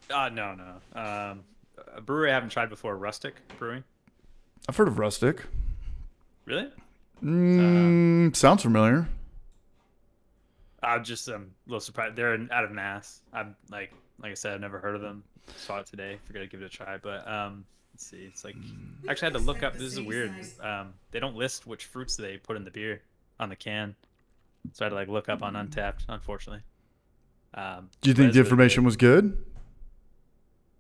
No, no. A brewery I haven't tried before, Rustic Brewing. I've heard of Rustic. Really? Um, Sounds familiar. I'm just a little surprised. They're out of Mass. I'm like I said, I've never heard of them. Saw it today. Figured I'd give it a try. But let's see. It's like actually I had to look up. This is weird. They don't list which fruits they put in the beer on the can, so I had to like look up on Untapped. Unfortunately, Do you but think the it's really information good. was good?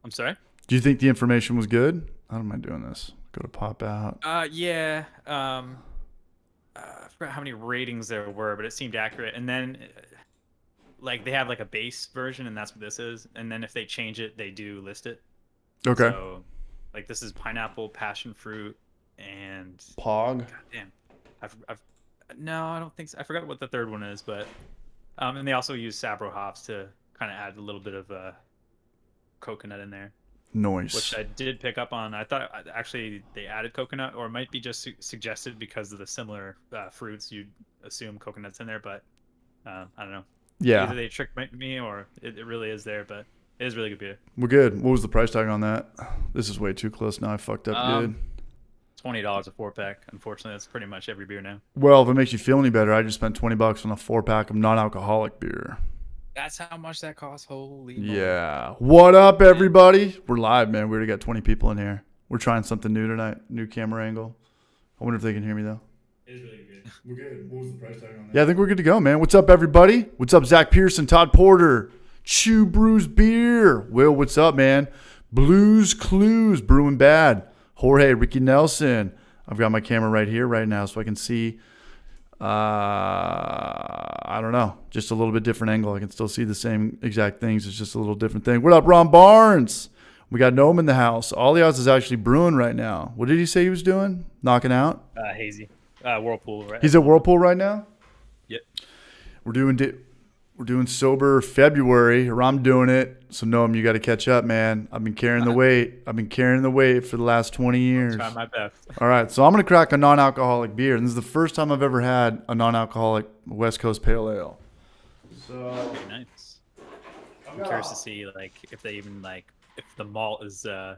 I'm sorry. Do you think the information was good? I don't mind doing this. Go to pop out. Yeah. I forgot how many ratings there were, but it seemed accurate. And then, like, they have like a base version, and that's what this is. And then if they change it, they do list it. Okay. So, like, this is pineapple, passion fruit, and Pog. God damn, I've no, I don't think so. I forgot what the third one is, but and they also use Sabro hops to kind of add a little bit of coconut in there, which Noise. I did pick up on. I thought actually they added coconut, or it might be just suggested because of the similar fruits. You'd assume coconut's in there, but I don't know. Yeah. Either they tricked me or it really is there, but it is really good beer. We're good. What was the price tag on that? This is way too close now. I fucked up good. Um, $20 a 4 pack. Unfortunately, that's pretty much every beer now. Well, if it makes you feel any better, I just spent $20 on a 4 pack of non-alcoholic beer. That's how much that costs. Holy moly. Yeah. What up, everybody? We're live, man. We already got 20 people in here. We're trying something new tonight. New camera angle. I wonder if they can hear me, though. It is really good. We're good. What was the price tag on that? Yeah, I think we're good to go, man. What's up, everybody? What's up, Zach Pearson, Todd Porter, Chew Brews Beer. Will, what's up, man? Blues Clues, Brewing Bad. Jorge, Ricky Nelson. I've got my camera right here right now so I can see. I don't know. Just a little bit different angle. I can still see the same exact things. It's just a little different thing. What up, Ron Barnes? We got Noam in the house. Ollios is actually brewing right now. What did he say he was doing? Knocking out? Hazy. Whirlpool, right? He's at Whirlpool right now? Yep. We're doing sober February, or I'm doing it. So Noam, you got to catch up, man. I've been carrying the weight. For the last 20 years. Try my best. All right, so I'm going to crack a non-alcoholic beer. And this is the first time I've ever had a non-alcoholic West Coast Pale Ale. So Very nice. I'm curious to see like if they even like if the malt is the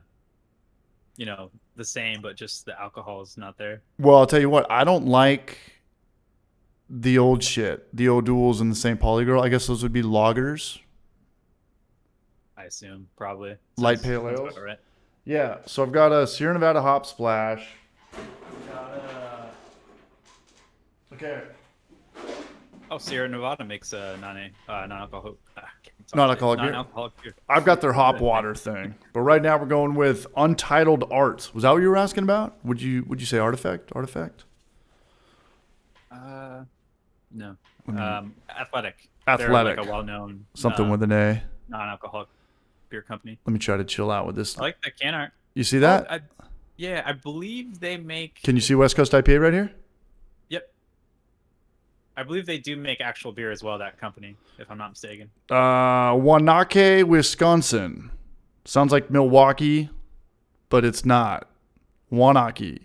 same, but just the alcohol is not there. well, I'll tell you what. I don't like the old shit, the old duels and the St. Pauli girl. I guess those would be lagers, I assume probably light pale sounds ales. about right. Yeah, so I've got a Sierra Nevada Hop Splash. Okay. Oh, Sierra Nevada makes a non-alcoholic Non-alcoholic beer. non-alcoholic beer. I've got their hop water thing, but right now we're going with Untitled Art. Was that what you were asking about? Would you say Artifact? Artifact? No. I mean, Athletic. Athletic. They're like a well-known Something with an A. non-alcoholic beer company. Let me try to chill out with this. I like the can art. You see that? Yeah, I believe they make. Can you see West Coast IPA right here? Yep. I believe they do make actual beer as well. That company, if I'm not mistaken. Wanake, Wisconsin. Sounds like Milwaukee, but it's not. Wanake.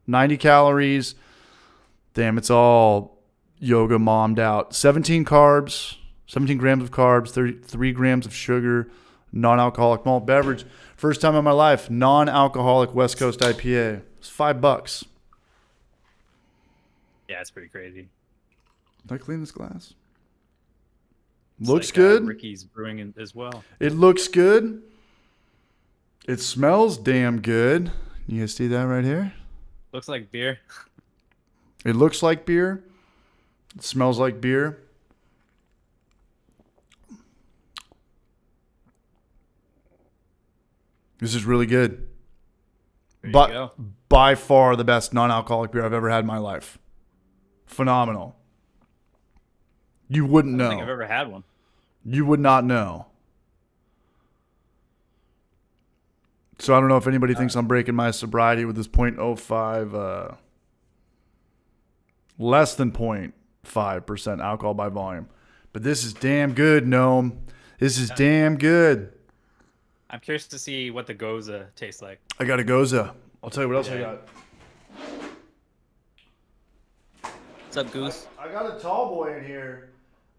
90 calories. Damn, it's all yoga mommed out. 17 carbs, 17 grams of carbs, 33 grams of sugar, non-alcoholic malt beverage. First time in my life, non-alcoholic West Coast IPA. It's $5. Yeah, it's pretty crazy. Did I clean this glass? It's Looks like, good. Ricky's brewing as well. It looks good. It smells damn good. You guys see that right here? Looks like beer. It looks like beer. It smells like beer. This is really good. There you But go. by far the best non-alcoholic beer I've ever had in my life. Phenomenal. You wouldn't I don't think I've know. ever had one. You would not know. So I don't know if anybody thinks I'm breaking my sobriety with this .05, less than 0.5% alcohol by volume. But this is damn good, Gnome. This is damn good. I'm curious to see what the Goza tastes like. I got a Goza. I'll tell you what else I got. What's up, Goose? I got a tall boy in here.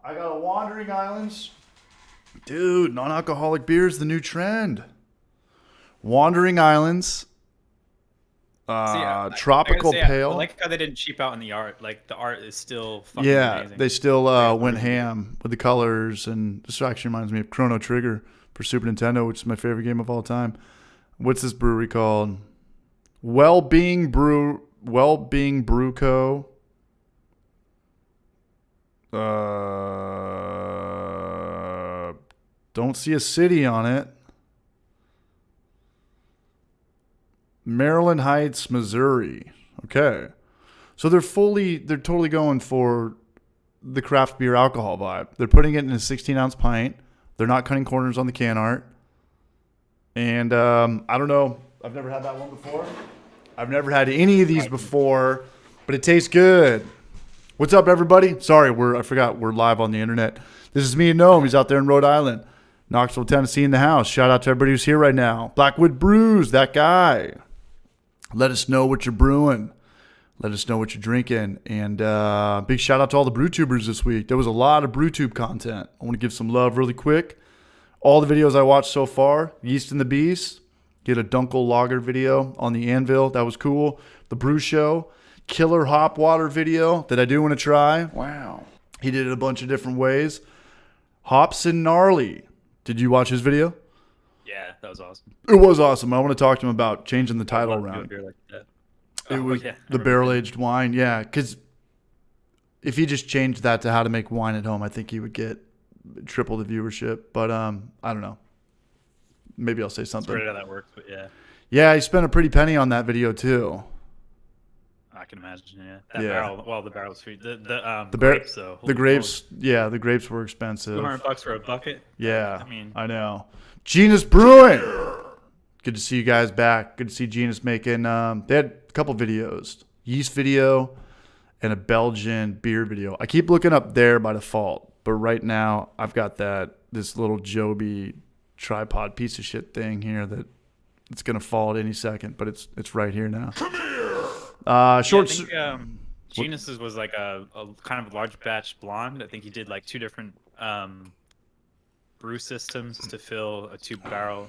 I got a Wandering Islands Dude, non-alcoholic beer is the new trend. Wandering Islands, See, I gotta Tropical say, I Pale. like how they didn't cheap out on the art. Like the art is still fucking Yeah, amazing. they still went ham with the colors, and this actually reminds me of Chrono Trigger for Super Nintendo, which is my favorite game of all time. What's this brewery called? Wellbeing Brew Co. Don't see a city on it. Maryland Heights, Missouri. Okay. So they're totally going for the craft beer alcohol vibe. They're putting it in a 16-ounce pint. They're not cutting corners on the can art. And I don't know. I've never had that one before. I've never had any of these before, but it tastes good. What's up, everybody? Sorry, I forgot we're live on the internet. This is me and Noam. He's out there in Rhode Island. Knoxville, Tennessee in the house. Shout out to everybody who's here right now. Blackwood Brews, that guy. Let us know what you're brewing. Let us know what you're drinking. And big shout out to all the brew tubers this week. There was a lot of brew tube content. I want to give some love really quick. All the videos I watched so far, Yeast and the Beast, get a Dunkel Lager video on the Anvil. That was cool. The Brew Show, Killer Hop Water video that I do want to try. Wow. He did it a bunch of different ways. Hops and Gnarly. Did you watch his video? Yeah, that was awesome. It was awesome. I want to talk to him about changing the title around. Like that. It was the barrel-aged wine. Yeah, because if he just changed that to how to make wine at home, I think he would get triple the viewership. But I don't know. Maybe I'll say something. Sorry how that works, but yeah. Yeah, he spent a pretty penny on that video too. I can imagine, yeah. Barrel, well, the barrel's sweet. The grapes, though. The grapes, yeah, the grapes were expensive. $200 for a bucket? Yeah, I know. Genus Brewing. Good to see you guys back. Good to see Genus making, they had a couple videos. Yeast video and a Belgian beer video. I keep looking up there by default, but right now I've got this little Joby tripod piece of shit thing here that it's going to fall at any second, but it's right here now. Short. Yeah, I think, Genus's was like a kind of large batch blonde. I think he did like 2 different brew systems to fill a 2-barrel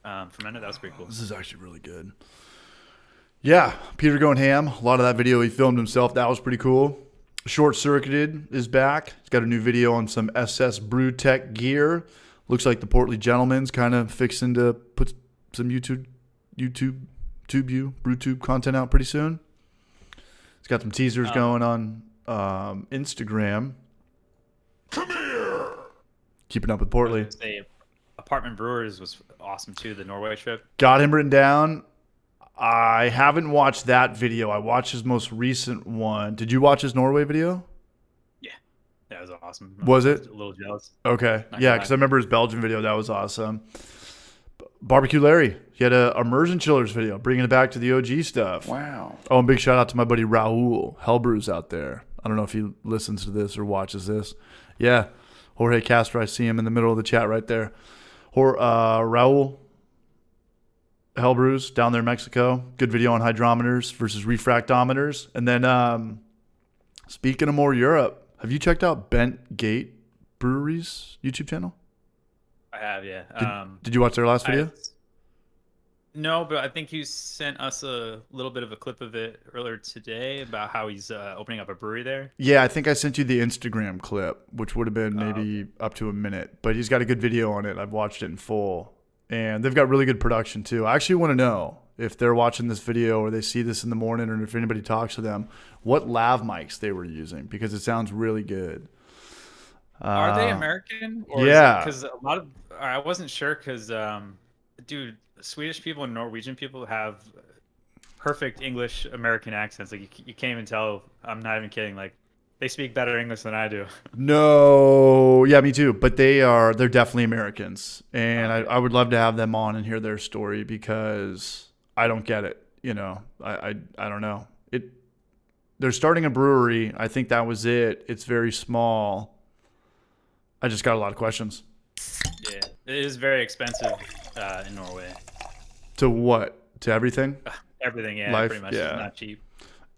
fermenter. That was pretty cool. This is actually really good. Yeah, Peter going ham. A lot of that video he filmed himself. That was pretty cool. Short Circuited is back. He's got a new video on some SS Brew Tech gear. Looks like the portly gentleman's kind of fixing to put some BrewTube content out pretty soon. He's got some teasers going on Instagram. Come here. Keeping up with Portly. Apartment Brewers was awesome too. The Norway trip. Got him written down. I haven't watched that video. I watched his most recent one. Did you watch his Norway video? Yeah, that was awesome. Was it? A little jealous. Okay. Yeah, because I remember his Belgian video. That was awesome. Barbecue Larry. He had a Immersion Chillers video, bringing it back to the OG stuff. Wow. Oh, and big shout out to my buddy Raul Hellbrews out there. I don't know if he listens to this or watches this. Yeah. Jorge Castro, I see him in the middle of the chat right there. Raul Hellbrews down there in Mexico. Good video on hydrometers versus refractometers. And then speaking of more Europe, have you checked out Bent Gate Brewery's YouTube channel? I have, yeah. Did you watch their last video? No, but I think you sent us a little bit of a clip of it earlier today about how he's opening up a brewery there. Yeah, I think I sent you the Instagram clip, which would have been maybe up to a minute. But he's got a good video on it. I've watched it in full. And they've got really good production, too. I actually want to know if they're watching this video or they see this in the morning or if anybody talks to them, what lav mics they were using, because it sounds really good. Are they American? Or yeah. Because a lot of... I wasn't sure because, dude, Swedish people and Norwegian people have perfect English American accents. Like you can't even tell. I'm not even kidding. Like they speak better English than I do. No, yeah, me too. But they're definitely Americans, and I would love to have them on and hear their story because I don't get it. You know, I don't know. They're starting a brewery. I think that was it. It's very small. I just got a lot of questions. Yeah, it is very expensive in Norway. To what? To everything? Everything, yeah. Life, pretty much. yeah. It's not cheap.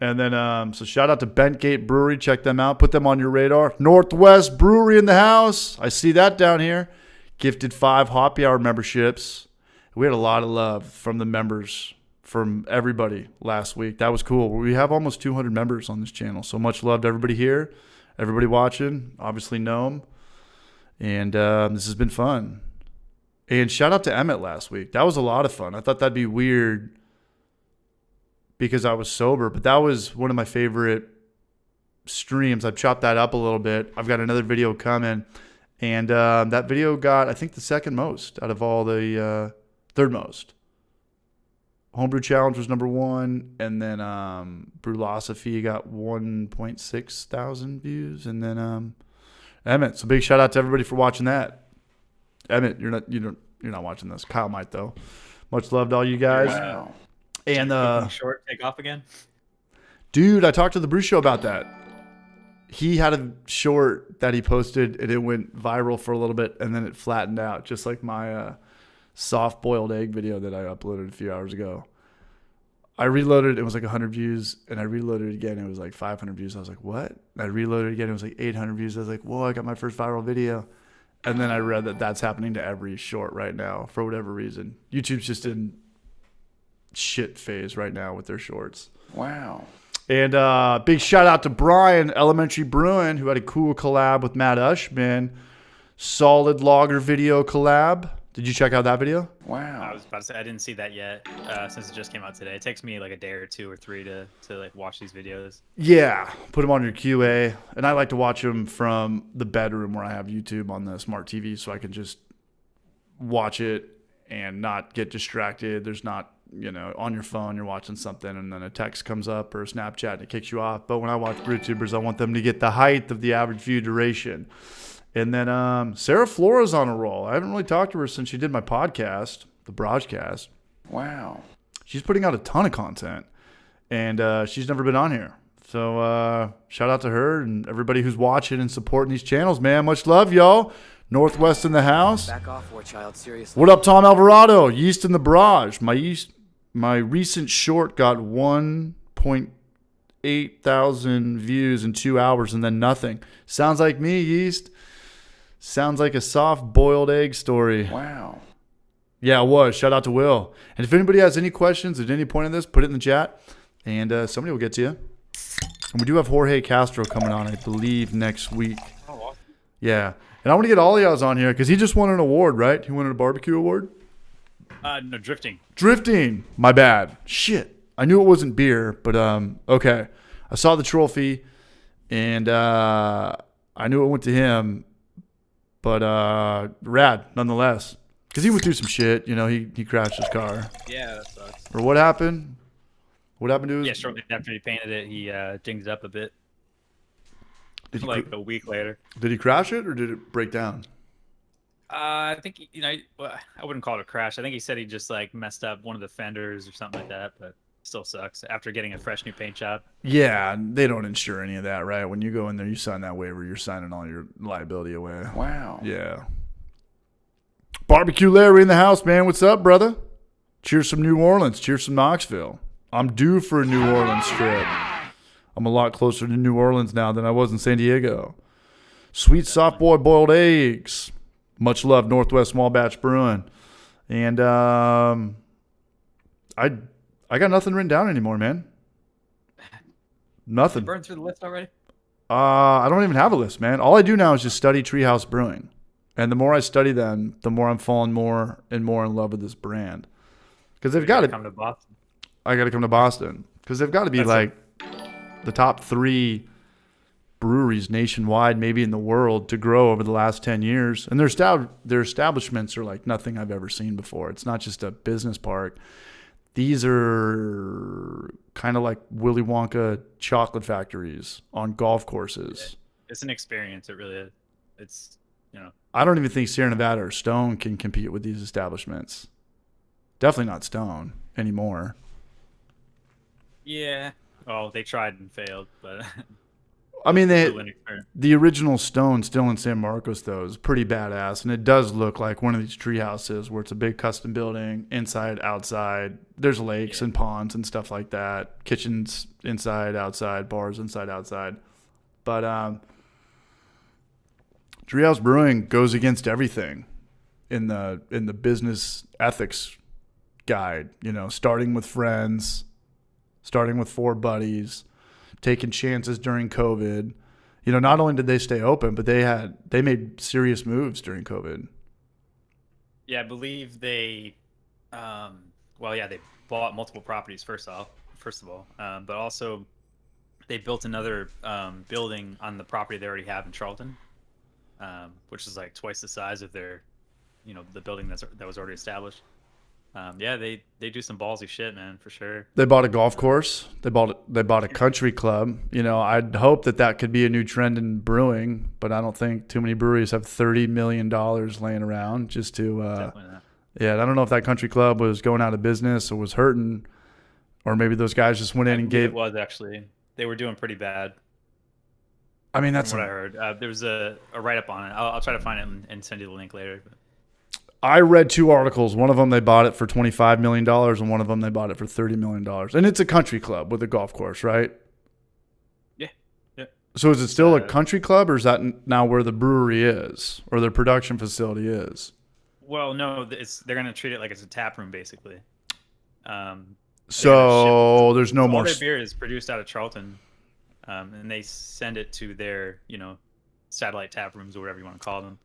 And then, so shout out to Bent Gate Brewery. Check them out. Put them on your radar. Northwest Brewery in the house. I see that down here. gifted 5 Hoppy Hour memberships. We had a lot of love from the members, from everybody last week. That was cool. We have almost 200 members on this channel. So much love to everybody here, everybody watching, obviously Gnome. And this has been fun. And shout out to Emmett last week. That was a lot of fun. I thought that'd be weird because I was sober, but that was one of my favorite streams. I've chopped that up a little bit. I've got another video coming. And that video got, I think, the second most out of all the third most. Homebrew Challenge was number 1. And then Brewlosophy got 1.6 thousand views. And then Emmett. So big shout out to everybody for watching that. Emmett, you're not watching this. Kyle might though. Much love to all you guys. Wow. And short take off again. Dude, I talked to the Brew Show about that. He had a short that he posted and it went viral for a little bit and then it flattened out, just like my soft boiled egg video that I uploaded a few hours ago. I reloaded, it was like 100 views, and I reloaded it again, it was like 500 views. I was like, what? And I reloaded it again, it was like 800 views. I was like, whoa, I got my first viral video. And then I read that that's happening to every short right now for whatever reason. YouTube's just in shit phase right now with their shorts. Wow. And big shout out to Brian, Elementary Brewing, who had a cool collab with Matt Ushman. Solid Lager video collab. Did you check out that video? Wow. I was about to say I didn't see that yet since it just came out today. It takes me like a day or 2 or 3 to like watch these videos. Yeah, put them on your QA. And I like to watch them from the bedroom where I have YouTube on the smart TV so I can just watch it and not get distracted. There's not, on your phone, you're watching something and then a text comes up or a Snapchat and it kicks you off. But when I watch YouTubers, I want them to get the height of the average view duration. And then Sarah Flora's on a roll. I haven't really talked to her since she did my podcast, the Broadcast. Wow. She's putting out a ton of content, and she's never been on here. So shout out to her and everybody who's watching and supporting these channels, man. Much love, y'all. Northwest in the house. Back off, war child. Seriously. What up, Tom Alvarado? Yeast in the Barrage. My recent short got 1.8 thousand views in 2 hours and then nothing. Sounds like me, Yeast. Sounds like a soft boiled egg story. Wow. Yeah, it was. Shout out to Will. And if anybody has any questions at any point in this, put it in the chat and somebody will get to you. And we do have Jorge Castro coming on, I believe, next week. Oh, awesome. Yeah. And I want to get Aliaz on here because he just won an award, right? He won a barbecue award? No, drifting. Drifting. My bad. Shit. I knew it wasn't beer, but okay. I saw the trophy and I knew it went to him, but rad nonetheless. Because he went through some shit. He crashed his car. Yeah, that sucks. Or what happened? What happened to his... Yeah, shortly after he painted it, he dinged it up a bit. Did he, Like a week later. did he crash it or did it break down? I think, well, I wouldn't call it a crash. I think he said he just like messed up one of the fenders or something like that, but still sucks after getting a fresh new paint job. Yeah, they don't insure any of that, right? When you go in there, you sign that waiver, you're signing all your liability away. Wow. Yeah. Barbecue Larry in the house, man. What's up, brother? Cheers from New Orleans. Cheers from Knoxville. I'm due for a New Orleans trip. I'm a lot closer to New Orleans now than I was in San Diego. Sweet soft boy boiled eggs. Much love, Northwest Small Batch Brewing. And I got nothing written down anymore, man. Nothing. You burned through the list already? I don't even have a list, man. All I do now is just study Treehouse Brewing. And the more I study them, the more I'm falling more and more in love with this brand. Because they've got to come to Boston. I got to come to Boston. Because they've got to be the top 3 breweries nationwide, maybe in the world, to grow over the last 10 years. And their establishments are like nothing I've ever seen before. It's not just a business park. These are kind of like Willy Wonka chocolate factories on golf courses. It's an experience. It really is. It's, I don't even think Sierra Nevada or Stone can compete with these establishments. Definitely not Stone anymore. Yeah. Oh, they tried and failed, but I mean, the original Stone still in San Marcos, though, is pretty badass. And it does look like one of these tree houses where it's a big custom building, inside, outside. There's lakes and ponds and stuff like that. Kitchens inside, outside, bars inside, outside. But Treehouse Brewing goes against everything. in the business ethics guide. You know, starting with friends, starting with 4 buddies, taking chances during COVID. You know, not only did they stay open, but they made serious moves during COVID. Yeah, I believe they, they bought multiple properties first of all, but also they built another building on the property they already have in Charlton, which is like twice the size of their, the building that was already established. They do some ballsy shit, man, for sure. They bought a golf course. They bought a country club. You know, I'd hope that could be a new trend in brewing, but I don't think too many breweries have $30 million laying around just to. Definitely not. Yeah, I don't know if that country club was going out of business or was hurting, or maybe those guys just went in and gave. It was actually, they were doing pretty bad. I mean, that's what I heard. There was a write up on it. I'll try to find it and send you the link later. But. I read 2 articles. One of them they bought it for $25 million, and one of them they bought it for $30 million. And it's a country club with a golf course, right? Yeah. Yeah. So is it still a country club, or is that now where the brewery is or their production facility is? Well, no, they're going to treat it like it's a tap room, basically. So there's no more. All their beer is produced out of Charlton, and they send it to their, satellite tap rooms or whatever you want to call them.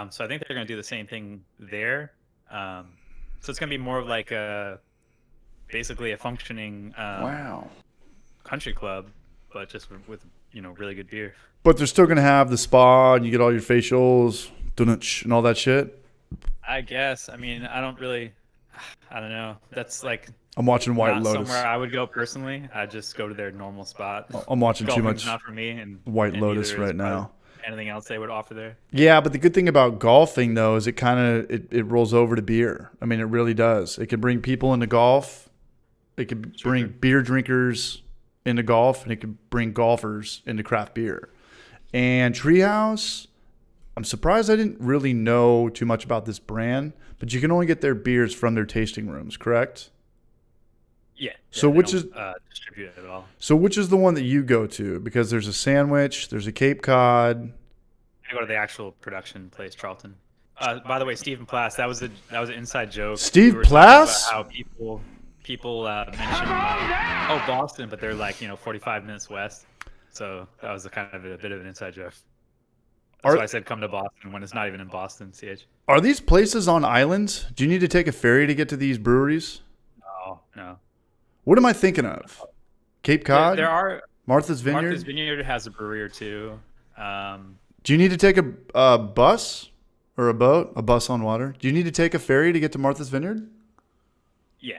So I think they're going to do the same thing there. So it's going to be more of like basically a functioning country club, but just with really good beer. But they're still going to have the spa, and you get all your facials, and all that shit. I guess. I mean, I don't know. That's like I'm watching White Lotus. Somewhere I would go personally. I just go to their normal spot. I'm watching too much. Not for me. And White Lotus right now. Anything else they would offer there? Yeah, but the good thing about golfing though is it kind of it rolls over to beer. I mean, it really does. It can bring people into golf. It could bring beer drinkers into golf, and it could bring golfers into craft beer. And Treehouse, I'm surprised I didn't really know too much about this brand, but you can only get their beers from their tasting rooms, correct? Yeah. So which is distribute it at all? So which is the one that you go to? Because there's a Sandwich, there's a Cape Cod. I go to the actual production place, Charlton. By the way, Stephen Plass, that was an inside joke. Steve Plass? How people mention Boston, but they're like 45 minutes west. So that was a bit of an inside joke. That's why I said come to Boston when it's not even in Boston, CH. Are these places on islands? Do you need to take a ferry to get to these breweries? No. What am I thinking of? Cape Cod? There are. Martha's Vineyard? Martha's Vineyard has a brewery or two. Do you need to take a bus or a boat? A bus on water? Do you need to take a ferry to get to Martha's Vineyard? Yeah.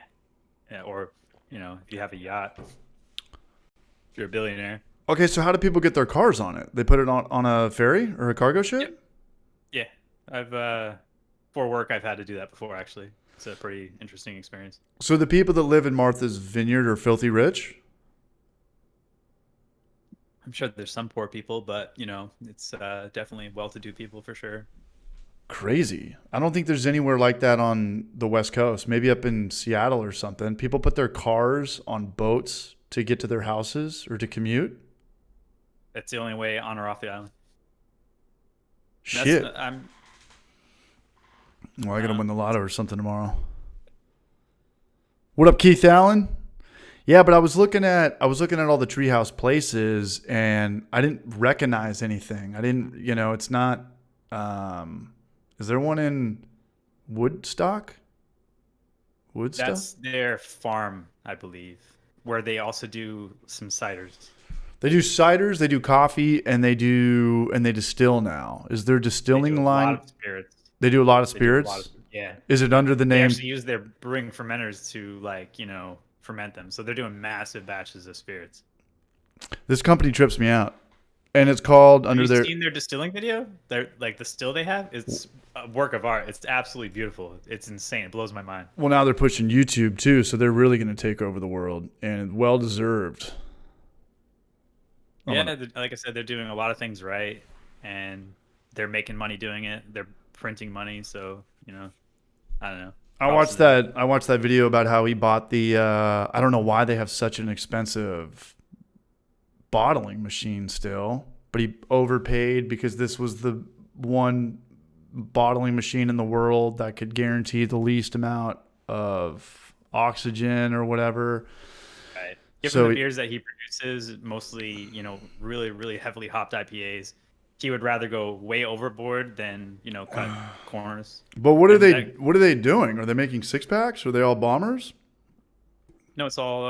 Or, if you have a yacht. If you're a billionaire. Okay, so how do people get their cars on it? They put it on a ferry or a cargo ship? Yeah. I've for work I've had to do that before, actually. It's a pretty interesting experience. So the people that live in Martha's Vineyard are filthy rich? I'm sure there's some poor people, but, it's definitely well-to-do people for sure. Crazy. I don't think there's anywhere like that on the West Coast. Maybe up in Seattle or something. People put their cars on boats to get to their houses or to commute. That's the only way on or off the island. Shit. I got to win the lotto or something tomorrow. What up, Keith Allen? Yeah, but I was looking at all the Treehouse places, and I didn't recognize anything. I didn't, it's not. Is there one in Woodstock? That's their farm, I believe, where they also do some ciders. They do ciders, they do coffee, and they distill now. Is their distilling line? A lot of spirits. They do a lot of spirits. Yeah. Is it under the name? They actually use their brewing fermenters to ferment them. So they're doing massive batches of spirits. This company trips me out, and it's called under their. Have you seen their distilling video? They're like the still they have. It's a work of art. It's absolutely beautiful. It's insane. It blows my mind. Well, now they're pushing YouTube too, so they're really going to take over the world, and well deserved. Yeah, like I said, they're doing a lot of things right, and they're making money doing it. They're printing money, so I don't know. I watched that video about how he bought the. I don't know why they have such an expensive bottling machine still, but he overpaid because this was the one bottling machine in the world that could guarantee the least amount of oxygen or whatever. Right. Given the So beers that he produces, mostly, really, really heavily hopped IPAs, he would rather go way overboard than, cut corners. but And that, what are they doing? Are they making six packs? Are they all bombers? no, it's all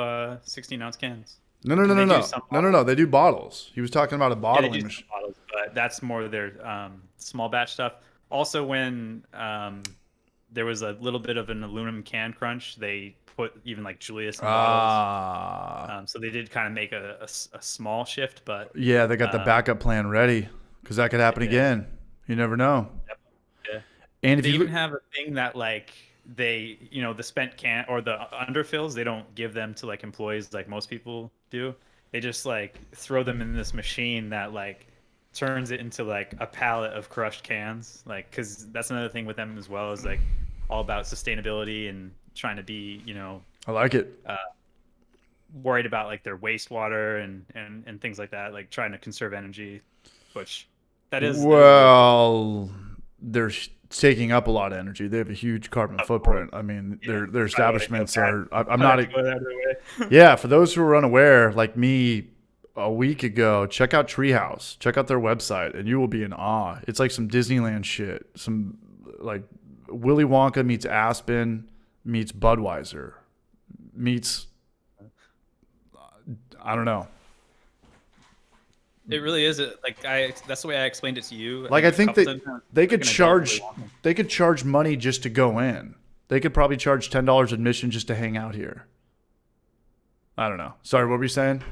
16-ounce cans. No, no, no, And no, they do no, some no, no, bottles. no. They do bottles. He was talking about a Yeah, they do bottling some machine. bottles, but that's more their small batch stuff. Also, when there was a little bit of an aluminum can crunch, they put even like Julius in bottles. Ah, So they did kind of make a small shift, but yeah, they got the um, backup plan ready because that could happen yeah, again. You never know. yep, yeah. And if They even you, have a thing that like the spent can or the underfills, they don't give them to like employees like most people do. They just like throw them in this machine that like turns it into like a pallet of crushed cans. Like, cause that's another thing with them as well is like all about sustainability and trying to be, I like it. uh, worried about like their wastewater and things like that, like trying to conserve energy, which that is really cool. Well, they're taking up a lot of energy. They have a huge carbon Of course. footprint. I mean, Yeah. their Probably wouldn't go establishments back. are. I'm Probably not. have to go the other way. Yeah, for those who are unaware, like me, a week ago, check out Treehouse. Check out their website, and you will be in awe. It's like some Disneyland shit. Some like Willy Wonka meets Aspen meets Budweiser meets I don't know. It really is like that's the way I explained it to you. Like I A think couple that times. they Like could an adult Willy charge Wonka. they could charge money just to go in. They could probably charge $10 admission just to hang out here. I don't know. Sorry, what were you saying?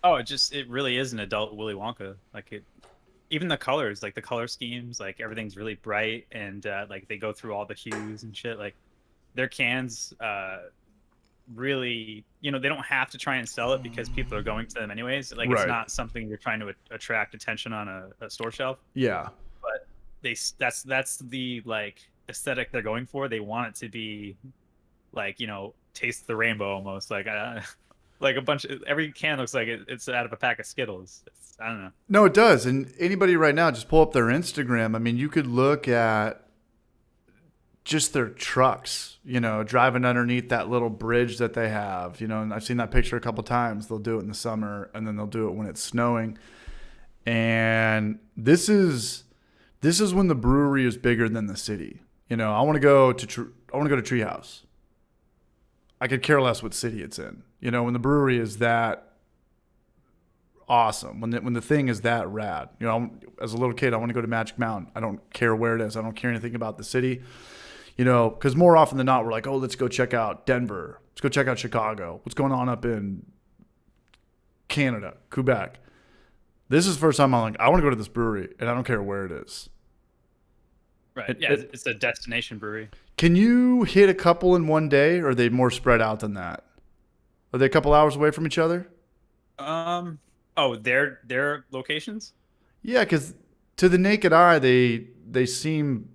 Oh, it really is an adult Willy Wonka. Like even the colors, like the color schemes, like everything's really bright and like they go through all the hues and shit. Like their cans, really, they don't have to try and sell it because people are going to them anyways. Like it's Right. not something you're trying to attract attention on a store shelf. Yeah. But that's the like aesthetic they're going for. They want it to be like taste the rainbow almost like like a bunch of every can looks like it's out of a pack of Skittles. I don't know. No, it does. And anybody right now, just pull up their Instagram. I mean, you could look at just their trucks, driving underneath that little bridge that they have, and I've seen that picture a couple times. They'll do it in the summer and then they'll do it when it's snowing. And this is when the brewery is bigger than the city. I want to go to Treehouse. I could care less what city it's in. When the brewery is that awesome, when the thing is that rad. As a little kid, I want to go to Magic Mountain. I don't care where it is. I don't care anything about the city. Because more often than not, we're like, oh, let's go check out Denver. Let's go check out Chicago. What's going on up in Canada, Quebec? This is the first time I'm like, I want to go to this brewery, and I don't care where it is. Right. Yeah, it's a destination brewery. Can you hit a couple in one day, or are they more spread out than that? Are they a couple hours away from each other? Oh, their locations? Yeah, because to the naked eye, they seem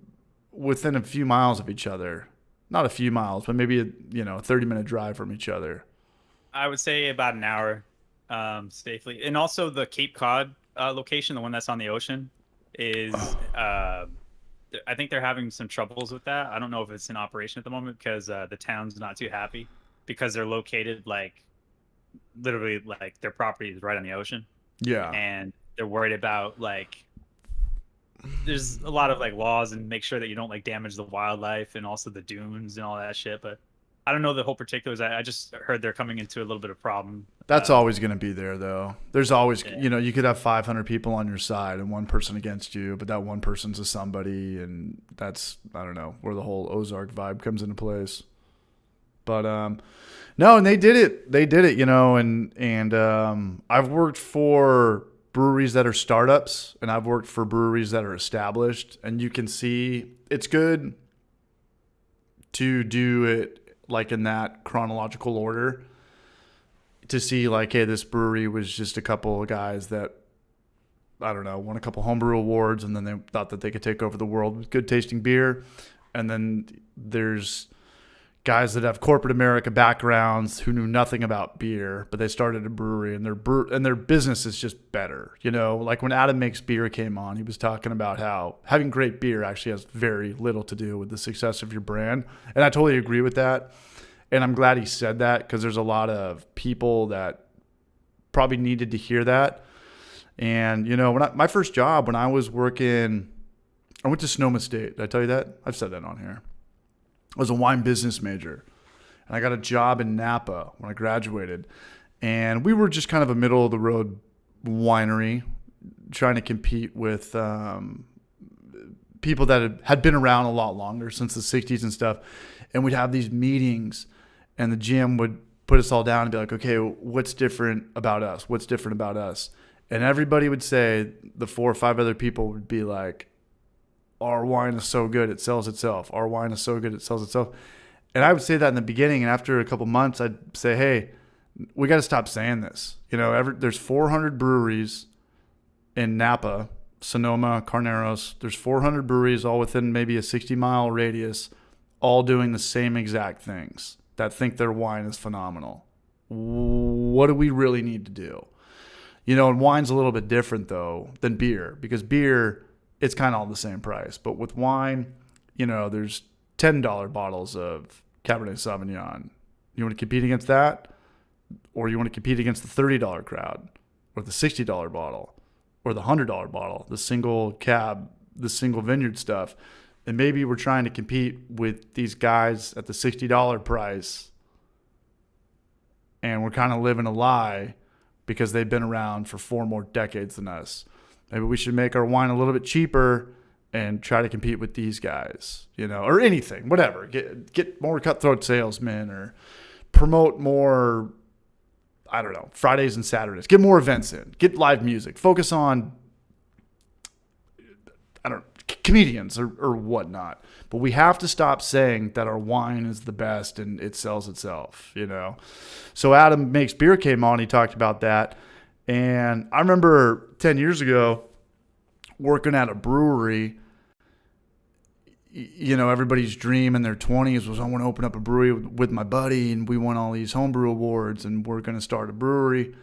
within a few miles of each other. Not a few miles, but maybe a 30-minute drive from each other. I would say about an hour, safely. And also the Cape Cod location, the one that's on the ocean, is I think they're having some troubles with that. I don't know if it's in operation at the moment because the town's not too happy because they're located like literally like their property is right on the ocean. Yeah. And they're worried about like there's a lot of like laws and make sure that you don't like damage the wildlife and also the dunes and all that shit. But I don't know the whole particulars. I just heard they're coming into a little bit of problem. That's always going to be there, though. There's always, Yeah. You could have 500 people on your side and one person against you, but that one person's a somebody, and that's, I don't know, where the whole Ozark vibe comes into place. But no, and they did it. They did it, and I've worked for breweries that are startups, and I've worked for breweries that are established, and you can see it's good to do it like in that chronological order, to see like, hey, this brewery was just a couple of guys that, I don't know, won a couple homebrew awards, and then they thought that they could take over the world with good tasting beer. And then there's guys that have corporate America backgrounds who knew nothing about beer, but they started a brewery, and their business is just better. You know, like when Adam Makes Beer came on, he was talking about how having great beer actually has very little to do with the success of your brand, and I totally agree with that. And I'm glad he said that, because there's a lot of people that probably needed to hear that. And you know, my first job, when I was working, I went to Sonoma State. Did I tell you that? I've said that on here. I was a wine business major, and I got a job in Napa when I graduated. And we were just kind of a middle of the road winery, trying to compete with people that had been around a lot longer, since the 60s and stuff. And we'd have these meetings, and the GM would put us all down and be like, okay, what's different about us? What's different about us? And everybody would say, the 4 or 5 other people would be like, our wine is so good, it sells itself. Our wine is so good, it sells itself. And I would say that in the beginning, and after a couple months, I'd say, hey, we got to stop saying this. You know, there's 400 breweries in Napa, Sonoma, Carneros. There's 400 breweries all within maybe a 60-mile radius, all doing the same exact things, that think their wine is phenomenal. What do we really need to do? You know, and wine's a little bit different, though, than beer, because beer, it's kind of all the same price. But with wine, you know, there's $10 bottles of Cabernet Sauvignon. You want to compete against that? Or you want to compete against the $30 crowd, or the $60 bottle, or the $100 bottle, the single cab, the single vineyard stuff. And maybe we're trying to compete with these guys at the $60 price, and we're kind of living a lie because they've been around for 4 more decades than us. Maybe we should make our wine a little bit cheaper and try to compete with these guys, you know, or anything, whatever. Get more cutthroat salesmen, or promote more, I don't know, Fridays and Saturdays. Get more events in. Get live music. Focus on, I don't know, comedians or whatnot. But we have to stop saying that our wine is the best and it sells itself, you know. So Adam Makes Beer came on. He talked about that. And I remember 10 years ago working at a brewery. You know, everybody's dream in their 20s was, I want to open up a brewery with my buddy, and we won all these homebrew awards, and we're going to start a brewery.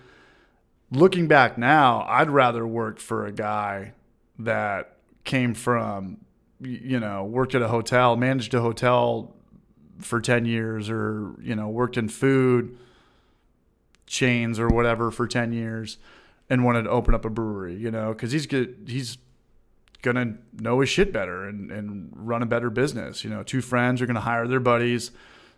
Looking back now, I'd rather work for a guy that came from, you know, worked at a hotel, managed a hotel for 10 years, or, you know, worked in food chains or whatever for 10 years and wanted to open up a brewery, you know, because he's going to know his shit better and run a better business. You know, 2 friends are going to hire their buddies.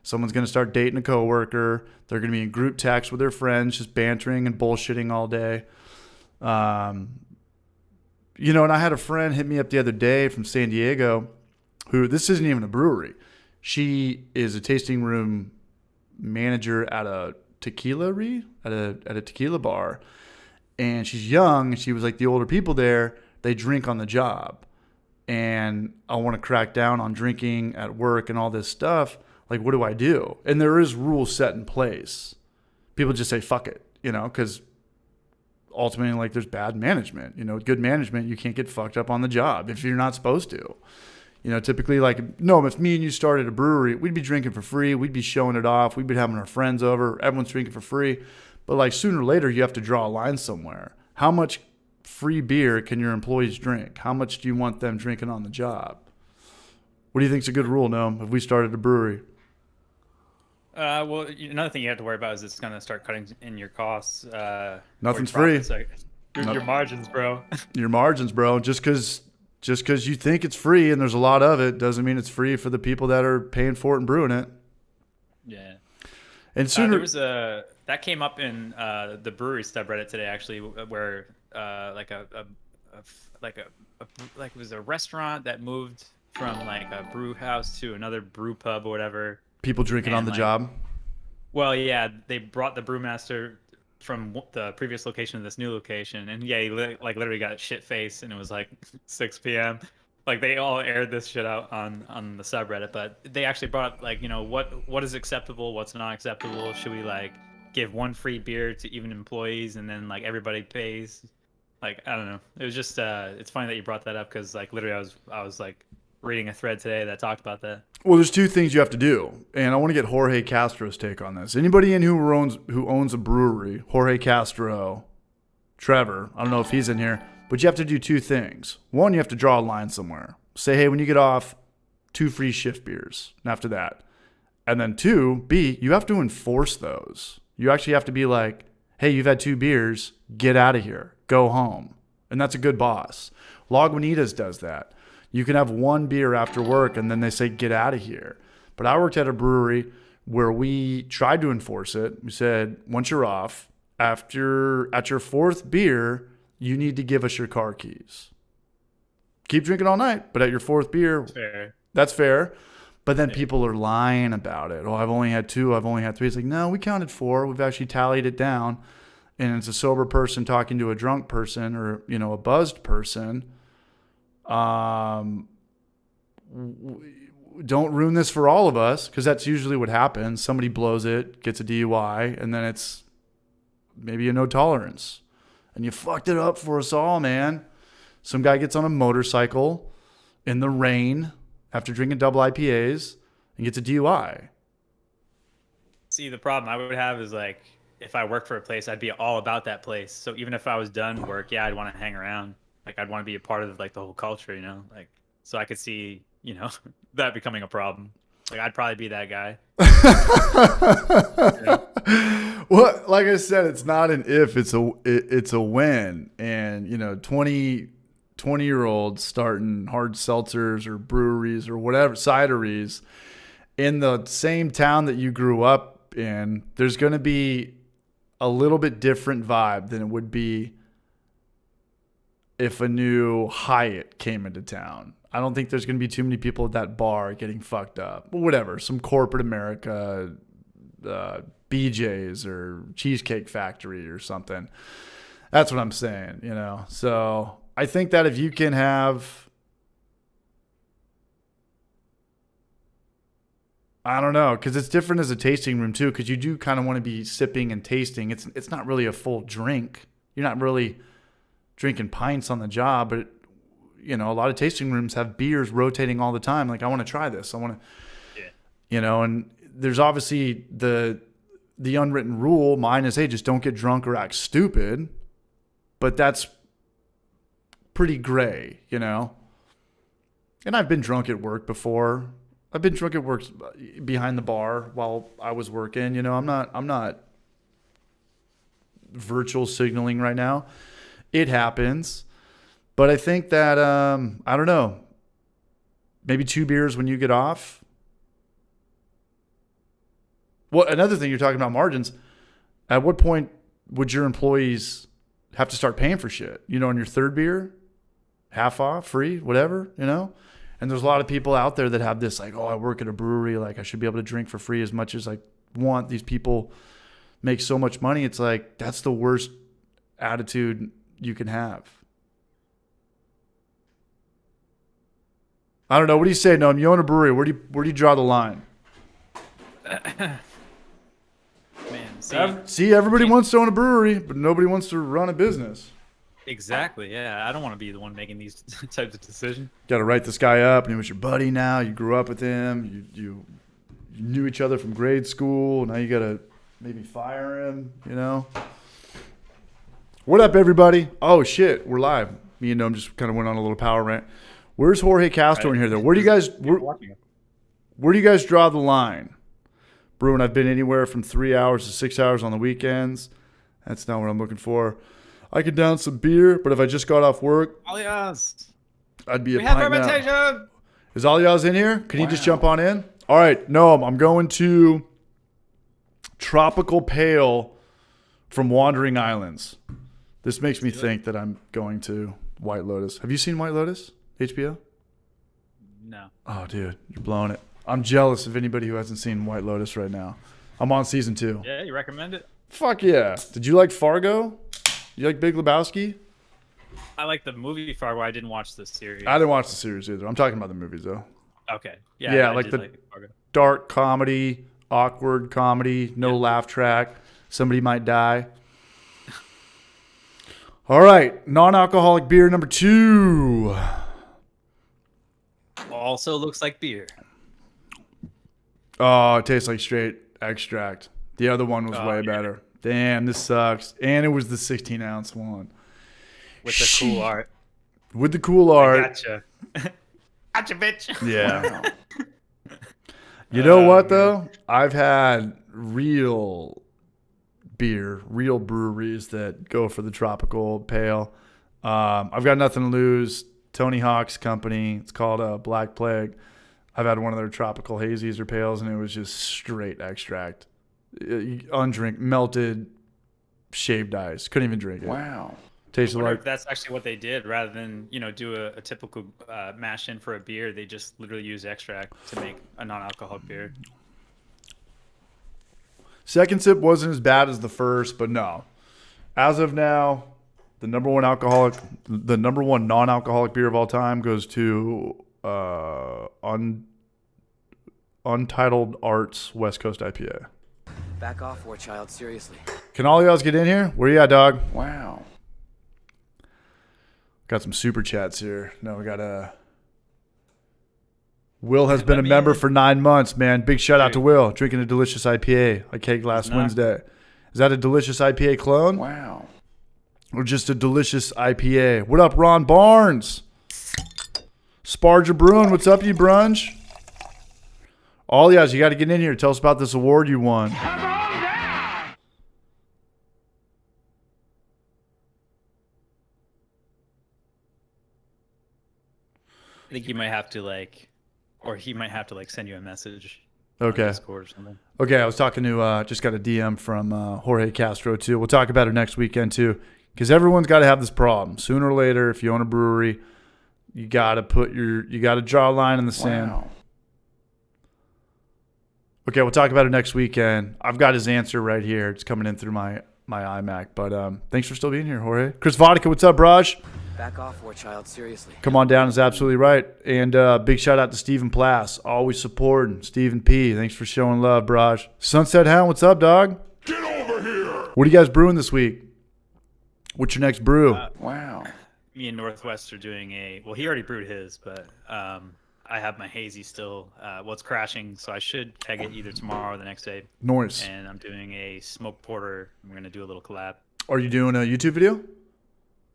Someone's going to start dating a coworker. They're going to be in group text with their friends, just bantering and bullshitting all day. You know, and I had a friend hit me up the other day from San Diego who, this isn't even a brewery. She is a tasting room manager at a at a tequila bar. And she's young. She was like, the older people there, they drink on the job. And I want to crack down on drinking at work and all this stuff. Like, what do I do? And there is rules set in place. People just say, fuck it, you know, because ultimately, like, there's bad management. You know, good management, you can't get fucked up on the job if you're not supposed to. You know, typically, like, no, if me and you started a brewery, we'd be drinking for free. We'd be showing it off. We'd be having our friends over. Everyone's drinking for free. But, like, sooner or later, you have to draw a line somewhere. How much free beer can your employees drink? How much do you want them drinking on the job? What do you think is a good rule, Noam, if we started a brewery? Well, another thing you have to worry about is it's going to start cutting in your costs. Nothing's free. Your margins, bro. Your margins, bro. Just because you think it's free and there's a lot of it doesn't mean it's free for the people that are paying for it and brewing it. Yeah. And sooner that came up in the brewery subreddit today, actually, where like it was a restaurant that moved from like a brew house to another brew pub or whatever. People drinking on the job. Well, yeah, they brought the brewmaster from the previous location to this new location, and yeah, he literally got shit faced, and it was like 6 p.m. Like, they all aired this shit out on the subreddit, but they actually brought up, like, you know, what is acceptable, what's not acceptable. Should we like give 1 free beer to even employees, and then like everybody pays? Like, I don't know. It was just it's funny that you brought that up, because like literally I was like reading a thread today that talked about that. Well, there's two things you have to do, and I want to get Jorge Castro's take on this. Anybody in who owns a brewery, Jorge Castro, Trevor, I don't know if he's in here, but you have to do two things. One, you have to draw a line somewhere. Say, hey, when you get off, 2 free shift beers. And after that. And then 2, B, you have to enforce those. You actually have to be like, hey, you've had 2 beers, get out of here, go home. And that's a good boss. Lagunitas does that. You can have 1 beer after work and then they say, get out of here. But I worked at a brewery where we tried to enforce it. We said, once you're off, at your 4th beer, you need to give us your car keys. Keep drinking all night, but at your 4th beer, that's fair. But then people are lying about it. Oh, I've only had 2. I've only had 3. It's like, no, we counted 4. We've actually tallied it down. And it's a sober person talking to a drunk person or, a buzzed person. Don't ruin this for all of us, because that's usually what happens. Somebody blows it, gets a DUI, and then it's maybe a no tolerance. And you fucked it up for us all, man. Some guy gets on a motorcycle in the rain after drinking double IPAs and gets a DUI. See, the problem I would have is like, if I worked for a place, I'd be all about that place. So even if I was done work, I'd want to hang around. Like, I'd want to be a part of like the whole culture, like, so I could see, that becoming a problem. Like, I'd probably be that guy. Well, like I said, it's not an if, it's a when. And, 20-year-olds starting hard seltzers or breweries or whatever, cideries in the same town that you grew up in, there's going to be a little bit different vibe than it would be if a new Hyatt came into town. I don't think there's going to be too many people at that bar getting fucked up. But whatever, some corporate America, BJ's or Cheesecake Factory or something. That's what I'm saying, So I think that if you can have, I don't know, because it's different as a tasting room too, because you do kind of want to be sipping and tasting. It's not really a full drink. You're not really drinking pints on the job, but a lot of tasting rooms have beers rotating all the time. Like, I want to try this. I want to, and there's obviously the unwritten rule. Mine is, hey, just don't get drunk or act stupid. But that's pretty gray, And I've been drunk at work before. I've been drunk at work behind the bar while I was working. I'm not virtual signaling right now. It happens. But I think that, I don't know, maybe 2 beers when you get off. Well, another thing, you're talking about margins. At what point would your employees have to start paying for shit? On your 3rd beer, half off, free, whatever, And there's a lot of people out there that have this like, oh, I work at a brewery. Like, I should be able to drink for free as much as I want. These people make so much money. It's like, that's the worst attitude you can have. I don't know. What do you say, Noam? You own a brewery. Where do you draw the line? Man, see, everybody wants to own a brewery, but nobody wants to run a business. Exactly. Yeah, I don't want to be the one making these types of decisions. Got to write this guy up, and he was your buddy now. You grew up with him. You knew each other from grade school. Now you got to maybe fire him, What up, everybody? Oh, shit. We're live. Me and Noam just kind of went on a little power rant. Where's Jorge Castro in here, though? Where do you guys draw the line? Brewing, I've been anywhere from 3 hours to 6 hours on the weekends. That's not what I'm looking for. I could down some beer, but if I just got off work, Alias, I'd be a we have pint fermentation. now. Is Alias in here? Can he just jump on in? All right, Noam, I'm going to Tropical Pale from Wandering Islands. This makes me think that I'm going to White Lotus. Have you seen White Lotus? HBO? No. Oh, dude, you're blowing it. I'm jealous of anybody who hasn't seen White Lotus right now. I'm on season 2. Yeah, you recommend it? Fuck yeah. Did you like Fargo? You like Big Lebowski? I like the movie Fargo. I didn't watch the series. I didn't watch the series either. I'm talking about the movies, though. Okay. Yeah, I like did the Fargo. dark comedy, awkward comedy, no laugh track. Somebody might die. All right, non-alcoholic beer number 2. Oh, Also looks like beer. Oh, it tastes like straight extract. The other one was way yeah. better. Damn, this sucks. And it was the 16-ounce one. With the cool art. With the cool I art. gotcha. Gotcha, bitch. Yeah. You know what, man. though? I've had real beer, real breweries that go for the tropical pale. I've got nothing to lose. Tony Hawk's company. It's called Black Plague. I've had one of their tropical hazies or pales, and it was just straight extract. Undrink, melted, shaved ice. Couldn't even drink it. Wow. Tasted I wonder like... if that's actually what they did rather than, do a typical mash in for a beer. They just literally use extract to make a non-alcoholic beer. Second sip wasn't as bad as the first, but no. As of now, the number one non-alcoholic beer of all time goes to Untitled Arts West Coast IPA. Back off, war child, seriously. Can all y'all get in here? Where you at, dog? Wow. Got some super chats here. No, we got Will has been a member for 9 months, man. Big shout out to Will. Drinking a delicious IPA I caked last Wednesday. Is that a delicious IPA clone? Wow. Or just a delicious IPA? What up, Ron Barnes? Sparger Bruin, what's up, you brunch? All y'all, you got to get in here. Tell us about this award you won. I think you might have to or he might have to send you a message. Okay. On Discord or something. Okay, I was talking to, just got a DM from Jorge Castro too. We'll talk about it next weekend too, because everyone's got to have this problem. Sooner or later, if you own a brewery, you got to draw a line in the sand. Wow. Okay, we'll talk about it next weekend. I've got his answer right here. It's coming in through my iMac. But thanks for still being here, Jorge. Chris Vodka, what's up, Raj? Back off, war child, seriously. Come on down is absolutely right. And big shout out to Stephen Plass, always supporting. Stephen P, thanks for showing love, Braj. Sunset Hound, what's up, dog? Get over here. What are you guys brewing this week? What's your next brew? Wow. Me and Northwest are doing he already brewed his, but I have my hazy still. It's crashing, so I should keg it either tomorrow or the next day. Nice. And I'm doing a smoked porter. We're going to do a little collab. Are you doing a YouTube video?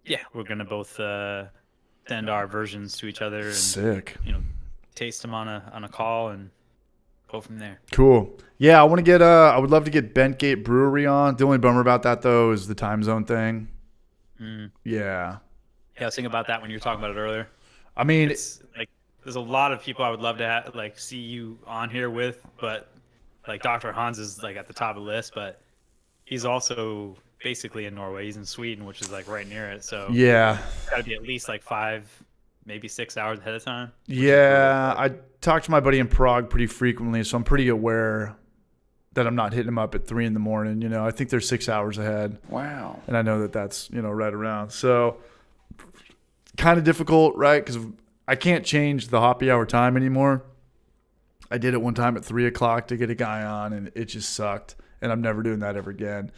Yeah, we're going to both send our versions to each other and Sick. taste them on a call and go from there. Cool. Yeah, I want to get I would love to get Bentgate Brewery on. The only bummer about that though is the time zone thing. Yeah. Yeah, I was thinking about that when you were talking about it earlier. I mean, It's there's a lot of people I would love to see you on here with, but Dr. Hans is at the top of the list, but he's also basically in Norway. He's in Sweden, which is right near it. So yeah. got to be at least 5, maybe 6 hours ahead of time. Yeah, I talk to my buddy in Prague pretty frequently, so I'm pretty aware that I'm not hitting him up at 3 a.m. I think they're 6 hours ahead. Wow. And I know that that's, right around. So kind of difficult, right? Because I can't change the happy hour time anymore. I did it one time at 3 o'clock to get a guy on, and it just sucked. And I'm never doing that ever again.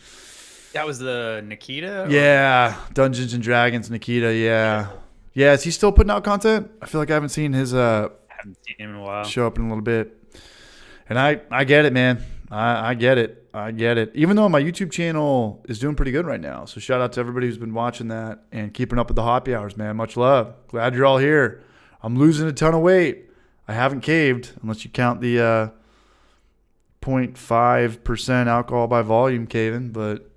That was the Nikita? Yeah, Dungeons and Dragons, Nikita, yeah. Yeah, is he still putting out content? I feel like I haven't seen his I haven't seen him in a while. show up in a little bit. And I get it, man. I get it. I get it. Even though my YouTube channel is doing pretty good right now. So shout out to everybody who's been watching that and keeping up with the happy hours, man. Much love. Glad you're all here. I'm losing a ton of weight. I haven't caved unless you count the 0.5% alcohol by volume caving, but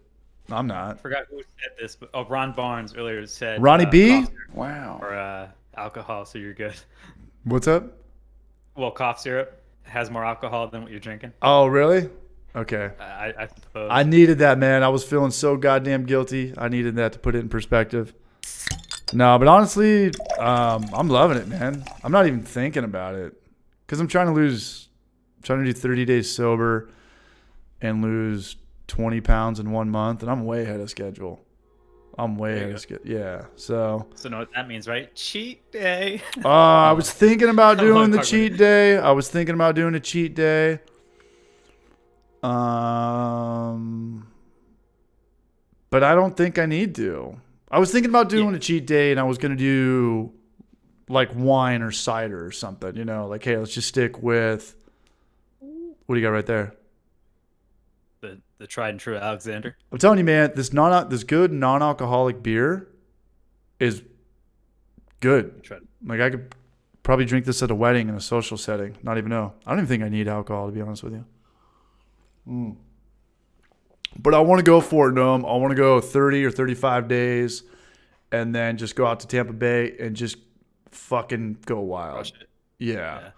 I'm not. I forgot who said this, but Ron Barnes earlier said Ronnie B? cough syrup Wow. or alcohol, so you're good. What's up? Well, cough syrup has more alcohol than what you're drinking. Oh, really? Okay. I suppose. I needed that, man. I was feeling so goddamn guilty. I needed that to put it in perspective. No, but honestly, I'm loving it, man. I'm not even thinking about it because I'm trying to do 30 days sober and lose 20 pounds in 1 month, and I'm way ahead of schedule. Yeah. So know what that means, right? Cheat day. I was thinking about I love doing the talking cheat day. I was thinking about doing a cheat day. But I don't think I need to. I was thinking about doing a cheat day, and I was going to do like wine or cider or something, you know, like, hey, let's just stick with, what do you got right there? The tried and true Alexander. I'm telling you, man, this good non-alcoholic beer is good. Like, I could probably drink this at a wedding in a social setting. Not even know. I don't even think I need alcohol, to be honest with you. But I want to go for it, Noam. I want to go 30 or 35 days and then just go out to Tampa Bay and just fucking go wild. Crush it. Yeah.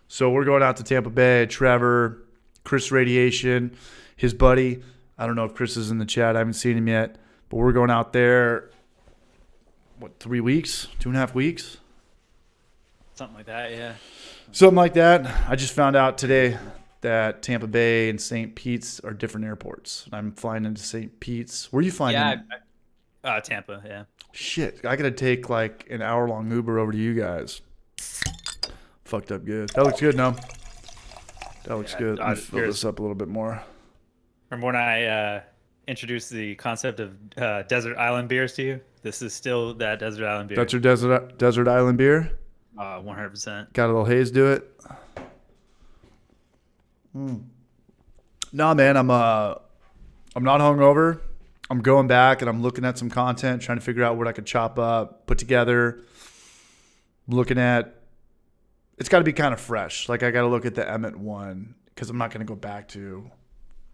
So we're going out to Tampa Bay. Trevor, Chris Radiation, his buddy. I don't know if Chris is in the chat. I haven't seen him yet. But we're going out there, 3 weeks? 2.5 weeks? Something like that, yeah. Something like that. I just found out today that Tampa Bay and St. Pete's are different airports. I'm flying into St. Pete's. Where are you flying in? Tampa, yeah. Shit, I got to take like an hour-long Uber over to you guys. Fucked up good. That looks good, no? That looks good. Let me fill this up a little bit more. Remember when I introduced the concept of desert island beers to you? This is still that desert island beer. That's your desert island beer? 100%. Got a little haze to it? Nah, man, I'm not hungover. I'm going back and I'm looking at some content, trying to figure out what I could chop up, put together. Looking at, it's got to be kind of fresh. Like, I got to look at the Emmett one because I'm not going to go back to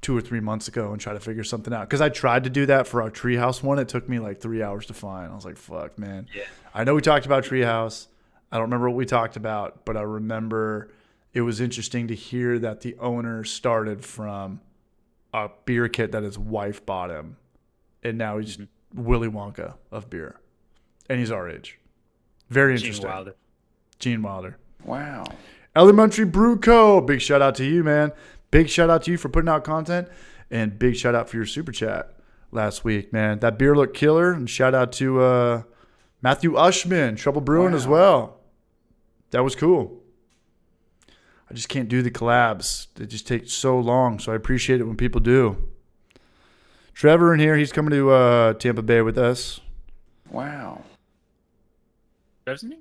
2 or 3 months ago and try to figure something out. Because I tried to do that for our Treehouse one. It took me like 3 hours to find. I was like, fuck, man. Yeah. I know we talked about Treehouse. I don't remember what we talked about, but I remember it was interesting to hear that the owner started from a beer kit that his wife bought him. And now he's Willy Wonka of beer. And he's our age. Very interesting. Gene Wilder. Wow. Elementary Brew Co. Big shout out to you, man. Big shout out to you for putting out content. And big shout out for your super chat last week, man. That beer looked killer. And shout out to Matthew Ushman, Trouble Brewing as well. That was cool. I just can't do the collabs. They just take so long. So I appreciate it when people do. Trevor in here. He's coming to Tampa Bay with us. Wow. Trevor's in here?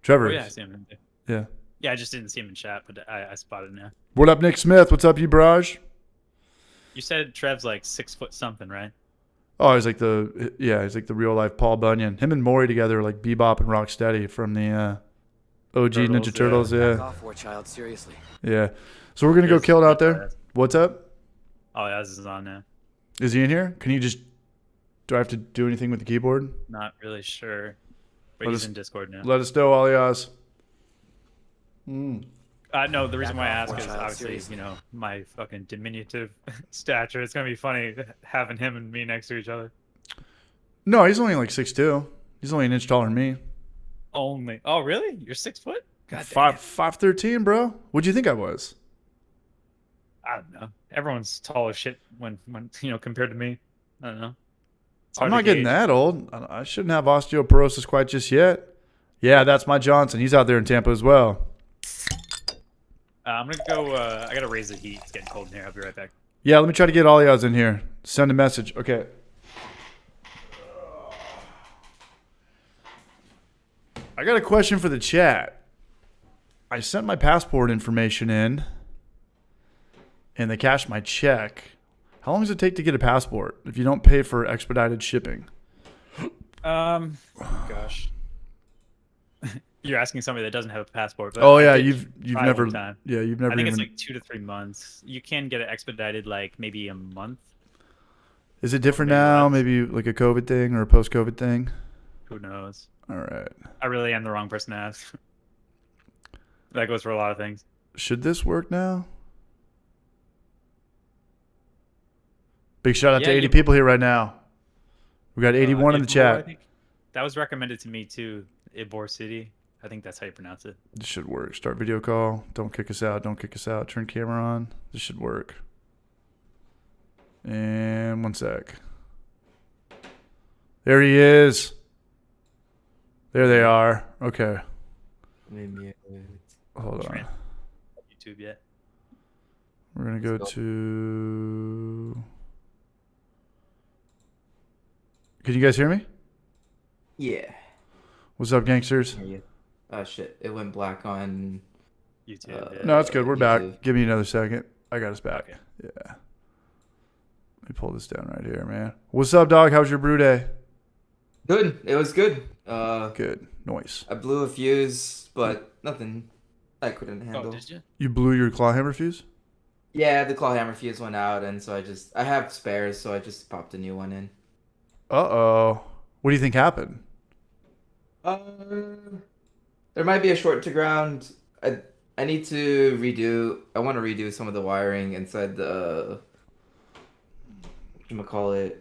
Trevor. Oh, yeah, I see him. Yeah. Yeah, I just didn't see him in chat, but I spotted him now. What up, Nick Smith? What's up, you Barrage? You said Trev's like 6 foot something, right? Oh, he's like the real life Paul Bunyan. Him and Maury together are like Bebop and Rocksteady from the OG Ninja Turtles. Yeah. Back off, war child. Seriously. Yeah. So we're gonna go kill it out there. What's up? Oh, yeah, this is on now. Is he in here? Can you just? Do I have to do anything with the keyboard? Not really sure, but he's in Discord now. Let us know, Alias. No, the reason why I ask Back is off, obviously, seriously. my fucking diminutive stature. It's gonna be funny having him and me next to each other. No, he's only like 6'2". He's only an inch taller than me. Only. Oh, really? You're 6 foot? God damn. 5'13", bro. What'd you think I was? I don't know. Everyone's tall as shit when compared to me. I don't know. It's I'm hard to not getting gauge. that old. I shouldn't have osteoporosis quite just yet. Yeah, that's my Johnson. He's out there in Tampa as well. I'm gonna go. I gotta raise the heat. It's getting cold in here. I'll be right back. Yeah, let me try to get all y'all in here. Send a message. Okay. I got a question for the chat. I sent my passport information in, and they cashed my check. How long does it take to get a passport if you don't pay for expedited shipping? Gosh. You're asking somebody that doesn't have a passport. But Oh I yeah, did you've try never. one time. Yeah, you've never I think even. it's like 2 to 3 months. You can get it expedited like maybe a month. Is it different maybe now? less. Maybe like a COVID thing or a post-COVID thing? Who knows? All right. I really am the wrong person to ask. That goes for a lot of things. Should this work now? Big shout out to 80 people here right now. We got 81 in the Ivor, I chat. think. That was recommended to me too. Ivor City. I think that's how you pronounce it. This should work. Start video call. Don't kick us out. Don't kick us out. Turn camera on. This should work. And 1 sec. There he is. There they are. Okay. Hold on. YouTube yet? We're going to go to... Can you guys hear me? Yeah. What's up, gangsters? Hear you. Oh shit! It went black on. YouTube. Yeah. No, that's good. We're back. YouTube. Give me another second. I got us back. Okay. Yeah. Let me pull this down right here, man. What's up, dog? How's your brew day? Good. It was good. Good. Noise. I blew a fuse, but nothing I couldn't Oh, handle. did you? You blew your claw hammer fuse? Yeah, the claw hammer fuse went out, and so I have spares, so I just popped a new one in. Uh-oh. What do you think happened? There might be a short to ground. I need to redo. I want to redo some of the wiring inside the whatchamacallit,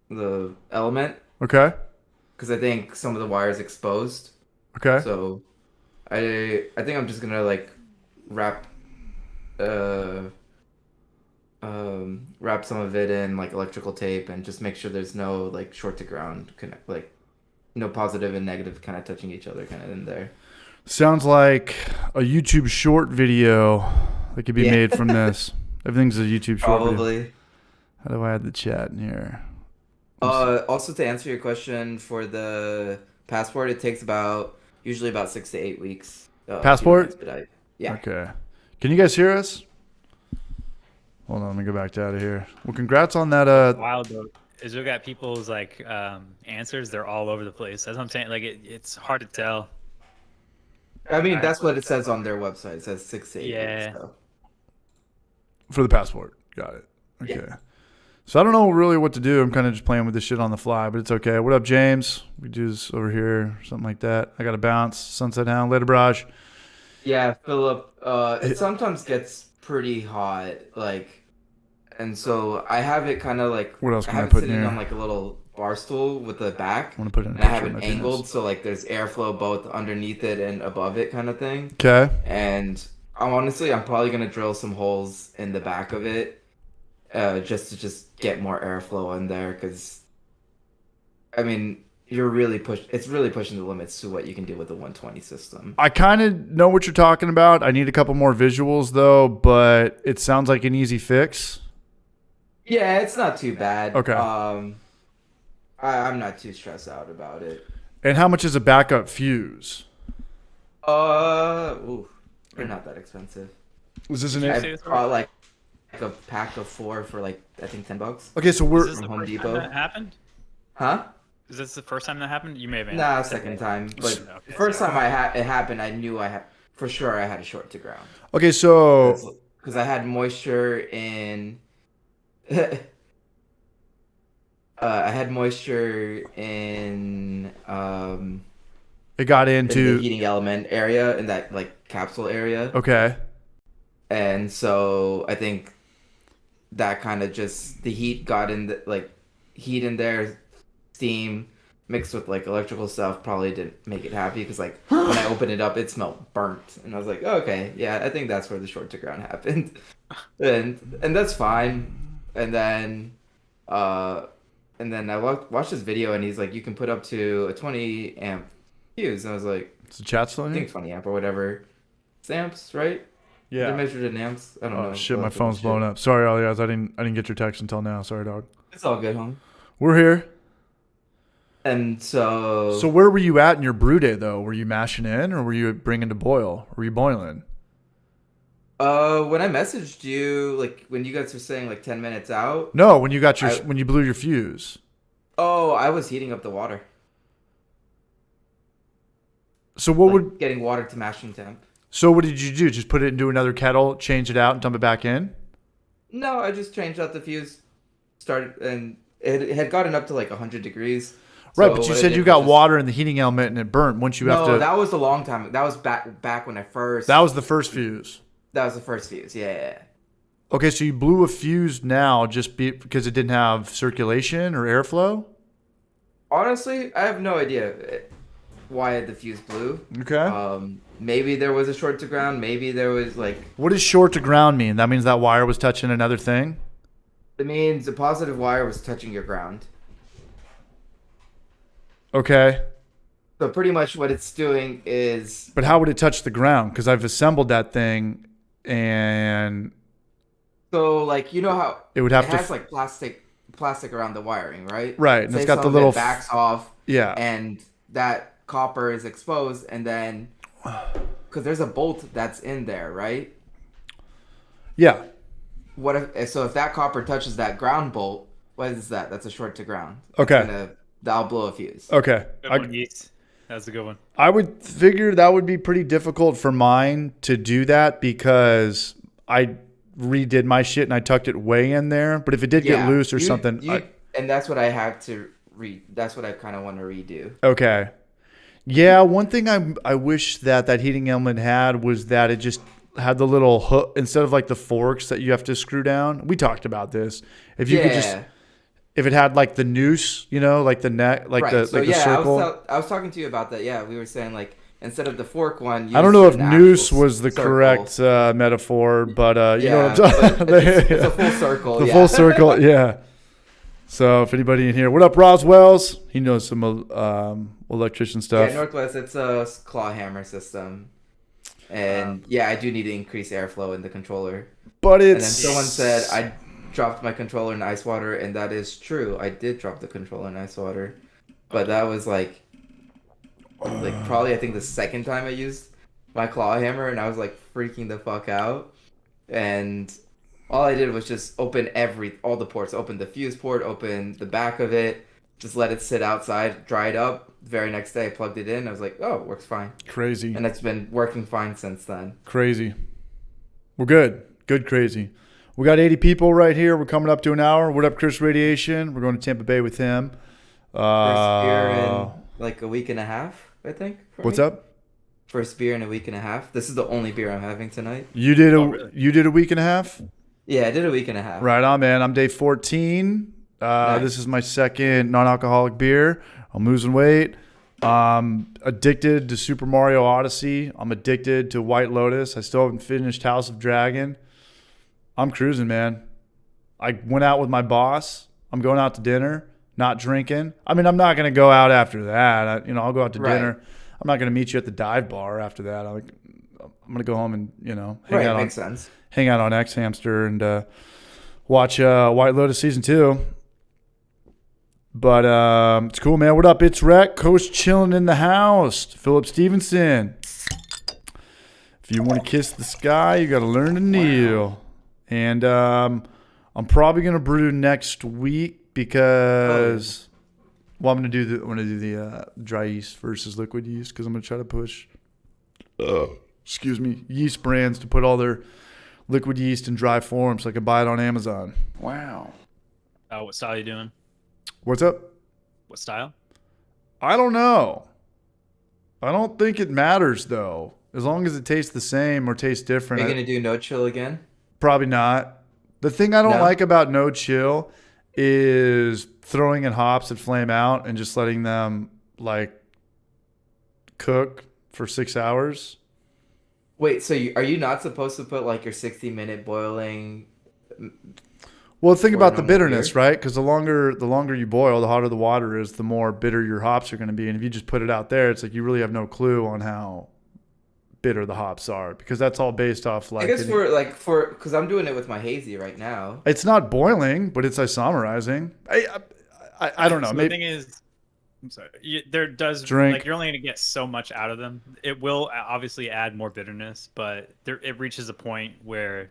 the element, Okay. because I think some of the wires exposed. Okay. So I think I'm just gonna like wrap wrap some of it in like electrical tape and just make sure there's no like short to ground connect, like no positive and negative kind of touching each other kind of in there. Sounds like a YouTube short video that could be Yeah. made from this. Everything's a YouTube short video. Probably. How do I add the chat in here? Also to answer your question for the passport, it takes usually about 6 to 8 weeks. If you don't Passport? expedite. Yeah. Okay. Can you guys hear us? Hold on, let me go back to out of here. Well, congrats on that. Wild though. Is we got people's like answers? They're all over the place. That's what I'm saying. Like it's hard to tell. I mean, that's what it says on their website. It says 6 to 8 Yeah. weeks. So. For the passport. Got it. Okay. Yeah. So I don't know really what to do. I'm kind of just playing with this shit on the fly, but it's okay. What up, James? We do this over here, something like that. I got to bounce. Sunset Hound. Later, Barrage. Yeah, Philip, it sometimes gets pretty hot, like, and so I have it kind of like, What else I can I have it put in sitting here? on like a little bar stool with the back, I want to put in a and I have picture of it my penis. angled so like there's airflow both underneath it and above it kind of thing. Okay. And I'm probably gonna drill some holes in the back of it, just to get more airflow in there, because, I mean, it's really pushing the limits to what you can do with the 120 system. I kind of know what you're talking about. I need a couple more visuals, though, but it sounds like an easy fix. Yeah, it's not too bad. Okay. I'm not too stressed out about it. And how much is a backup fuse? Ooh, they're not that expensive. Was this an I bought like a pack of 4 for like I think $10. Okay, so Is we're this the Home first Depot. time that happened? Huh? Is this the first time that happened? You may have. Nah, second time. But Okay, the first so- time it happened, I knew for sure I had a short to ground. okay. So Because I had moisture in. I had moisture in it got in the into heating element area, in that like capsule area. okay. And so I think that kind of just the heat got in heat in there, steam mixed with like electrical stuff probably didn't make it happy, because like when I opened it up it smelled burnt, and I was like, okay, yeah, I think that's where the short to ground happened. and that's fine. And then I watched this video, and he's like, you can put up to a 20 amp fuse, and I was like, Is the chat still I in think here? 20 amp or whatever. It's amps, right? They're Yeah. measured in amps. I don't know. Oh shit, We'll my have to phone's check. blowing up. Sorry, all you guys. I didn't get your text until now. Sorry, dog. It's all good, home. We're here. And so, So where were you at in your brew day, though? Were you mashing in, or were you bringing to boil? Were you boiling? when I messaged you, like when you guys were saying like 10 minutes out, No, when you got your I- when you blew your fuse. oh, I was heating up the water, So what would getting water to mashing temp. so what did you do? Just put it into another kettle, change it out, and dump it back in? No, I just changed out the fuse, started, and it had gotten up to like 100 degrees. Right, So but you what I said did you was got just- water in the heating element and it burnt. Once you have No, to. that was a long time. That was back when I first. That was the first fuse. That was the first fuse. Yeah. Okay, so you blew a fuse now because it didn't have circulation or airflow? Honestly, I have no idea why the fuse blew. Okay. Maybe there was a short to ground. Maybe there was like. What does short to ground mean? That means that wire was touching another thing? It means the positive wire was touching your ground. Okay. So pretty much what it's doing is, But how would it touch the ground? Because I've assembled that thing and so like, you know how it would have it to. has like plastic around the wiring, right? Right, and Say it's got the some of little it backs off. Yeah. and that copper is exposed, and then because there's a bolt that's in there, right? Yeah. What if that copper touches that ground bolt? What is that? That's a short to ground. Okay. That'll blow a fuse. Okay. Good one, Yeast. That's a good one. I would figure that would be pretty difficult for mine to do that because I redid my shit and I tucked it way in there. But if it did get loose or something, and that's what I have to read. That's what I kind of want to redo. okay. Yeah, one thing I wish that heating element had was that it just had the little hook instead of like the forks that you have to screw down. We talked about this. If you could just, if it had like the noose, like the neck, like the circle. I was talking to you about that. Yeah, we were saying like instead of the fork one. I don't know if noose was the correct metaphor, but you know what I'm talking about. It's a full circle. The full circle, yeah. So if anybody in here, what up, Roswell's? He knows some electrician stuff. Yeah, Northwest, it's a claw hammer system. And I do need to increase airflow in the controller. But and then someone said I dropped my controller in ice water, and that is true. I did drop the controller in ice water. But that was like probably I think the second time I used my claw hammer, and I was like freaking the fuck out. And all I did was just open all the ports. Open the fuse port, open the back of it, just let it sit outside, dry it up. The very next day I plugged it in. I was like, oh, it works fine. Crazy. And it's been working fine since then. Crazy. We're good. Good crazy. We got 80 people right here. We're coming up to an hour. What up, Chris Radiation? We're going to Tampa Bay with him. First beer in like a week and a half, I think. What's up? First beer in a week and a half. This is the only beer I'm having tonight. You did really? You did a week and a half? Yeah, I did a week and a half. Right on, man. I'm day 14. Nice. This is my second non-alcoholic beer. I'm losing weight. Addicted to Super Mario Odyssey. I'm addicted to White Lotus. I still haven't finished House of Dragon. I'm cruising, man. I went out with my boss. I'm going out to dinner, not drinking. I mean, I'm not going to go out after that. I'll go out to dinner. I'm not going to meet you at the dive bar after that. I'm going to go home and, hang out makes sense. Hang out on X Hamster and watch White Lotus season 2. But it's cool, man. What up? It's Rec. Coach chilling in the house. Philip Stevenson. If you want to kiss the sky, you got to learn to kneel. Wow. And I'm probably gonna brew next week because I'm gonna do the dry yeast versus liquid yeast because I'm gonna try to push yeast brands to put all their liquid yeast in dry form so I can buy it on Amazon. Wow. What style are you doing? What's up? What style? I don't know. I don't think it matters though. As long as it tastes the same or tastes different. Are you gonna do no chill again? Probably not. The thing I don't like about no chill is throwing in hops that flame out and just letting them like cook for 6 hours. Wait, so are you not supposed to put like your 60-minute boiling? Well, think about the bitterness, right? Because the longer you boil, the hotter the water is, the more bitter your hops are going to be. And if you just put it out there, it's like you really have no clue on how bitter the hops are because that's all based off like. I guess because I'm doing it with my hazy right now. It's not boiling, but it's isomerizing. I don't know. So maybe the thing is, I'm sorry. There does drink. Like you're only going to get so much out of them. It will obviously add more bitterness, but it reaches a point where.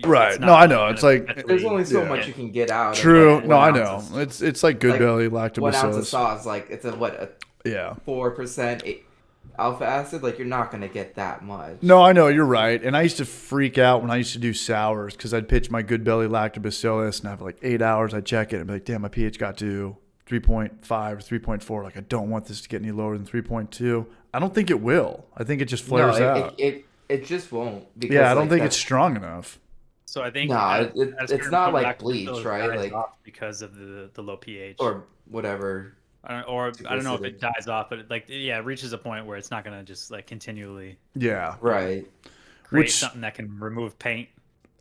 Right. No, I know. It's like there's only so much you can get out. True. No, I know. It's like good belly lactobacillus. 1 ounce of sauce, like it's a 4% alpha acid. Like you're not gonna get that much. No, I know. You're right. And I used to freak out when I used to do sours because I'd pitch my good belly lactobacillus and have like 8 hours. I'd check it and be like, damn, my pH got to 3.5 or 3.4. Like I don't want this to get any lower than 3.2. I don't think it will. I think it just flares out. It just won't. Because, I don't think it's strong enough. So I think it's not like bleach, right? Like because of the low pH or whatever. I don't know if it dies off, but it reaches a point where it's not gonna just like continually. Yeah. Right. Create something that can remove paint.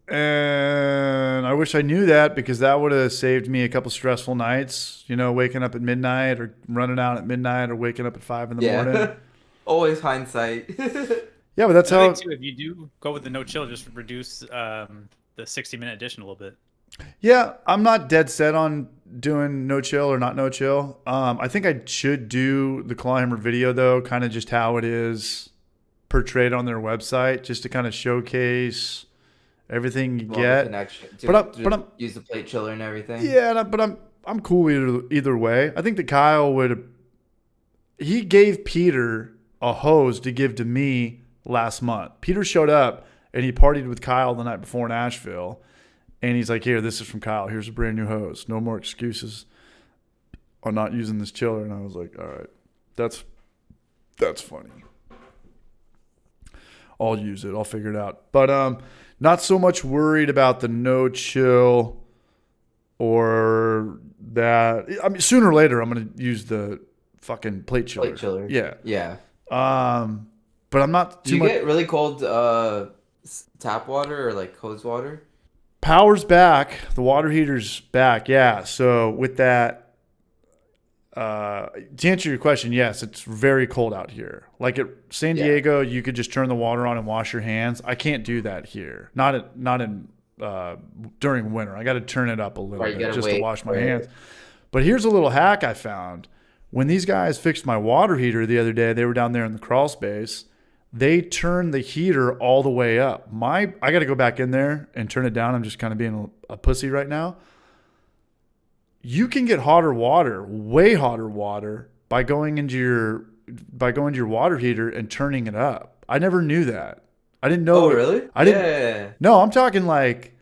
And I wish I knew that because that would have saved me a couple stressful nights. Waking up at midnight or running out at midnight or waking up at 5 in the morning. Always hindsight. Yeah, but that's how. Too, if you do go with the no chill, just reduce the 60-minute edition a little bit. Yeah, I'm not dead set on doing no chill or not no chill. I think I should do the Climber video though, kind of just how it is portrayed on their website, just to kind of showcase everything you Well, the get. connection But I'm use the plate chiller and everything. yeah, but I'm cool either way. I think that Kyle would. He gave Peter a hose to give to me last month. Peter showed up and he partied with Kyle the night before in Asheville. And he's like, here, this is from Kyle. Here's a brand new hose. No more excuses on not using this chiller. And I was like, all right, that's funny. I'll use it. I'll figure it out. But not so much worried about the no chill or that. I mean, sooner or later, I'm going to use the fucking plate chiller. Plate chiller. Yeah. Yeah. But I'm not Do too you much. get really cold tap water or like hose water? Power's back. The water heater's back. Yeah. So with that, to answer your question, yes, it's very cold out here. Like at San Diego, you could just turn the water on and wash your hands. I can't do that here. Not in during winter. I got to turn it up a little bit just to wash my hands. But here's a little hack I found. When these guys fixed my water heater the other day, they were down there in the crawl space. They turned the heater all the way up. I got to go back in there and turn it down. I'm just kind of being a pussy right now. You can get hotter water, way hotter water, by going into your water heater and turning it up. I never knew that. I didn't know. Oh, really? I didn't. Yeah. No, I'm talking like.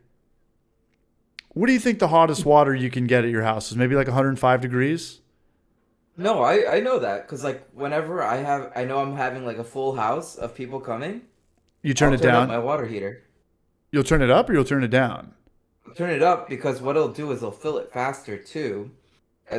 What do you think the hottest water you can get at your house is? Maybe like 105 degrees. No, I know that because like whenever I know I'm having like a full house of people coming. You turn I'll it down. up my water heater. You'll turn it up or you'll turn it down. I'll turn it up because what it'll do is it'll fill it faster too,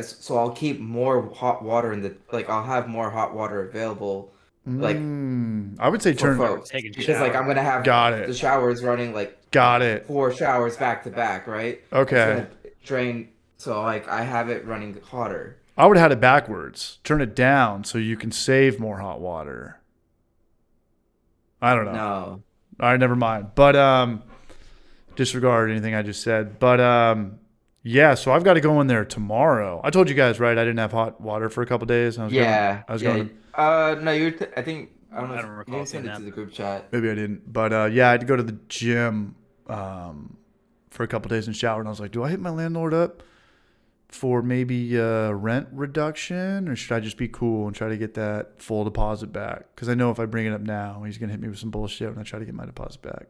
so I'll keep more hot water I'll have more hot water available. Like I would say for turn. folks Taking because like shower. I'm gonna have Got it. the showers running like Got it. 4 showers back to back, right? Okay. It's gonna drain, so like I have it running hotter. I would have had it backwards. Turn it down so you can save more hot water. I don't know. No. All right, never mind. But disregard anything I just said. But yeah, so I've got to go in there tomorrow. I told you guys, right? I didn't have hot water for a couple days. I was going. No, I think I don't know. I don't recall You sent seeing it to that. the group chat. Maybe I didn't. But yeah, I had to go to the gym for a couple days and shower, and I was like, do I hit my landlord up for maybe rent reduction, or should I just be cool and try to get that full deposit back? Because I know if I bring it up now, he's going to hit me with some bullshit when I try to get my deposit back.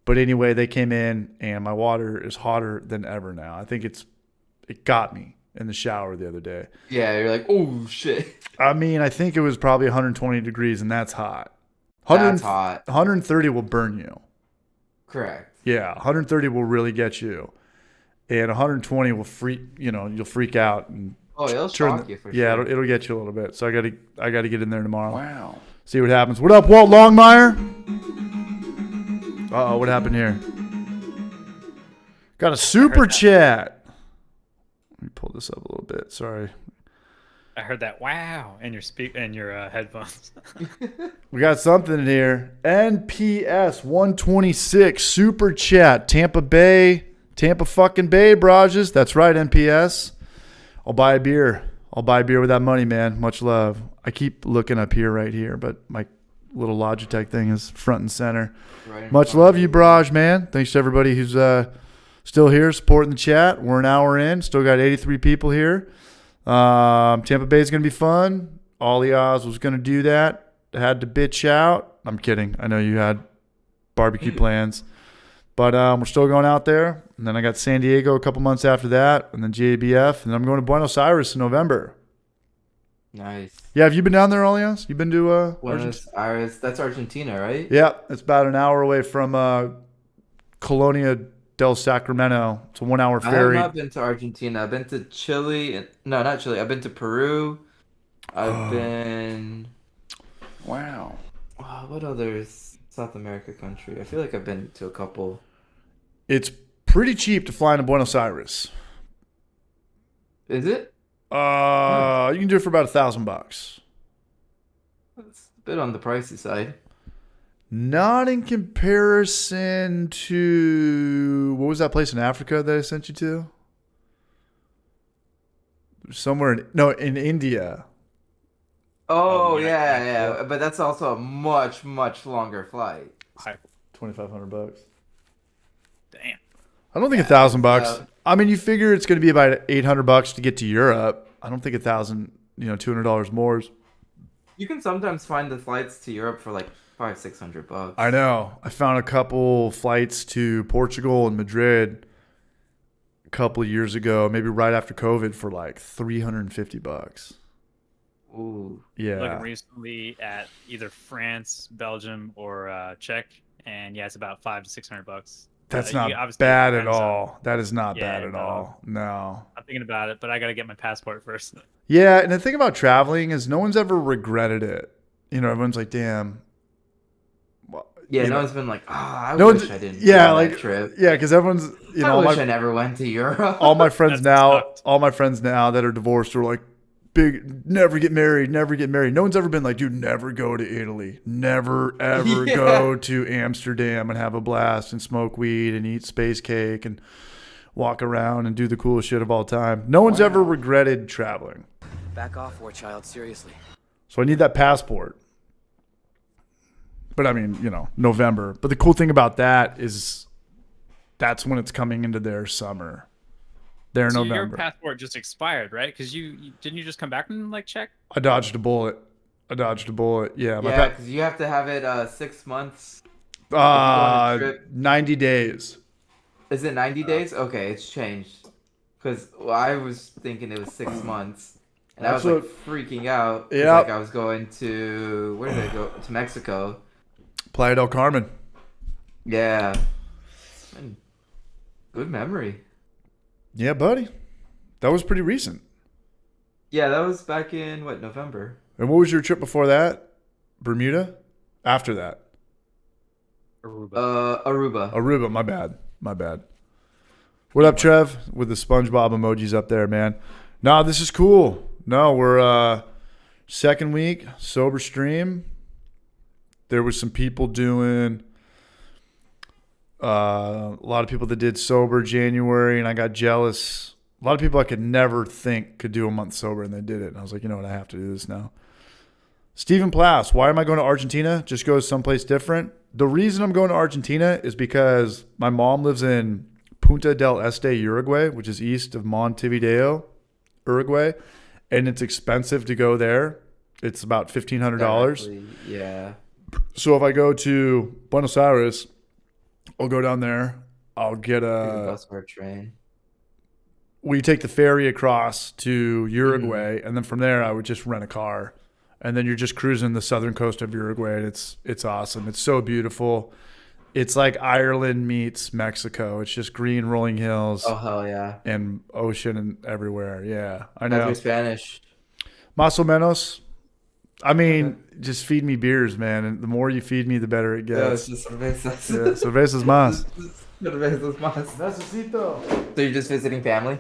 But anyway, they came in, and my water is hotter than ever now. I think it got me in the shower the other day. Yeah, you're like, oh shit. I mean, I think it was probably 120 degrees, and that's hot. That's hot. 130 will burn you. Correct. Yeah, 130 will really get you. And 120 will you'll freak out and It'll shock you for sure. Yeah, it'll get you a little bit. So I got to get in there tomorrow. Wow. See what happens. What up, Walt Longmire? Uh-oh, what happened here? Got a super chat. Let me pull this up a little bit. Sorry. I heard that wow in your headphones. We got something in here. NPS 126 super chat. Tampa fucking Bay, Brages. That's right, NPS. I'll buy a beer. With that money, man. Much love. I keep looking up here right here, but my little Logitech thing is front and center. Right. Much love, you Braj, man. Thanks to everybody who's still here supporting the chat. We're an hour in. Still got 83 people here. Tampa Bay is going to be fun. Ollie Oz was going to do that. Had to bitch out. I'm kidding. I know you had barbecue plans. But we're still going out there. And then I got San Diego a couple months after that. And then JBF. And then I'm going to Buenos Aires in November. Nice. Yeah, have you been down there, Olias? You been to Buenos Aires. That's Argentina, right? Yeah, it's about an hour away from Colonia del Sacramento. It's a 1 hour ferry. I have not been to Argentina. I've been to Chile. No, not Chile. I've been to Peru. I've been. Wow. What other South America country? I feel like I've been to a couple. It's pretty cheap to fly into Buenos Aires. Is it? You can do it for about $1,000. It's a bit on the pricey side. Not in comparison to, what was that place in Africa that I sent you to? Somewhere in India. Oh, yeah, yeah. But that's also a much, much longer flight. $2,500. Damn. I don't think Yeah, $1,000. I mean, you figure it's going to be about $800 to get to Europe. I don't think $200 more. You can sometimes find the flights to Europe for like $500-600. I know. I found a couple flights to Portugal and Madrid a couple of years ago, maybe right after COVID, for like $350. Ooh. Yeah. Looking recently at either France, Belgium, or Czech, and yeah, it's about $500 to $600. That's You not obviously bad at depends on- all. That is not Yeah, bad at no. all. No. I'm thinking about it, but I got to get my passport first. Yeah, and the thing about traveling is no one's ever regretted it. Everyone's like, damn. Well, Yeah, no one's been like, I no wish one's, I didn't yeah, go on like, that trip. yeah, because everyone's, I wish I never went to Europe. all my friends That now that are divorced are like, never get married. No one's ever been like, dude, never go to Italy. Never, ever Yeah. go to Amsterdam and have a blast and smoke weed and eat space cake and walk around and do the coolest shit of all time. No one's ever regretted traveling. Back off, war child, seriously. So I need that passport. But I mean, November. But the cool thing about that is that's when it's coming into their summer. Their So November. your passport just expired, right? Because you didn't you just come back from like Czech? I dodged a bullet. Yeah. Yeah, because you have to have it 6 months. if you go on a trip. 90 days. Is it 90 days? Okay, it's changed. Because I was thinking it was 6 months. And That's I was like freaking out. 'Cause, Yep. Like I was going to, where did I go? To Mexico. Playa del Carmen. Yeah. Man, good memory. Yeah, buddy. That was pretty recent. Yeah, that was back in, November? And what was your trip before that? Bermuda? After that? Aruba. Aruba, my bad. What up, Trev? With the SpongeBob emojis up there, man. Nah, this is cool. No, we're second week, sober stream. There was some people doing a lot of people that did sober January, and I got jealous. A lot of people I could never think could do a month sober, and they did it. And I was like, you know what? I have to do this now. Stephen Plass, why am I going to Argentina? Just go someplace different. The reason I'm going to Argentina is because my mom lives in Punta del Este, Uruguay, which is east of Montevideo, Uruguay, and it's expensive to go there. It's about $1,500. Exactly, yeah. So if I go to Buenos Aires, I'll go down there. I'll get Take a bus or a train. we take the ferry across to Uruguay, and then from there I would just rent a car, and then you're just cruising the southern coast of Uruguay, and it's awesome. It's so beautiful. It's like Ireland meets Mexico. It's just green rolling hills Oh, hell yeah. and ocean and everywhere. Yeah, I How's know. your Spanish? Más o menos. I mean, just feed me beers, man, and the more you feed me, the better it Yeah, it's gets. just cervezas. Yeah, cervezas más. Cervezas más. Necesito. So you're just visiting family?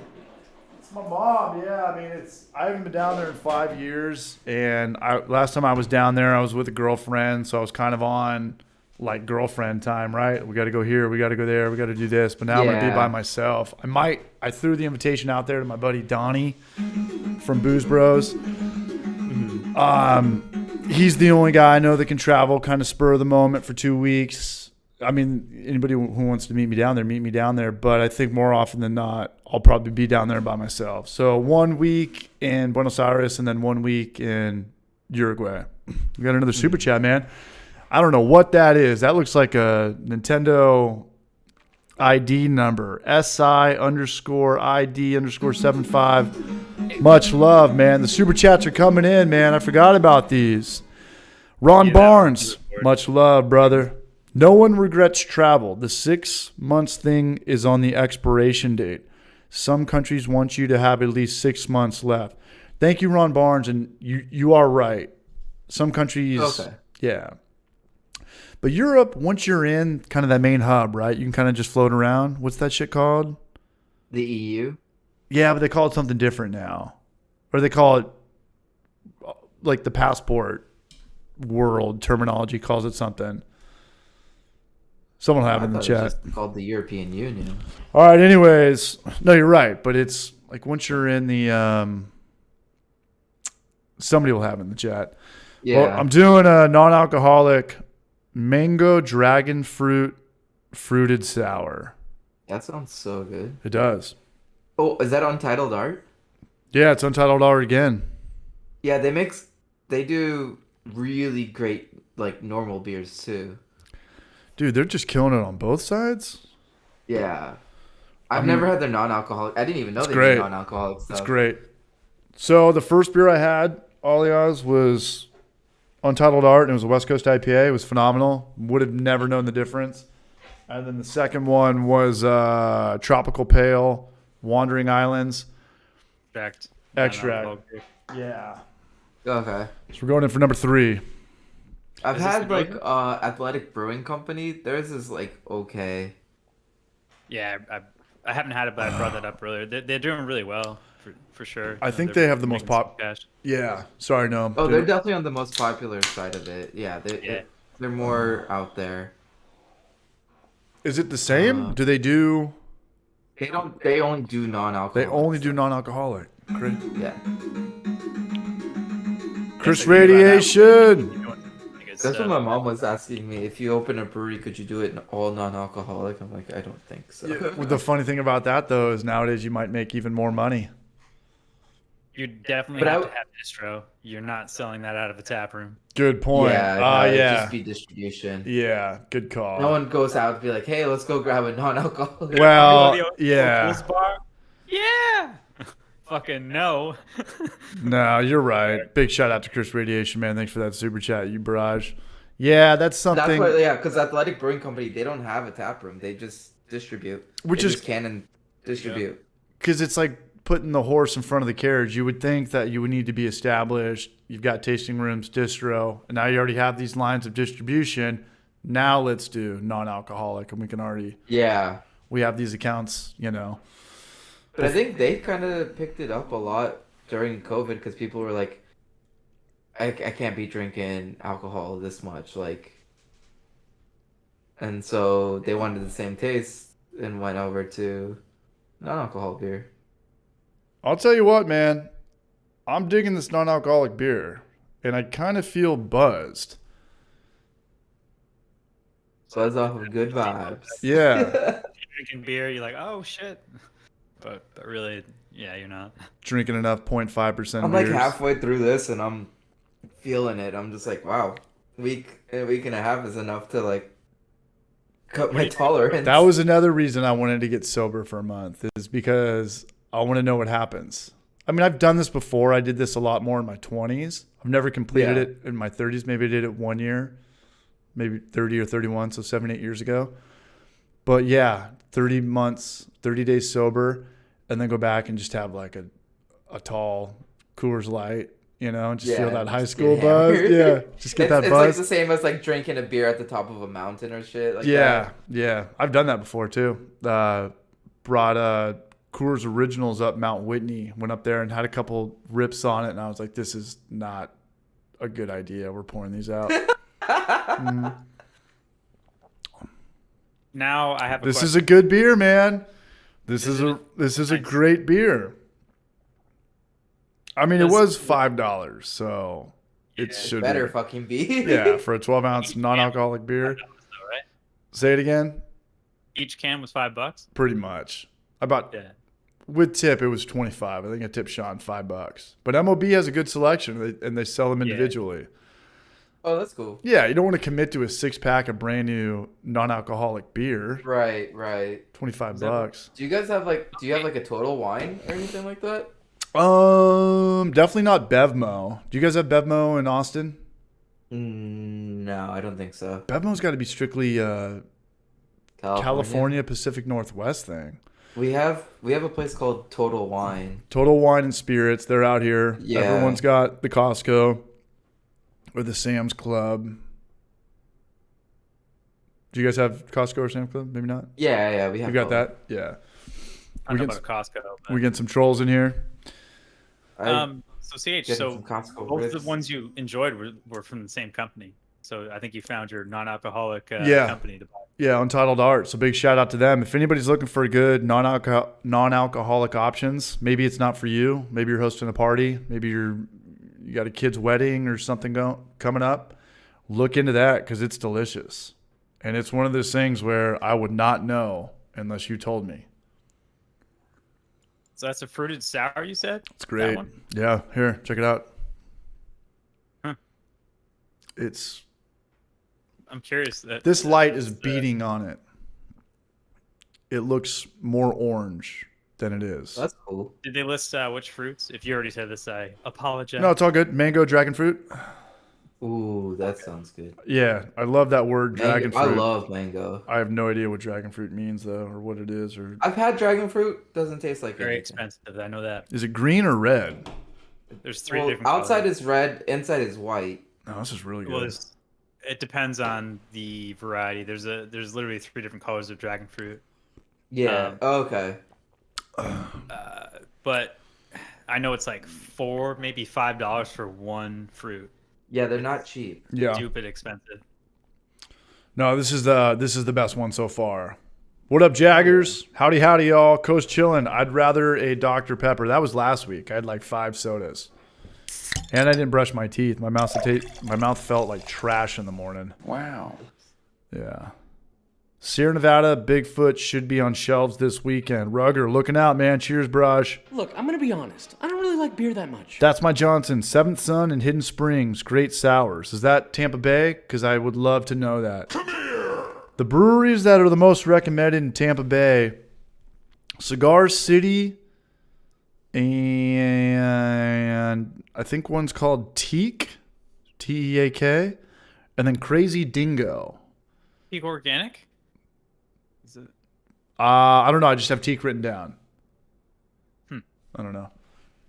It's my mom, yeah. I mean, I haven't been down there in 5 years, and last time I was down there, I was with a girlfriend, so I was kind of on like girlfriend time, right? We got to go here, we got to go there, we got to do this. But now I'm gonna be Yeah. by myself. I threw the invitation out there to my buddy Donnie from Booze Bros. He's the only guy I know that can travel kind of spur of the moment for 2 weeks. I mean, anybody who wants to meet me down there, meet me down there. But I think more often than not, I'll probably be down there by myself. So 1 week in Buenos Aires and then 1 week in Uruguay. We got another super chat, man. I don't know what that is. That looks like a Nintendo ID number. SI_ID_75. Much love, man. The super chats are coming in, man. I forgot about these. Ron Yeah, Barnes. Much love, brother. No one regrets travel. The 6 months thing is on the expiration date. Some countries want you to have at least 6 months left. Thank you, Ron Barnes. And you are right. Some countries, Okay. yeah. But Europe, once you're in kind of that main hub, right? You can kind of just float around. What's that shit called? The EU? Yeah, but they call it something different now. Or they call it, like the passport world terminology calls it something. Someone will have I it in the thought it was chat. just called the European Union. All right. Anyways, no, you're right. But it's like once you're in the somebody will have it in the chat. Yeah. Well, I'm doing a non-alcoholic mango dragon fruit fruited sour. That sounds so good. It does. Oh, is that Untitled Art? Yeah, it's Untitled Art again. Yeah, they do really great like normal beers too. Dude, they're just killing it on both sides. Yeah. I've never had their non-alcoholic. I didn't even know they great. did non-alcoholic stuff. It's great. So the first beer I had, Alias, was Untitled Art, and it was a West Coast IPA. It was phenomenal. Would have never known the difference. And then the second one was Tropical Pale, Wandering Islands. Extract. Yeah. Okay. So we're going in for number 3. I've Is this had the like good Athletic Brewing Company. Theirs is like okay. Yeah, I haven't had it, but I brought that up earlier. They're doing really well for sure. I think they're they have the most making some pop. cash. Yeah. Sorry, no. Oh, they're definitely on the most popular side of it. Yeah, Yeah. they're more out there. Is it the same? Do they do? They only do non-alcoholic. They only do non-alcoholic. Great. Yeah. Chris Yes, I think about that. Radiation. You're doing pretty good That's what stuff. my mom was asking me. If you open a brewery, could you do it all non-alcoholic? I'm like, I don't think so. Well, the funny thing about that though is nowadays you might make even more money. You definitely But have to have distro. You're not selling that out of a tap room. Good point. Yeah, Ah, it'd yeah. just be distribution. Yeah. Good call. No one goes out and be like, hey, let's go grab a non-alcoholic. Well, Go to the yeah. Bulls bar? Yeah. Fucking no. No, you're right. Big shout out to Chris Radiation, man. Thanks for that super chat, you barrage. Yeah, that's something. That's what, yeah, because Athletic Brewing Company, they don't have a tap room. They just distribute. Which They is- just can and distribute. Because it's like putting the horse in front of the carriage. You would think that you would need to be established. You've got tasting rooms, distro, and now you already have these lines of distribution. Now let's do non-alcoholic, and we can already Yeah. we have these accounts, you know. But I think they kind of picked it up a lot during COVID because people were like, I can't be drinking alcohol this much. Like, and so they wanted the same taste and went over to non-alcoholic beer. I'll tell you what, man. I'm digging this non-alcoholic beer, and I kind of feel buzzed. Buzz off of good vibes. Yeah. You're drinking beer, you're like, oh shit. But really, yeah, you're not. Drinking enough 0.5% I'm like beers. halfway through this and I'm feeling it. I'm just like, wow, a week and a half is enough to like cut my tolerance. That was another reason I wanted to get sober for a month, is because I want to know what happens. I mean, I've done this before. I did this a lot more in my 20s. I've never completed Yeah. it in my 30s. Maybe I did it 1 year, maybe 30 or 31, so 7, 8 years ago. But yeah, 30 months, 30 days sober, and then go back and just have like a tall Coors Light, you know, and just feel that high just school get buzz. hammered. Yeah, just get that It's buzz. like the same as like drinking a beer at the top of a mountain or shit. Like Yeah, that. yeah. I've done that before too. Brought Coors Originals up Mount Whitney, went up there and had a couple rips on it, and I was like, this is not a good idea. We're pouring these out. Now I have a This question. is a good beer, man. This is a Nice. great beer. I mean, it Does- was $5, so it Yeah, should Better be. fucking be. Yeah, for a 12-ounce non-alcoholic beer. Though, right? Say it again. Each can was $5. Pretty much. About Yeah. with tip, it was 25. I think I tipped Sean $5. But MOB has a good selection, and they sell them individually. Oh, that's cool. Yeah, you don't want to commit to a 6-pack of brand new non-alcoholic beer. Right, right. $25. Do you guys have like? Do you have like a Total Wine or anything like that? Definitely not Bevmo. Do you guys have Bevmo in Austin? No, I don't think so. Bevmo's got to be strictly California Pacific Northwest thing. We have a place called Total Wine. Total Wine and Spirits, they're out here. Yeah. Everyone's got the Costco or the Sam's Club. Do you guys have Costco or Sam's Club? Maybe not. Yeah, we have. You got both. that? Yeah. I We don't know get- about Costco. But, We get some trolls in here. so CH, Getting so some Costco both ribs. of the ones you enjoyed were from the same company. So I think you found your non-alcoholic Yeah. company to buy Yeah, Untitled Art. So big shout out to them. If anybody's looking for good non-alcoholic options, maybe it's not for you. Maybe you're hosting a party. Maybe you got a kid's wedding or something coming up. Look into that because it's delicious. And it's one of those things where I would not know unless you told me. So that's a fruited sour, you said? It's great. That one? Yeah, here, check it out. Huh. I'm curious. This light is beating on it. It looks more orange than it is. That's cool. Did they list which fruits? If you already said this, I apologize. No, it's all good. Mango, dragon fruit. Ooh, that sounds good. Yeah, I love that word, dragon fruit. I love mango. I have no idea what dragon fruit means though, or what it is, or I've had dragon fruit. Doesn't taste like Very anything. expensive. I know that. is it green or red? There's three Well, different outside colors. is red, inside is white. No, this is really Well, good. it depends on the variety. There's literally 3 different colors of dragon fruit. Yeah. Okay. But I know it's like $4, maybe $5 for one fruit. Yeah, they're not cheap. Yeah. Stupid expensive. No, this is the best one so far. What up, Jaggers? Howdy, howdy, y'all. Coast chillin'. I'd rather a Dr. Pepper. That was last week. I had like 5 sodas, and I didn't brush my teeth. My mouth felt like trash in the morning. Wow. Yeah. Sierra Nevada, Bigfoot should be on shelves this weekend. Rugger, looking out, man. Cheers, brush. Look, I'm gonna be honest. I don't really like beer that much. That's my Johnson. Seventh Son and Hidden Springs. Great sours. Is that Tampa Bay? Because I would love to know that. Come here. The breweries that are the most recommended in Tampa Bay: Cigar City, and I think one's called Teak, Teak, and then Crazy Dingo. Peak Organic? Is it? I don't know. I just have Teak written down. Hmm. I don't know.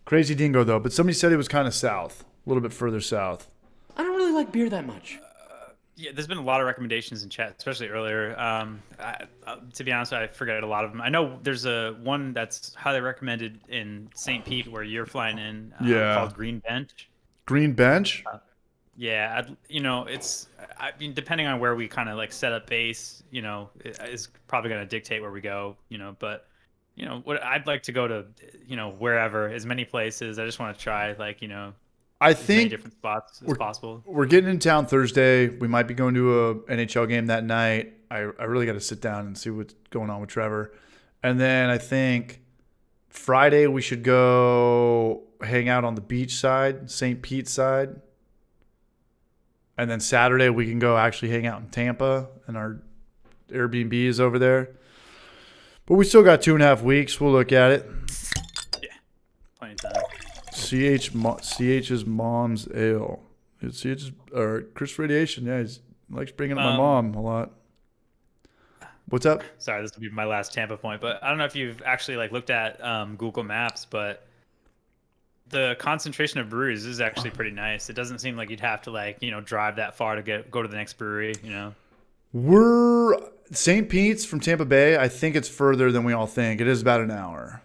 Crazy Dingo, though. But somebody said it was kind of south. A little bit further south. I don't really like beer that much. Yeah, there's been a lot of recommendations in chat, especially earlier. To be honest, I forget a lot of them. I know there's one that's highly recommended in St. Pete where you're flying in called Green Bench. Green Bench? Yeah, I mean, depending on where we kind of like set up base, is probably going to dictate where we go, but, what I'd like to go to, wherever, as many places. I just want to try, like, I as many think different spots as possible. we're getting in town Thursday. We might be going to a NHL game that night. I really got to sit down and see what's going on with Trevor. And then I think Friday we should go hang out on the beach side, St. Pete side. And then Saturday we can go actually hang out in Tampa, and our Airbnb is over there. But we still got 2.5 weeks. We'll look at it. Yeah, plenty of time. CH's mom's ale. CH's or Chris Radiation. Yeah, he likes bringing up my mom a lot. What's up? Sorry, this will be my last Tampa point, but I don't know if you've actually like looked at Google Maps, but the concentration of breweries is actually pretty nice. It doesn't seem like you'd have to like, drive that far to go to the next brewery, We're St. Pete's from Tampa Bay. I think it's further than we all think. It is about an hour.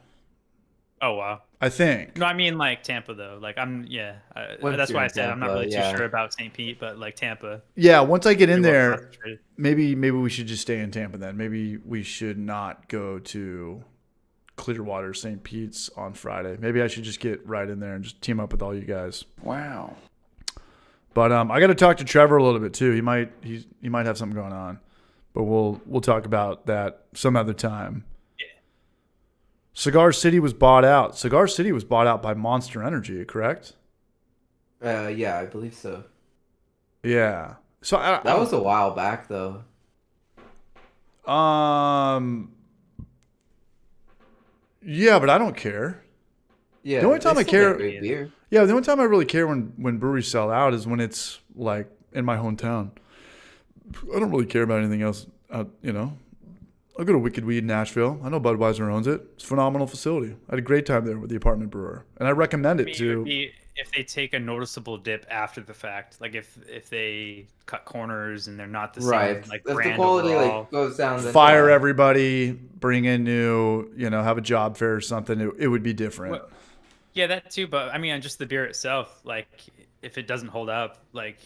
Oh, wow. I think. No, I mean like Tampa though. Like Once that's you're why I in said I'm not Tampa, really too yeah. sure about St. Pete, but like Tampa. Yeah, once I get in pretty well there, concentrated. maybe we should just stay in Tampa then. Maybe we should not go to Clearwater, St. Pete's on Friday. Maybe I should just get right in there and just team up with all you guys. Wow. But I got to talk to Trevor a little bit too. He might have something going on, but we'll talk about that some other time. Yeah. Cigar City was bought out. Cigar City was bought out by Monster Energy, correct? Yeah, I believe so. Yeah. So That was a while back, though. Yeah, but I don't care. Yeah. The only time they I still care- make great beer. Yeah, the only time I really care when breweries sell out is when it's like in my hometown. I don't really care about anything else. I'll go to Wicked Weed in Nashville. I know Budweiser owns it. It's a phenomenal facility. I had a great time there with the apartment brewer, and I recommend it It to. would be if they take a noticeable dip after the fact, like if they cut corners and they're not the Right. same, like If the brand quality overall. like goes down, then Fire yeah. everybody, bring in new, have a job fair or something. It would be different. Well, yeah, that too. But I mean, just the beer itself, like if it doesn't hold up, like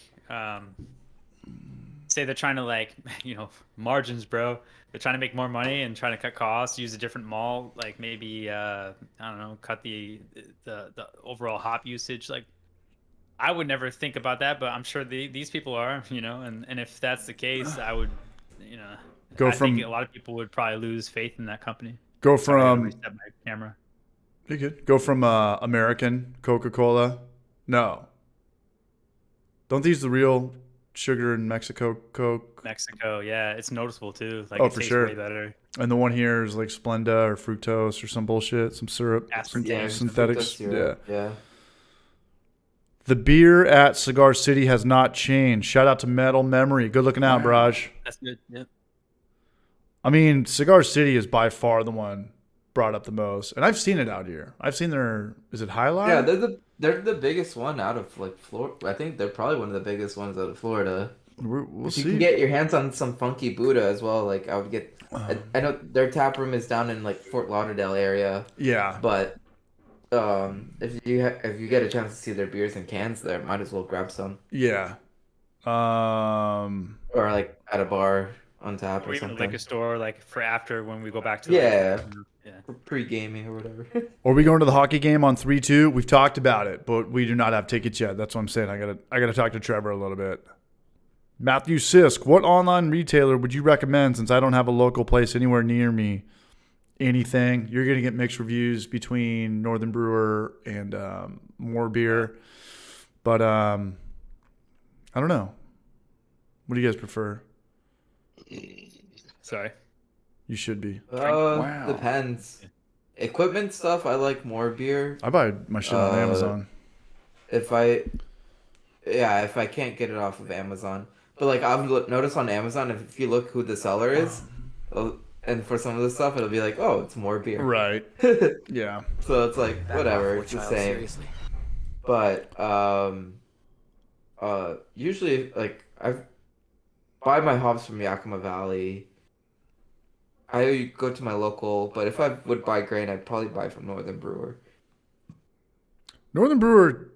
say they're trying to like, margins, bro. They're trying to make more money and trying to cut costs, use a different malt, like maybe I don't know, cut the overall hop usage. Like I would never think about that, but I'm sure these people are, and if that's the case, I would, you know, Go I think from a lot of people would probably lose faith in that company. go Sorry, I gotta from reset my camera. you good. Go from American Coca-Cola. No. Don't these the real sugar in Mexico Coke? Mexico, yeah, it's noticeable too. Like Oh, it for tastes sure. way better. And the one here is like Splenda or fructose or some bullshit, some syrup, some Aspartame. Yeah, synthetics. fructose syrup, yeah. The beer at Cigar City has not changed. Shout out to Metal Memory. Good looking out, Braj. That's good. Yep. I mean, Cigar City is by far the one brought up the most, and I've seen it out here. I've seen their. Is it Highlight? Yeah, they're the biggest one out of like Florida. I think they're probably one of the biggest ones out of Florida. We'll If you see. can get your hands on some funky Buddha as well, like I would get. I know their tap room is down in like Fort Lauderdale area, Yeah. but if you get a chance to see their beers in cans there, might as well grab some. Yeah. Or like at a bar on tap Or or even a something. liquor store, like for after when we go back to Yeah. yeah. For pre-gaming or whatever. Are we going to the hockey game on 3-2? We've talked about it, but we do not have tickets yet. That's what I'm saying. I gotta talk to Trevor a little bit. Matthew Sisk, what online retailer would you recommend since I don't have a local place anywhere near me? Anything. You're going to get mixed reviews between Northern Brewer and More Beer. But I don't know. What do you guys prefer? Sorry. You should be. Depends. Equipment stuff, I like More Beer. I buy my shit on Amazon. If I can't get it off of Amazon. But like I've noticed on Amazon, if you look who the seller is, and for some of the stuff, it'll be like, oh, it's More Beer. Right. Yeah. So it's like Back whatever, off, it's the child, same. seriously. But usually like I buy my hops from Yakima Valley. I go to my local, but if I would buy grain, I'd probably buy from Northern Brewer. Northern Brewer.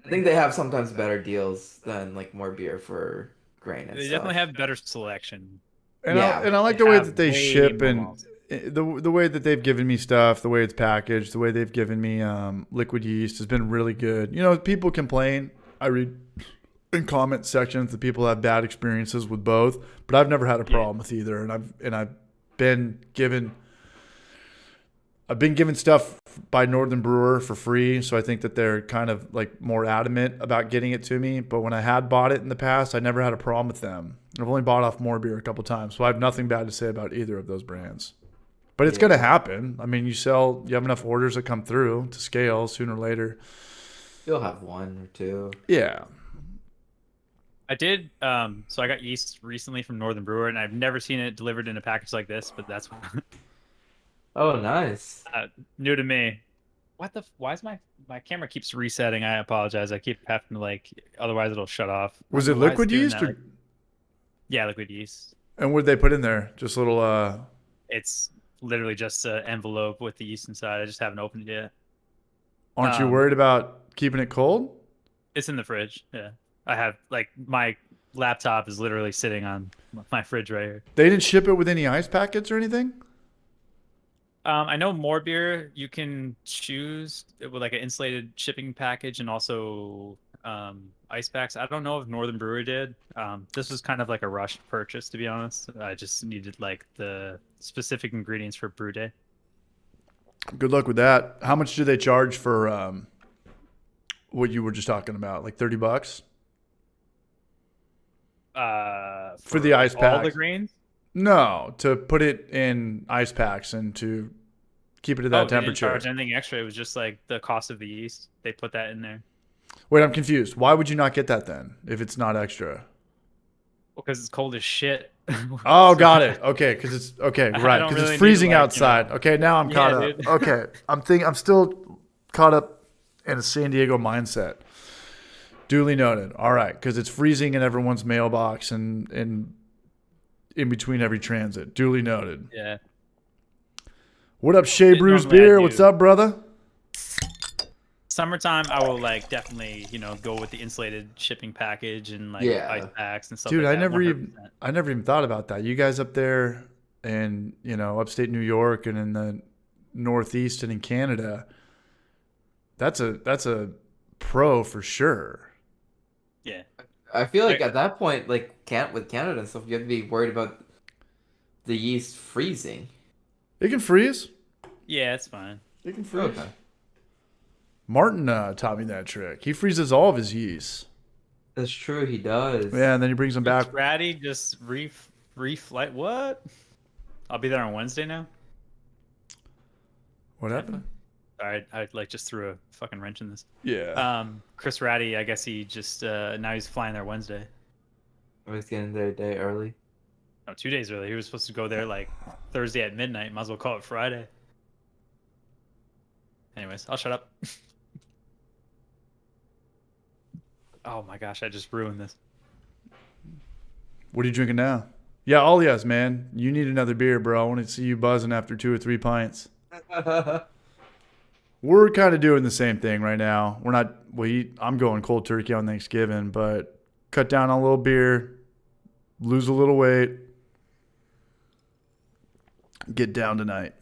I think they have sometimes better deals than like More Beer for grain and They stuff. definitely have better selection. And, Yeah. I like They the way have that they way ship more and malts. the way that they've given me stuff, the way it's packaged, the way they've given me liquid yeast has been really good. People complain. I read in comment sections that people have bad experiences with both, but I've never had a problem with either. And I've been given stuff by Northern Brewer for free, so I think that they're kind of like more adamant about getting it to me. But when I had bought it in the past, I never had a problem with them. I've only bought off More Beer a couple times, so I have nothing bad to say about either of those brands. But it's going to happen. I mean, you have enough orders that come through to scale sooner or later. You'll have one or two. Yeah. I did. So I got yeast recently from Northern Brewer, and I've never seen it delivered in a package like this. But that's Oh, nice. new to me. Why is my camera keeps resetting? I apologize. I keep having to otherwise it'll shut off. Was I it don't know why it's liquid doing yeast? that. Yeah, liquid yeast. And what did they put in there? Just a little... It's literally just an envelope with the yeast inside. I just haven't opened it yet. Aren't you worried about keeping it cold? It's in the fridge. Yeah, I have my laptop is literally sitting on my fridge right here. They didn't ship it with any ice packets or anything? I know More Beer, you can choose it with like an insulated shipping package and also ice packs. I don't know if Northern Brewer did. This was kind of like a rushed purchase, to be honest. I just needed like the specific ingredients for brew day. Good luck with that. How much do they charge for what you were just talking about? Like $30? For the ice all packs? the grains? No, to put it in ice packs and to keep it at that They didn't temperature. charge anything extra. It was just like the cost of the yeast. They put that in there. Wait, I'm confused. Why would you not get that then if it's not extra? Because it's cold as shit. Oh, got it. Okay, because it's okay, right? don't Because really it's freezing need, outside. Okay, now I'm caught up. dude. Okay, I'm still caught up in a San Diego mindset. Duly noted. All right, because it's freezing in everyone's mailbox and in between every transit. Duly noted. Yeah. What up, Shea Didn't Brews normally I Beer? do. What's up, brother? Summertime, I will like definitely, go with the insulated shipping package and like Yeah. ice packs and stuff Dude, like I that. never 100%. even thought about that. You guys up there in, upstate New York and in the Northeast and in Canada, that's a pro for sure. Yeah. I feel like at that point, like with Canada and stuff, you have to be worried about the yeast freezing. It can freeze. Yeah, it's fine. It can freeze. Okay. Martin taught me that trick. He freezes all of his yeast. That's true, he does. Yeah, and then he brings them back. Ratty just reflight. What? I'll be there on Wednesday now. What happened? Sorry, I like just threw a fucking wrench in this. Yeah. Chris Ratty, I guess he just now he's flying there Wednesday. I was getting there a day early. No, 2 days early. He was supposed to go there like Thursday at midnight. Might as well call it Friday. Anyways, I'll shut up. Oh my gosh, I just ruined this. What are you drinking now? Yeah, Alias, man. You need another beer, bro. I want to see you buzzing after 2 or 3 pints. We're kind of doing the same thing right now. We're not. I'm going cold turkey on Thanksgiving, but cut down on a little beer, lose a little weight, get down tonight.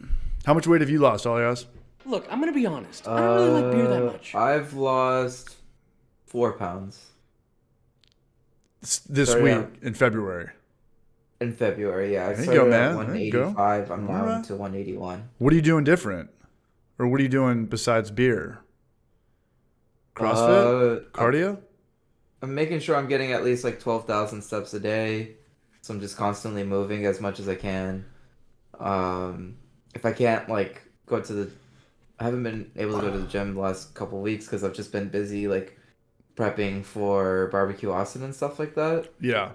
How much weight have you lost, Alias? Look, I'm gonna be honest. I don't really like beer that much. I've lost 4 pounds This Sorry, week in February. in February. Yeah, I There you started go, at man. There you go. 185. I'm All down right. to 181. What are you doing different? Or what are you doing besides beer? CrossFit? Cardio? I'm making sure I'm getting at least like 12,000 steps a day. So I'm just constantly moving as much as I can. If I can't like go to the, I haven't been able to go to the gym the last couple weeks because I've just been busy like prepping for barbecue Austin and stuff like that. Yeah.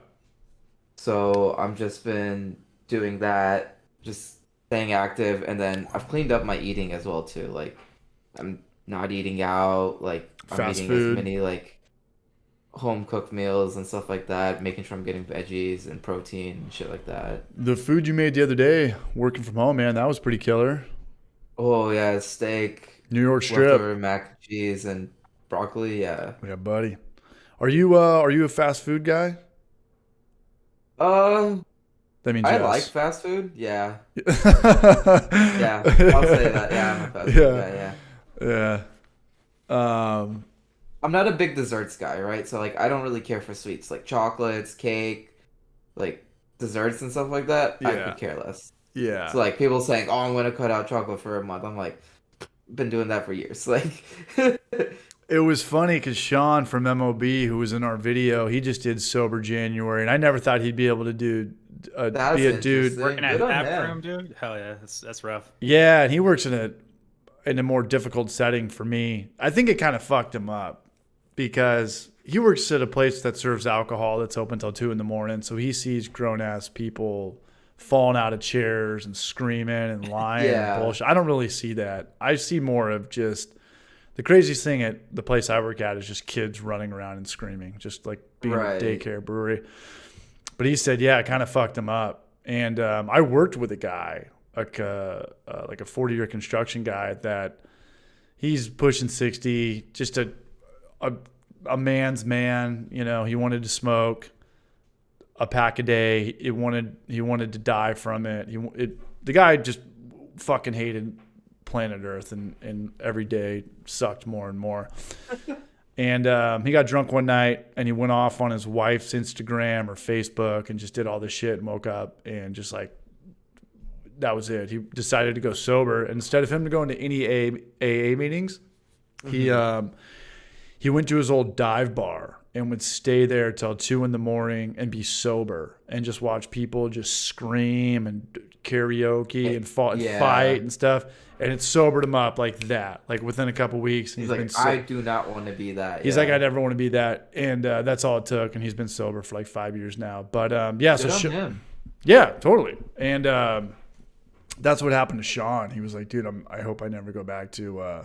So I'm just been doing that, just staying active, and then I've cleaned up my eating as well too. Like I'm not eating out, like I'm Fast eating food. as many like home cooked meals and stuff like that, making sure I'm getting veggies and protein and shit like that. The food you made the other day, working from home, man, that was pretty killer. Oh yeah, steak, New York strip. leftover mac and cheese, and broccoli. Yeah. Yeah, buddy. Are you a fast food guy? That means I yes. like fast food. Yeah. Yeah, Yeah. I'll say that. Yeah, I'm a fast food guy. Yeah. Yeah. I'm not a big desserts guy, right? So like I don't really care for sweets like chocolates, cake, like desserts and stuff like that. I Yeah. could care less. Yeah. So like people saying, "Oh, I'm gonna cut out chocolate for a month." I'm like, been doing that for years. Like, It was funny because Sean from MOB, who was in our video, he just did sober January, and I never thought he'd be able to That's be a dude. interesting. Working at Good on that him. room, dude. Hell yeah, that's rough. Yeah, and he works in a more difficult setting for me. I think it kind of fucked him up because he works at a place that serves alcohol that's open till 2 a.m. So he sees grown ass people falling out of chairs and screaming and lying Yeah. and bullshit. I don't really see that. I see more of just the craziest thing at the place I work at is just kids running around and screaming, just like being Right. a daycare brewery. But he said, yeah, it kind of fucked him up. And I worked with a guy, like a 40-year construction guy that he's pushing 60, just a man's man. You know, he wanted to smoke a pack a day. He wanted to die from it. The guy just fucking hated planet Earth, and every day sucked more and more. And he got drunk one night, and he went off on his wife's Instagram or Facebook and just did all this shit and woke up and just like, that was it. He decided to go sober. And instead of him going to any AA meetings, he went to his old dive bar and would stay there till 2 a.m. and be sober and just watch people just scream and karaoke and fight and stuff. And it sobered him up like that, like within a couple weeks. And He's been like, I do not want to be that. He's Yeah. like, I never want to be that. And that's all it took. And he's been sober for like 5 years now. But yeah, Good so on him. yeah, totally. And that's what happened to Sean. He was like, dude, I hope I never go back to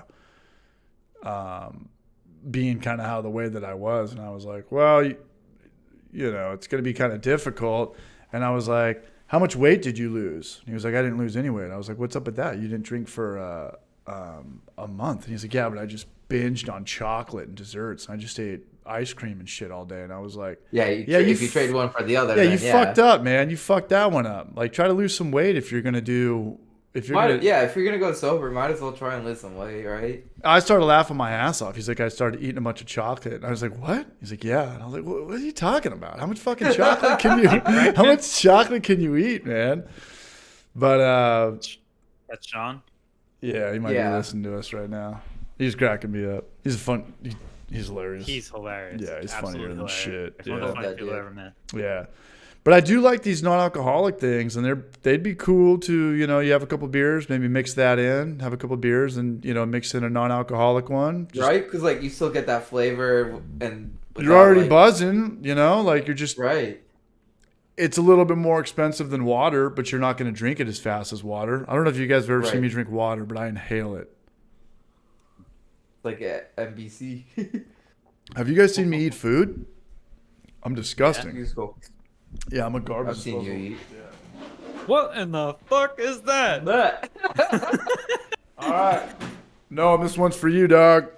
being kind of the way that I was. And I was like, well, you know, it's going to be kind of difficult. And I was like, how much weight did you lose? And he was like, I didn't lose any weight. I was like, what's up with that? You didn't drink for a month. And he's like, yeah, but I just binged on chocolate and desserts. And I just ate ice cream and shit all day. And I was like, Yeah, if you trade one for the other, yeah, then you fucked up, man. You fucked that one up. Like, try to lose some weight if you're gonna do. If you're gonna, Yeah, if you're gonna go sober, might as well try and lose some weight, right? I started laughing my ass off. He's like, I started eating a bunch of chocolate. And I was like, what? He's like, yeah. And I was like, what are you talking about? How much fucking chocolate can you? How much chocolate can you eat, man? But That's Sean. yeah, he might be listening to us right now. He's cracking me up. He's fun. He's hilarious. He's hilarious. Yeah, he's Absolutely funnier than hilarious. shit. One of the Yeah. funniest people I ever met. Yeah. But I do like these non-alcoholic things, and they'd be cool to, you have a couple beers, maybe mix that in, have a couple beers, and mix in a non-alcoholic one. Right? Because like you still get that flavor, and You're already buzzing, like you're just right. It's a little bit more expensive than water, but you're not going to drink it as fast as water. I don't know if you guys have ever seen me drink water, but I inhale it. Like at NBC. Have you guys seen me eat food? I'm disgusting. Yeah, Yeah, I'm a garbage. I've seen you eat. What in the fuck is that? All right. No, this one's for you, dog.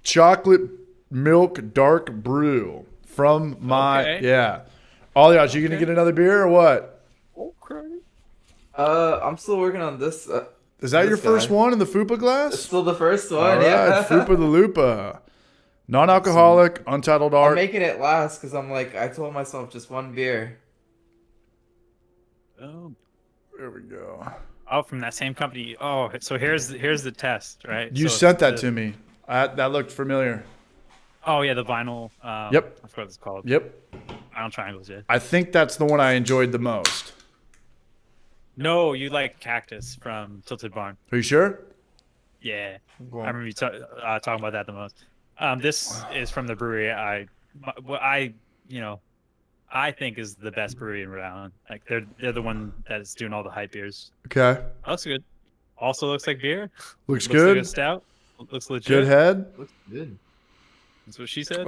Chocolate milk dark brew from my Ollie, are you gonna get another beer or what? Okay. I'm still working on this. Is that your first one in the Fupa glass? It's still the first one. All right, Yeah. Fupa the Lupa. Non-alcoholic, untitled I'm art. making it last because I'm like, I told myself just one beer. Oh. There we go. Oh, from that same company. Oh, so here's the test, right? You So sent that the- to me. That looked familiar. Oh yeah, the vinyl. Yep. I forgot what it's called. Yep. Vinyl triangles. Yeah. I think that's the one I enjoyed the most. No, you like Cactus from Tilted Barn. Are you sure? Yeah, Go on. I remember you talking about that the most. This is from the brewery I think is the best brewery in Rhode Island. Like they're the one that's doing all the hype beers. Okay. Looks good. Also looks like beer. Looks Like good. a stout. Looks legit. Good head. Looks good. That's what she said.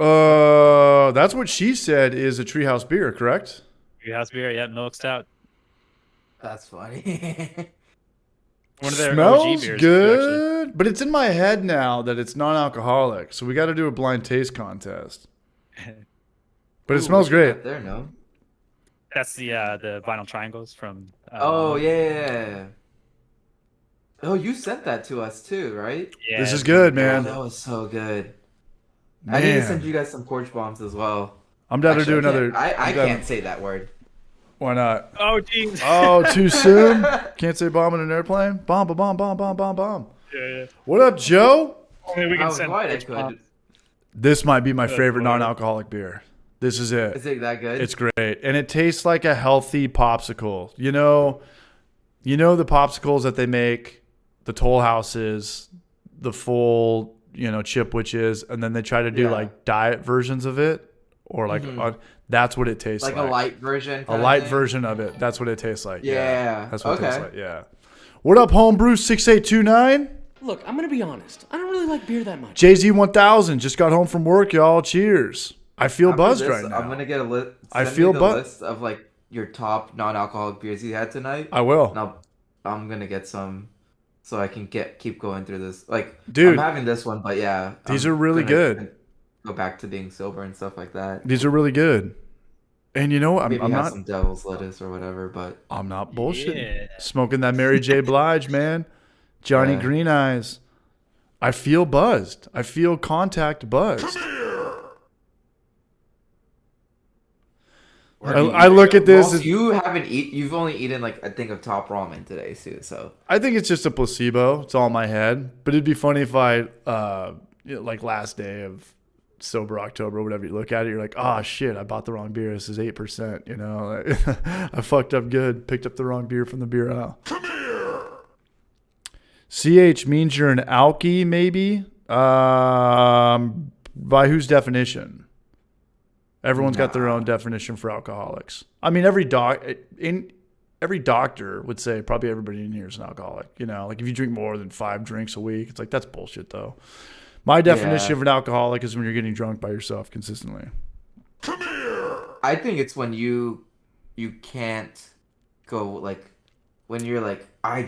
That's what she said is a Treehouse beer, correct? Treehouse beer. Yeah, milk stout. That's funny. One of their OG Smells beers, good, but it's in my head now that it's non-alcoholic, so we got to do a blind taste contest. But it smells great. There, no. That's the vinyl triangles from. Oh yeah. Oh, you sent that to us too, right? Yeah. This is good, Oh, man. that was so good. I need to send Man, you guys some porch bombs as well. I'm down to do Actually, another. I I'm down- can't say that word. Why not? Oh jeez. Oh, too soon? Can't say bomb in an airplane? Bomb, bomb, bomb, bomb, bomb, bomb. Yeah. What up, Joe? Only we I can was send. glad I porch could. bombs. This might be my Good favorite Lord. non-alcoholic beer. This is it. Is it that good? It's great, and it tastes like a healthy popsicle. You know the popsicles that they make, the Toll Houses, the full, chip witches, and then they try to do like diet versions of it, or like that's what it tastes like. like a light version. A kinda light thing? version of it. That's what it tastes like. Yeah. That's what it tastes Okay. like. Yeah. What up, Homebrew 6829? Look, I'm gonna be honest. I don't really like beer that much. JZ 1000 just got home from work, y'all. Cheers. I feel After buzzed this, right now. I'm gonna get a list. I feel list of like your top non-alcoholic beers you had tonight. I will. Now I'm gonna get some, so I can keep going through this. Like, Dude, I'm having this one, but yeah, these I'm are really gonna good. Go back to being sober and stuff like that. These are really good. And you know what? Maybe I'm have not. some devil's lettuce or whatever, but I'm not bullshitting. Yeah. Smoking that Mary J. Blige, man. Johnny Yeah. Green Eyes. I feel buzzed. I feel contact buzzed. I look at this. Ross, you haven't you've only eaten like I think of top ramen today too. So I think it's just a placebo. It's all in my head. But it'd be funny if I, like last day of sober October, whatever you look at it, you're like, oh shit, I bought the wrong beer. This is 8%. I fucked up good. Picked up the wrong beer from the beer aisle. CH means you're an alky, maybe. By whose definition? Everyone's got their own definition for alcoholics. I mean, every doctor would say probably everybody in here is an alcoholic. Like if you drink more than 5 drinks a week, it's like that's bullshit though. My definition of an alcoholic is when you're getting drunk by yourself consistently. I think it's when you can't go like when you're like, I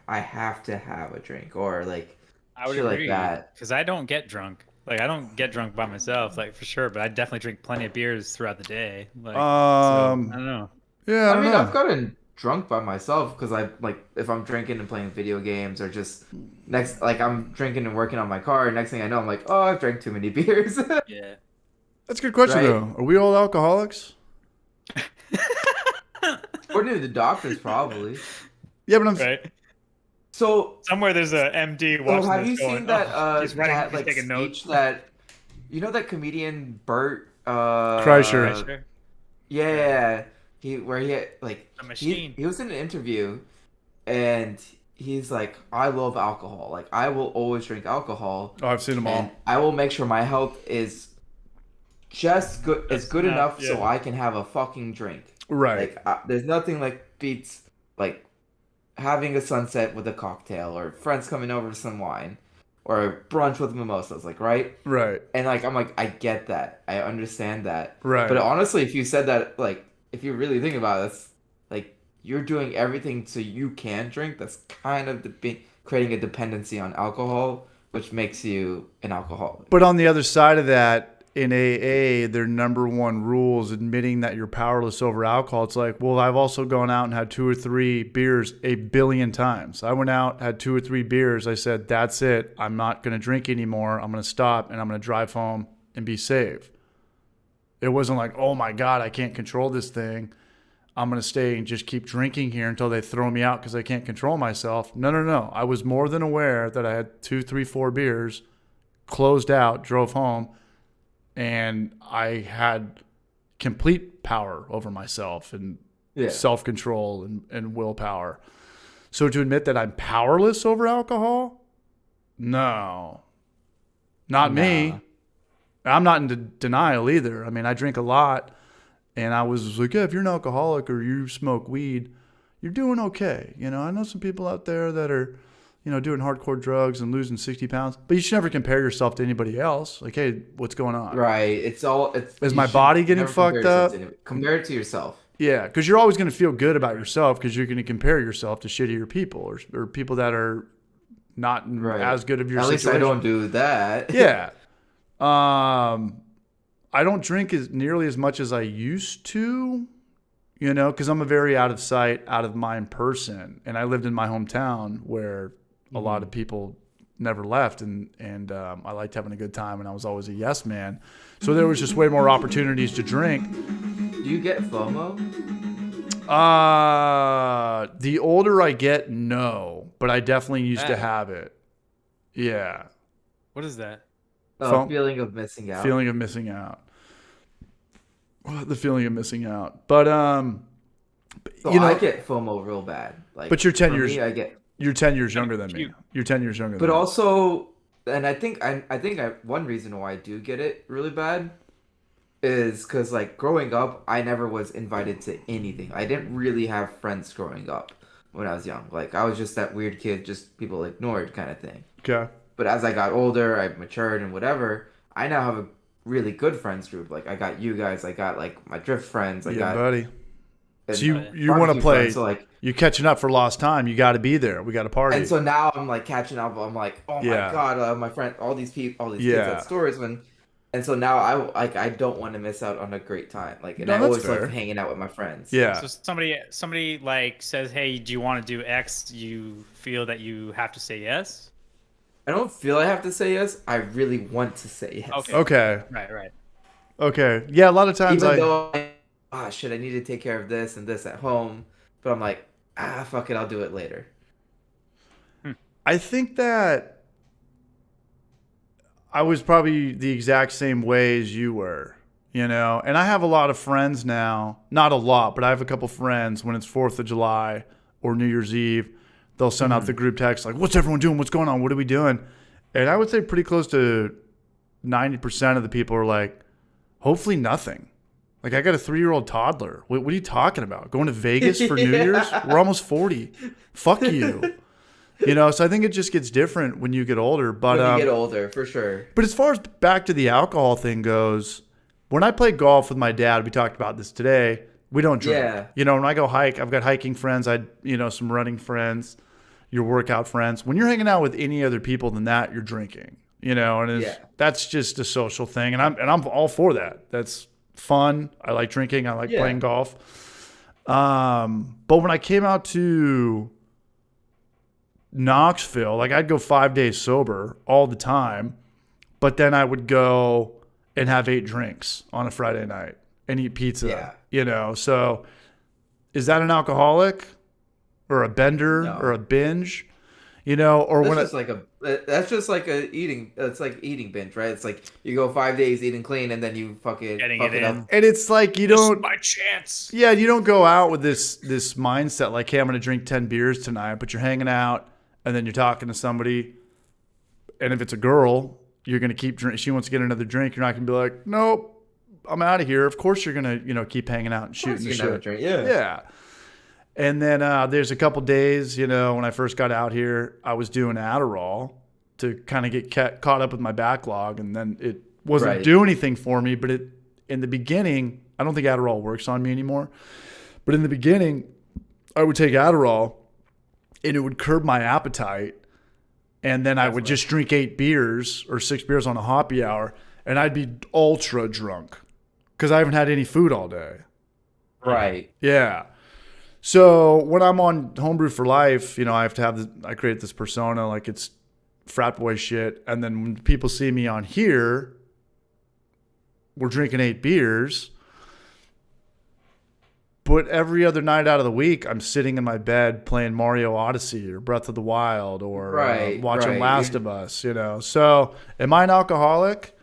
have to have a drink, or like I would shit like agree that. because I don't get drunk. Like I don't get drunk by myself, like for sure. But I definitely drink plenty of beers throughout the day. Like so, I don't know. Yeah, I I don't mean, I've know. gotten drunk by myself because I like if I'm drinking and playing video games or just like I'm drinking and working on my car. Next thing I know, I'm like, oh, I've drank too many beers, Yeah. That's a good question, right? though. Are we all alcoholics? According to the doctors, probably. Yeah, but I'm. Right. So, Somewhere there's a MD so watching have this you going, seen that oh, he's writing, that he's like taking notes. speech that you know that comedian Bert Kreischer. Right, sure. yeah, he had, like The machine. he was in an interview and he's like, I love alcohol, like I will always drink alcohol Oh, I've seen them and all. I will make sure my health is just good is That's good enough so yeah. I can have a fucking drink. Right. Like there's nothing like beats like having a sunset with a cocktail or friends coming over with some wine or a brunch with mimosas, like right? Right. And like I'm like I get that. I understand that. Right. But honestly, if you said that like if you really think about it, it's like you're doing everything so you can drink. That's kind of creating a dependency on alcohol, which makes you an alcoholic. But on the other side of that, in AA, their number one rule is admitting that you're powerless over alcohol. It's like, well, I've also gone out and had 2 or 3 beers 1,000,000,000 times. I went out, had 2 or 3 beers. I said, that's it. I'm not going to drink anymore. I'm going to stop and I'm going to drive home and be safe. It wasn't like, oh my God, I can't control this thing. I'm going to stay and just keep drinking here until they throw me out because I can't control myself. No, no, no. I was more than aware that I had 2, 3, 4 beers, closed out, drove home, and I had complete power over myself and self-control and willpower. So to admit that I'm powerless over alcohol? No. Not me. I'm not in denial either. I mean, I drink a lot, and I was like, yeah, if you're an alcoholic or you smoke weed, you're doing okay. You know, I know some people out there that are, you know, doing hardcore drugs and losing 60 pounds, but you should never compare yourself to anybody else. Like, hey, what's going on? Right. Is my body getting fucked up? Compare it to yourself. Yeah, because you're always going to feel good about yourself because you're going to compare yourself to shittier people or people that are not as good of your At situation. least I don't do that. Yeah. I don't drink as nearly as much as I used to, you know, because I'm a very out of sight, out of mind person. And I lived in my hometown where a lot of people never left. And I liked having a good time, and I was always a yes man. So there was just way more opportunities to drink. Do you get FOMO? The older I get, no. But I definitely used to have it. Yeah. What is that? Feeling of missing out. Feeling of missing out. The feeling of missing out. But so you know, I get FOMO real bad. Like, but you're 10 years. Me, I get. You're 10 years younger than me. You're 10 years younger. But than also, and I think one reason why I do get it really bad is because like growing up, I never was invited to anything. I didn't really have friends growing up when I was young. Like I was just that weird kid, just people ignored kind of thing. Okay. But as I got older, I matured and whatever. I now have a really good friends group. Like I got you guys. I got like my drift friends. I got buddy. So you want to barbecue play? friends, so like you're catching up for lost time. You got to be there. We got to party. and so now I'm like catching up. I'm like, oh my god, my friend, all these people, all these kids had stories when. And so now I don't want to miss out on a great time. Like, and I always love hanging out with my friends. Yeah. So somebody like says, "Hey, do you want to do X?" Do you feel that you have to say yes? I don't feel I have to say yes. I really want to say yes. Okay. Right. Okay. Yeah. A lot of times Even though I need to take care of this and this at home, but I'm like, fuck it, I'll do it later. I think that I was probably the exact same way as you were, you know, and I have a lot of friends now, not a lot, but I have a couple friends when it's 4th of July or New Year's Eve, they'll send out the group text like, what's everyone doing? What's going on? What are we doing? And I would say pretty close to 90% of the people are like, hopefully nothing. Like I got a 3-year-old toddler. What are you talking about? Going to Vegas for New Year's? We're almost 40. Fuck you. You know, so I think it just gets different when you get older. But when you get older, for sure. But as far as back to the alcohol thing goes, when I played golf with my dad, we talked about this today, We don't drink. Yeah. You know, when I go hike, I've got hiking friends. Some running friends, your workout friends. When you're hanging out with any other people than that, you're drinking. You know, and that's just a social thing, and I'm all for that. That's fun. I like drinking. I like playing golf. But when I came out to Knoxville, like I'd go 5 days sober all the time, but then I would go and have 8 drinks on a Friday night and eat pizza. Yeah. You know, so is that an alcoholic or a bender or a binge? You know, or that's just like a eating. It's like eating binge, right? It's like you go 5 days eating clean, and then you fucking fuck it up. And it's like you don't. This is my chance. Yeah, you don't go out with this mindset like, hey, I'm going to drink 10 beers tonight. But you're hanging out, and then you're talking to somebody, and if it's a girl, you're going to keep drinking. She wants to get another drink. You're not going to be like, nope, I'm out of here. Of course, you're going to keep hanging out and shooting the shit. Yeah. And then there's a couple days, when I first got out here, I was doing Adderall to kind of get caught up with my backlog. And then it wasn't doing anything for me. But in the beginning, I don't think Adderall works on me anymore. But in the beginning, I would take Adderall and it would curb my appetite. And then I would just drink 8 beers or 6 beers on a happy hour. And I'd be ultra drunk because I haven't had any food all day. Right. Yeah. So when I'm on Homebrew for Life, I have to have I create this persona like it's frat boy shit. And then when people see me on here, we're drinking 8 beers. But every other night out of the week, I'm sitting in my bed playing Mario Odyssey or Breath of the Wild or watching Last of Us, So am I an alcoholic?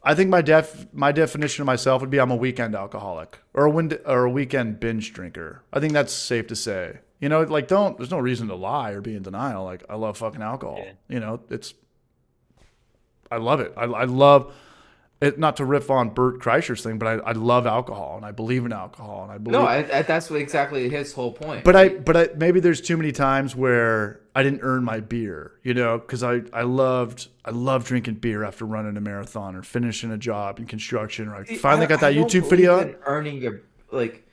I think my definition of myself would be I'm a weekend alcoholic or a weekend binge drinker. I think that's safe to say. There's no reason to lie or be in denial. Like, I love fucking alcohol. Yeah. I love it. I love it. Not to riff on Bert Kreischer's thing, but I love alcohol and I believe in alcohol and I believe. That's exactly his whole point. But maybe there's too many times where I didn't earn my beer, because I loved drinking beer after running a marathon or finishing a job in construction. Or I finally got that YouTube video. Earning your like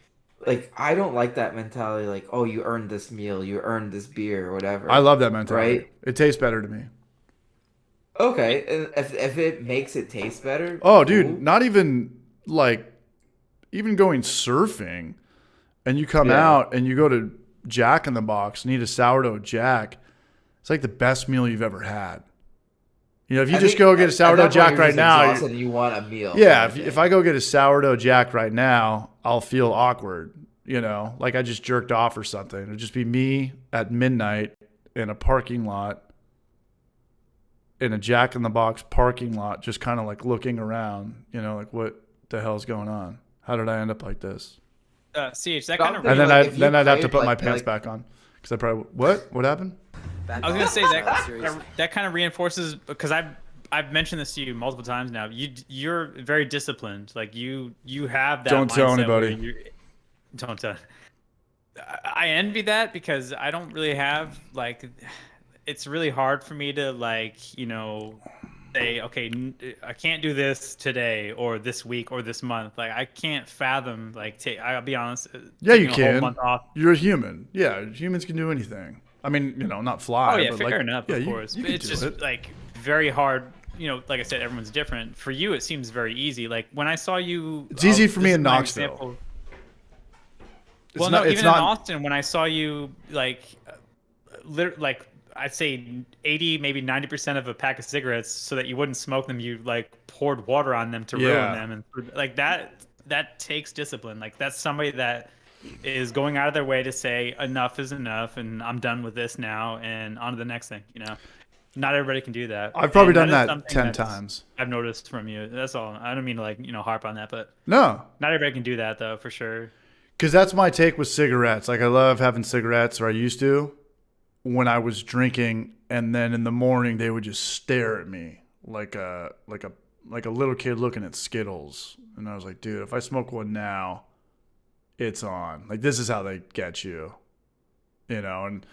I don't like that mentality. Like, oh, you earned this meal, you earned this beer, or whatever. I love that mentality. Right? It tastes better to me. Okay, if it makes it taste better. Oh, dude, not even even going surfing, and you come out and you go to Jack in the Box and eat a sourdough Jack. It's like the best meal you've ever had. If you just go get a sourdough Jack right now, and you want a meal. Yeah, if I go get a sourdough Jack right now, I'll feel awkward. Like I just jerked off or something. It'd just be me at midnight in a parking lot. In a Jack in the Box parking lot, just kind of like looking around, like what the hell's going on? How did I end up like this? CH, that kind of. And then I'd have to put my pants back on because I probably what happened? I was gonna say that kind of reinforces because I've mentioned this to you multiple times now. You're very disciplined. Like you have that. Don't tell anybody. Don't tell. I envy that because I don't really have it's really hard for me to say, okay, I can't do this today or this week or this month. Like I can't fathom I'll be honest. Yeah, you can. A whole month off. You're a human. Yeah, humans can do anything. I mean, not fly. Oh yeah, but fair enough. Of course, you it's just very hard. Like I said, everyone's different. For you, it seems very easy. Like when I saw you, it's easy for me in Knoxville. Even in Austin, when I saw you, I'd say 80, maybe 90% of a pack of cigarettes, so that you wouldn't smoke them. You poured water on them to ruin them, and that takes discipline. That's somebody that is going out of their way to say enough is enough, and I'm done with this now, and on to the next thing. Not everybody can do that. I've probably done that 10 times. I've noticed from you. That's all. I don't mean to harp on that, but no, not everybody can do that though, for sure. Because that's my take with cigarettes. I love having cigarettes, or I used to, when I was drinking, and then in the morning they would just stare at me like a little kid looking at Skittles, and I was like, dude, if I smoke one now, it's on. This is how they get you, And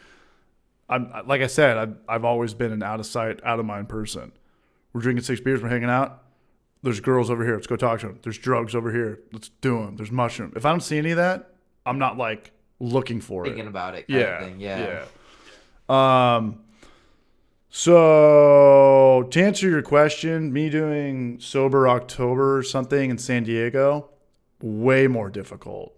I'm like I said, I've always been an out of sight, out of mind person. We're drinking 6 beers, we're hanging out. There's girls over here. Let's go talk to them. There's drugs over here. Let's do them. There's mushroom. If I don't see any of that, I'm not like looking for Thinking it. about it kind of thing. Yeah. So to answer your question, me doing sober October or something in San Diego, way more difficult.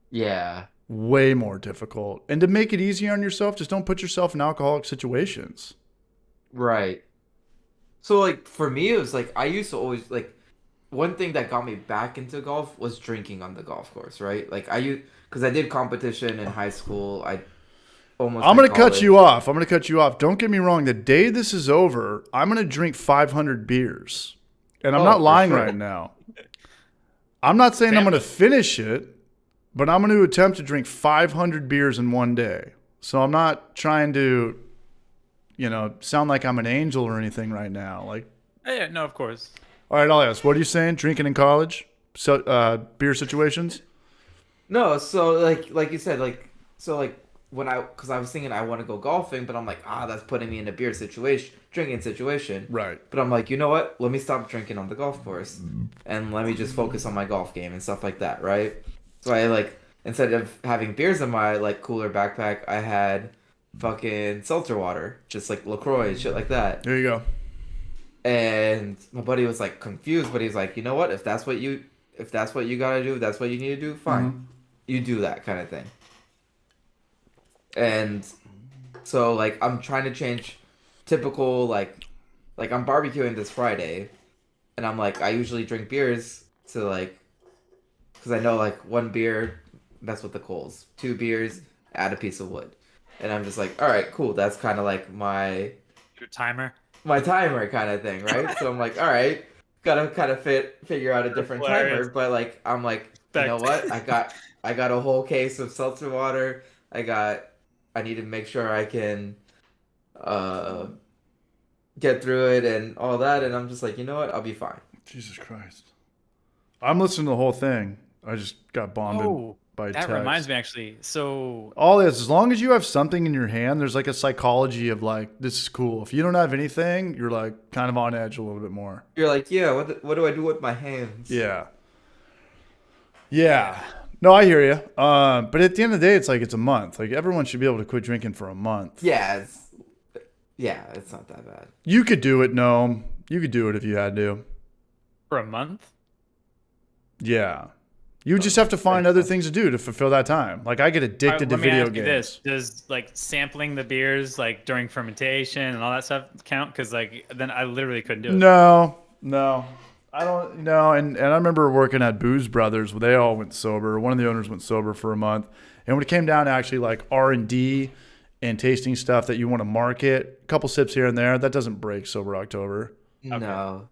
Yeah. Way more difficult. And to make it easier on yourself, just don't put yourself in alcoholic situations. Right. So like for me, it was like I used to always like one thing that got me back into golf was drinking on the golf course, right? Like because I did competition in high school. I'm going to cut you off. Don't get me wrong. The day this is over, I'm going to drink 500 beers. And I'm not lying right now. I'm not saying I'm going to finish it, but I'm going to attempt to drink 500 beers in one day. So I'm not trying to, sound like I'm an angel or anything right now. Like, Yeah, no, of course. all right, I'll ask. What are you saying? Drinking in college? So, beer situations? No, so like you said, because I was thinking I want to go golfing, but I'm like, that's putting me in a drinking situation. Right. But I'm like, you know what? Let me stop drinking on the golf course, and let me just focus on my golf game and stuff like that, right? So I instead of having beers in my cooler backpack, I had fucking seltzer water, just like LaCroix, shit like that. There you go. And my buddy was confused, but he's like, you know what? If that's what you gotta do, if that's what you need to do, fine. Mm-hmm. You do that kind of thing. And so I'm trying to change typical like I'm barbecuing this Friday, and I'm I usually drink beers to because I know one beer mess with the coals, 2 beers add a piece of wood, and I'm just all right, cool, that's kind of my timer kind of thing, right? So I'm all right, gotta kind of figure out a different timer, but I'm you know what, I got a whole case of seltzer water. I need to make sure I can get through it and all that. And I'm just you know what? I'll be fine. Jesus Christ. I'm listening to the whole thing. I just got bombed by text. That reminds me, actually. So all this, as long as you have something in your hand, there's a psychology of this is cool. If you don't have anything, you're kind of on edge a little bit more. You're yeah, what do I do with my hands? Yeah. Yeah. No, I hear you. But at the end of the day, it's a month. Everyone should be able to quit drinking for a month. Yeah, it's not that bad. You could do it, Noam. You could do it if you had to. For a month? Yeah. You would just have to find other things to do to fulfill that time. I get addicted to video games. Does sampling the beers during fermentation and all that stuff count? Because then I literally couldn't do it. No. I don't know. And I remember working at Booze Brothers where they all went sober. One of the owners went sober for a month. And when it came down to actually R&D and tasting stuff that you want to market, a couple sips here and there, that doesn't break sober October. Okay.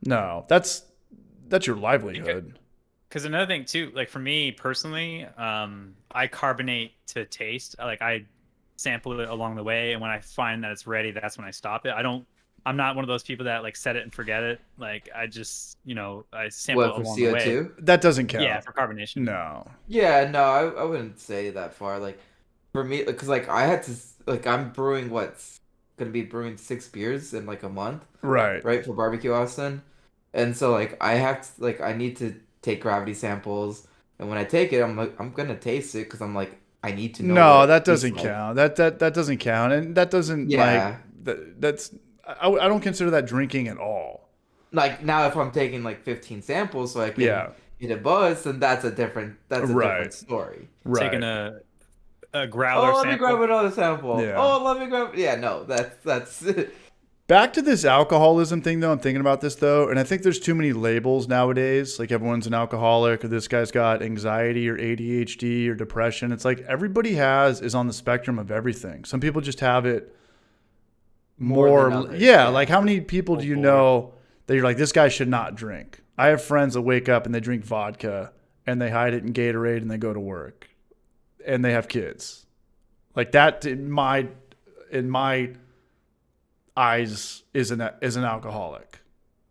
No. That's your livelihood. Because another thing too, for me personally, I carbonate to taste. I sample it along the way, and when I find that it's ready, that's when I stop it. I'm not one of those people that set it and forget it. I just, I sample it along the way. That doesn't count. Yeah, for carbonation. No. Yeah, no, I wouldn't say that far. For me, because I had to, I'm brewing gonna be brewing 6 beers in a month. Right. Right, for barbecue Austin. And so I have to, I need to take gravity samples, and when I take it, I'm gonna taste it because I'm I need to know. No, that doesn't count. That doesn't count, and that doesn't that's. I don't consider that drinking at all. Now, if I'm taking 15 samples so I can get a buzz, then that's a different story. Right. Taking a growler sample. Let me grab another sample. Yeah. Let me grab. Yeah, no, that's. Back to this alcoholism thing, though. I'm thinking about this, though, and I think there's too many labels nowadays. Everyone's an alcoholic, or this guy's got anxiety or ADHD or depression. It's everybody is on the spectrum of everything. Some people just have it more others, yeah. How many people do you know that you're this guy should not drink? I have friends that wake up and they drink vodka and they hide it in Gatorade and they go to work and they have kids. That in my eyes is an alcoholic.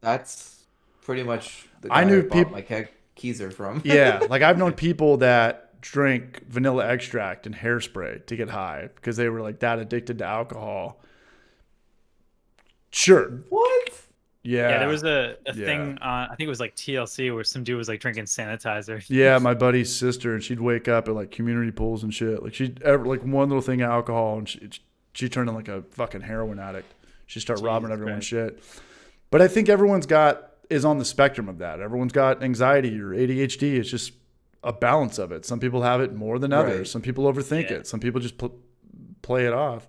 That's pretty much the guy I knew people my Keezer from. Yeah, I've known people that drink vanilla extract and hairspray to get high because they were that addicted to alcohol. Sure. What? Yeah, there was a Yeah. thing on, I think it was like TLC, where some dude was like drinking sanitizer. Yeah, my buddy's sister, and she'd wake up at like community pools and shit. Like she'd ever like one little thing of alcohol, and she turned into like a fucking heroin addict. She started robbing everyone's shit. But I think everyone's is on the spectrum of that. Everyone's got anxiety or ADHD. It's just a balance of it. Some people have it more than others. Right. Some people overthink it. Some people just play it off.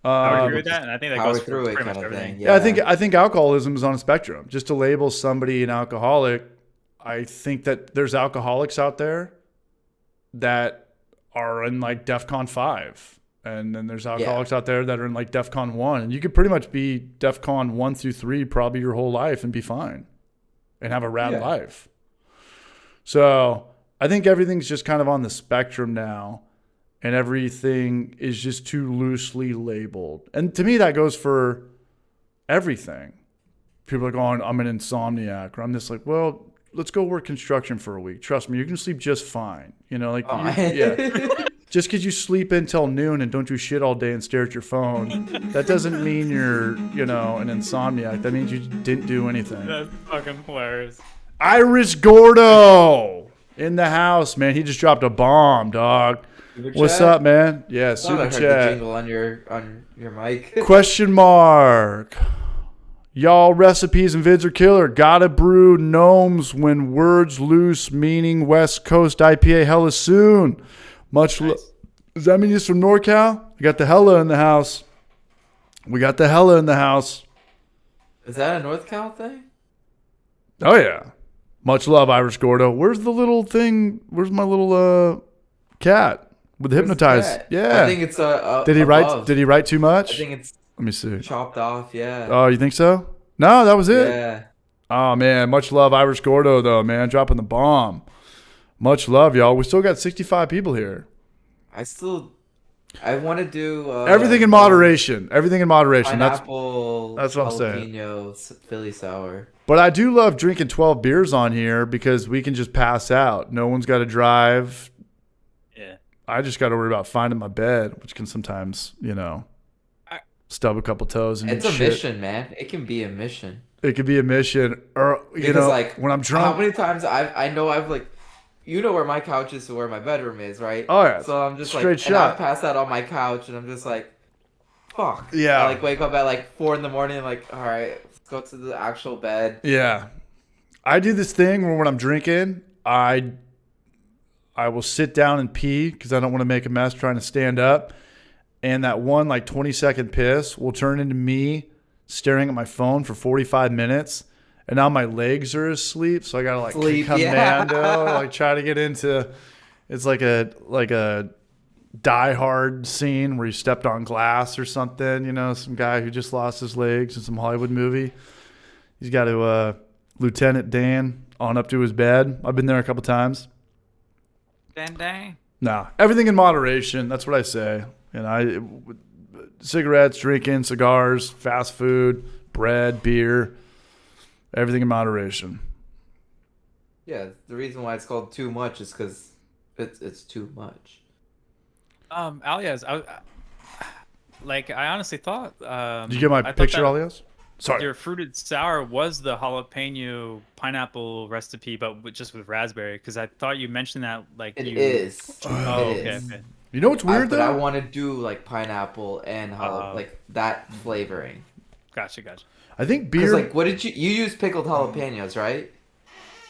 I would agree with that, and I think that Power goes through for it pretty kind much of everything. thing. Yeah, I think alcoholism is on a spectrum. Just to label somebody an alcoholic, I think that there's alcoholics out there that are in like DEFCON 5. And then there's alcoholics out there that are in like DEFCON 1. And you could pretty much be DEFCON 1 through 3 probably your whole life and be fine and have a rad life. So I think everything's just kind of on the spectrum now. And everything is just too loosely labeled. And to me, that goes for everything. People are going, I'm an insomniac. Or I'm just like, well, let's go work construction for a week. Trust me, you're going to sleep just fine. You know, like, just because you sleep until noon and don't do shit all day and stare at your phone, that doesn't mean you're, you know, an insomniac. That means you didn't do anything. That's fucking hilarious. Irish Gordo in the house, man. He just dropped a bomb, dog. What's up, man? Yeah, super I heard chat. the jingle on your mic. Question mark. Y'all recipes and vids are killer. Gotta brew gnomes when words loose, meaning West Coast IPA hella soon. Much Nice. Does that mean he's from NorCal? We got the hella in the house. Is that a North Cal thing? Oh yeah. Much love, Irish Gordo. Where's the little thing? Where's my little cat with the hypnotized? Yeah. I think it's Did he above. write? Did he write too much? I think it's Let me see. chopped off. Yeah. Oh, you think so? No, that was it. Yeah. Oh man, much love, Irish Gordo though, man, dropping the bomb. Much love, y'all. We still got 65 people here. I want to do Everything in moderation. Everything in moderation. Pineapple. That's what I'm saying. Jalapeno Philly sour. But I do love drinking 12 beers on here because we can just pass out. No one's got to drive. Yeah. I just got to worry about finding my bed, which can sometimes, you know, stub a couple toes and It's eat a shit. mission, man. It can be a mission. It could be a mission, or you Because know, like when I'm drunk. how many times I know I've like, you know where my couch is to where my bedroom is, right? Oh yeah. So I'm just straight like, shot. and I've passed out on my couch, and I'm just like, fuck. Yeah. I like wake up at like 4 a.m. and like, all right, let's go to the actual bed. Yeah. I do this thing where when I'm drinking, I will sit down and pee because I don't want to make a mess trying to stand up. And that one like 20-second piss will turn into me staring at my phone for 45 minutes. And now my legs are asleep, so I gotta like commando, like try to get into. It's like a Die Hard scene where you stepped on glass or something. You know, some guy who just lost his legs in some Hollywood movie. He's got to Lieutenant Dan on up to his bed. I've been there a couple times. Dang. Nah, everything in moderation. That's what I say. And cigarettes, drinking, cigars, fast food, bread, beer. Everything in moderation. Yeah, the reason why it's called too much is because it's too much. Alias, I honestly thought. Did you get my picture, Alias? Sorry. Your fruited sour was the jalapeno pineapple recipe, but just with raspberry. Because I thought you mentioned that It is. Oh, It okay. is. Okay. You know what's weird But though? I want to do like pineapple and like that flavoring. Gotcha. I think Because beer. like, what did you use pickled jalapenos, right?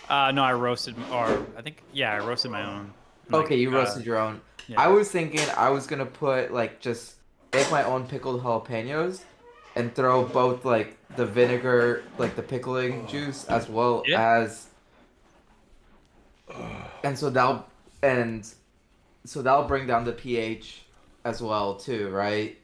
No, I roasted, or I think, I roasted my own. Okay, you roasted your own. yeah. I was thinking I was gonna put like just make my own pickled jalapenos and throw both like the vinegar, like the pickling juice, as well as, and so that'll bring down the pH as well too, right?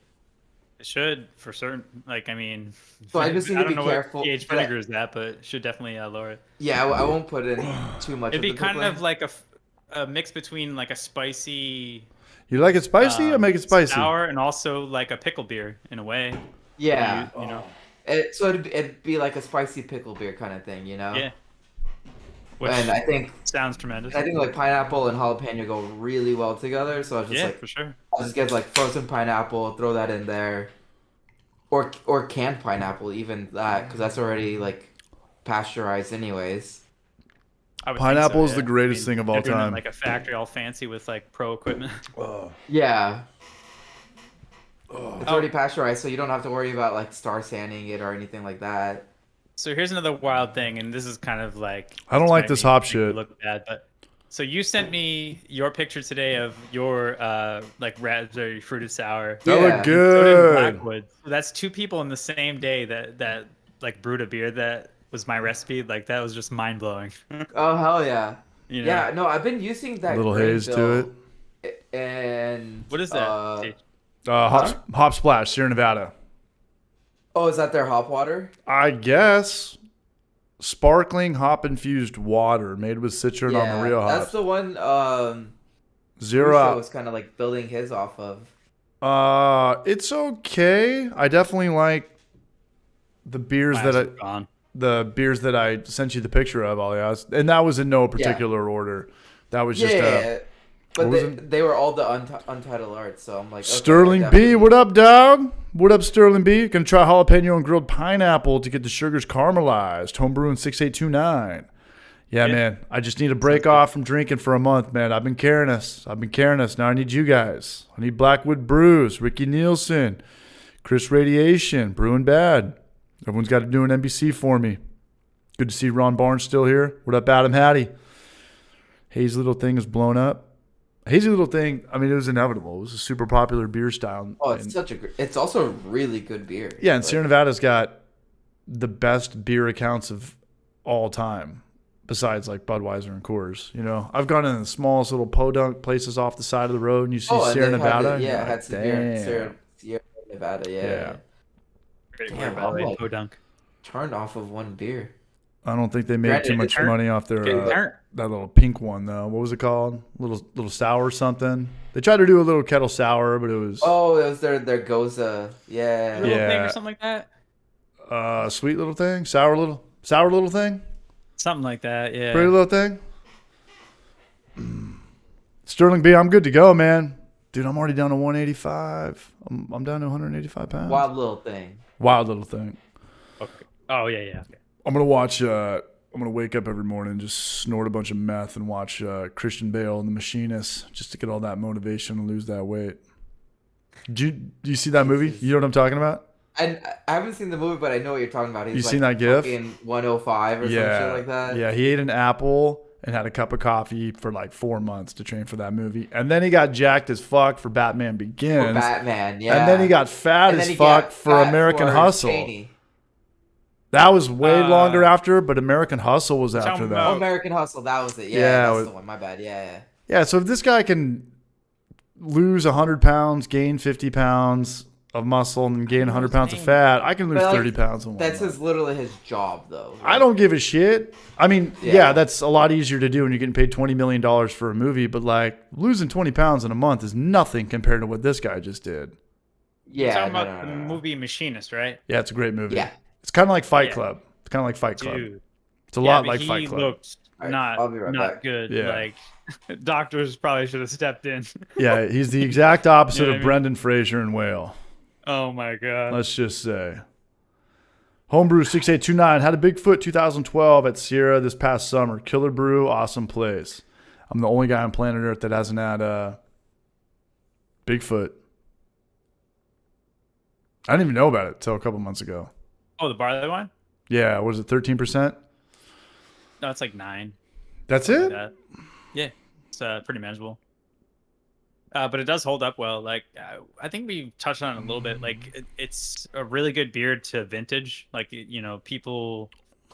It should, for certain. Like, I mean, So I just need to don't be know careful. what pH vinegar is that, but it should definitely lower it. Yeah, I won't put in too much. It'd be of the kind pickling. of like a mix between like a spicy. You like it spicy or make it spicy? Sour, and also like a pickle beer in a way. Yeah. You know. So it'd be like a spicy pickle beer kind of thing, you know? Yeah. Which And I think sounds tremendous. like pineapple and jalapeno go really well together. So I was just like, for sure. I'll just get like frozen pineapple, throw that in there, or canned pineapple, even that, because that's already like pasteurized anyways. I would think Pineapple so, is the yeah. greatest thing of all they're doing it in, time. like a factory all fancy with like pro equipment. Yeah. Oh. It's already pasteurized, so you don't have to worry about like star sanding it or anything like that. So here's another wild thing, and this is kind of like I don't like this hop make me shit. look bad, but so you sent me your picture today of your like raspberry fruited sour. That Yeah. looked So did good. Blackwood. So that's two people in the same day that like brewed a beer that was my recipe. Like that was just mind blowing. Oh hell yeah. You know? Yeah, no, I've been using that Little grain haze to bill, and What is that? Hop Splash, Sierra Nevada. oh, is that their hop water? I guess sparkling hop infused water made with citron on the real that's hops. the one Zero Russo out. was kind of like building his off of. It's okay. I definitely like the beers Gone. the beers that I sent you the picture of, Alias, and that was in no particular order. That was just but what was it? they were all the untitled arts, so I'm like, okay, Sterling I B. definitely- What up, dog? What up, Sterling B? Gonna try jalapeno and grilled pineapple to get the sugars caramelized. Homebrewing 6829. Yeah, man. I just need a break off from drinking for a month, man. I've been carrying us. Now I need you guys. I need Blackwood Brews, Ricky Nielsen, Chris Radiation, Brewing Bad. Everyone's got to do an NBC for me. Good to see Ron Barnes still here. What up, Adam Hattie? Hazy Little Thing is blown up. Hazy Little Thing, I mean, it was inevitable. It was a super popular beer style. Oh, it's it's also a really good beer. Yeah, and Like, Sierra Nevada's got the best beer accounts of all time, besides like Budweiser and Coors. You know, I've gone in the smallest little podunk places off the side of the road, and you see and Sierra they've had Nevada. the- and yeah, you're had like, some beer in damn. Sierra Nevada. Yeah. Yeah. Great Damn, word, by the way, I'm like- podunk. Turned off of one beer. I don't think they made Granted, too much it's- money off their Turn. that little pink one though. What was it called? Little sour something. They tried to do a little kettle sour, but it was Oh, it was their Goza. Yeah. Little thing Yeah. or something like that. sweet little thing, sour little thing, Something like that. Yeah. pretty little thing. Sterling B, I'm good to go, man. Dude, I'm already down to 185. I'm down to 185 pounds. Wild little thing. Wild little thing. Okay. Oh yeah, yeah. Okay. I'm gonna watch. I'm gonna wake up every morning and just snort a bunch of meth and watch Christian Bale and The Machinist just to get all that motivation to lose that weight. Do you see that movie? You know what I'm talking about? I haven't seen the movie, but I know what you're talking about. He's You like seen that gif? fucking 105 or some shit like that. Yeah, he ate an apple and had a cup of coffee for like 4 months to train for that movie, and then he got jacked as fuck for Batman Begins. For Batman, yeah. And then he got fat And then as he fuck got for fat American for Hustle. Cheney. That was way longer after, but American Hustle was after talking that. about- Oh, American Hustle, that was it. Yeah, Yeah, that's it was- the one. My bad. Yeah. Yeah, so if this guy can lose 100 pounds, gain 50 pounds of muscle, and then gain 100 pounds of fat, I can lose But, like, 30 pounds in one That's month. literally his job, though. I don't give a shit. I mean, yeah, Yeah. that's a lot easier to do when you're getting paid $20 million for a movie, but like losing 20 pounds in a month is nothing compared to what this guy just did. You're Yeah. talking no, about no, the no, no. movie Machinist, right? Yeah, it's a great movie. Yeah. It's kind of like Fight Yeah. Club. It's kind of like Fight Club. Dude. It's a Yeah, lot but like he Fight Club. looked All right, I'll be right not back. good. Yeah. Like doctors probably should have stepped in. Yeah, he's the exact opposite You know of what I mean? Brendan Fraser in Whale. Oh my god. Let's just say. Homebrew 6829 had a Bigfoot 2012 at Sierra this past summer. Killer brew, awesome place. I'm the only guy on planet Earth that hasn't had Bigfoot. I didn't even know about it until a couple months ago. Oh, the barley wine? Yeah, what is it, 13%? No, it's like 9. That's Something it? like that. Yeah, it's pretty manageable. But it does hold up well. Like I think we touched on it a little bit. Like it's a really good beer to vintage. Like you know, people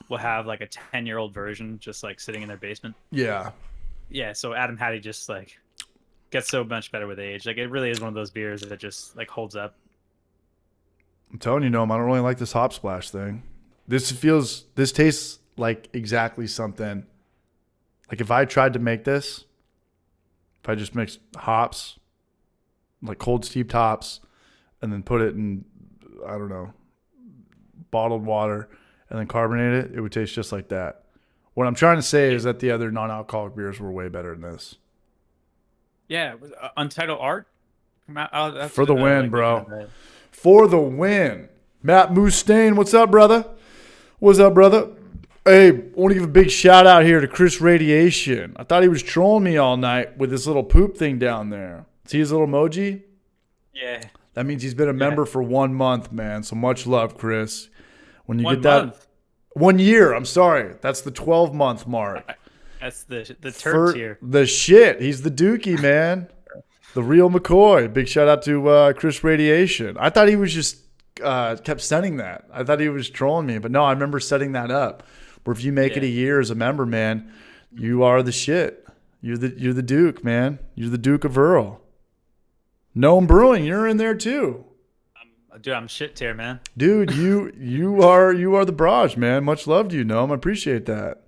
will have like a 10-year-old version just like sitting in their basement. Yeah. Yeah. So Adam Hattie just like gets so much better with age. Like it really is one of those beers that just like holds up. I'm telling you, Noam, I don't really like this hop splash thing. This tastes like exactly something. Like if I tried to make this, if I just mixed hops, like cold steeped hops, and then put it in, I don't know, bottled water, and then carbonate it, it would taste just like that. What I'm trying to say is that the other non-alcoholic beers were way better than this. Yeah. Untitled Art. For the win, bro. For the win. Matt Mustaine, what's up, brother? What's up, brother? Hey, I want to give a big shout out here to Chris Radiation. I thought he was trolling me all night with this little poop thing down there. See his little emoji? Yeah. That means he's been a member for 1 month, man. So much love, Chris. When you get month. that 1 year, I'm sorry. That's the 12-month mark. That's the turd tier. The shit. He's the dookie, man. The real McCoy. Big shout out to Chris Radiation. I thought he was just kept sending that. I thought he was trolling me, but no, I remember setting that up. Where if you make it a year as a member, man, you are the shit. You're the Duke, man. You're the Duke of Earl. Gnome Brewing, you're in there too. Dude, I'm shit tier, man. Dude, you are the barrage, man. Much love to you, Gnome. I appreciate that.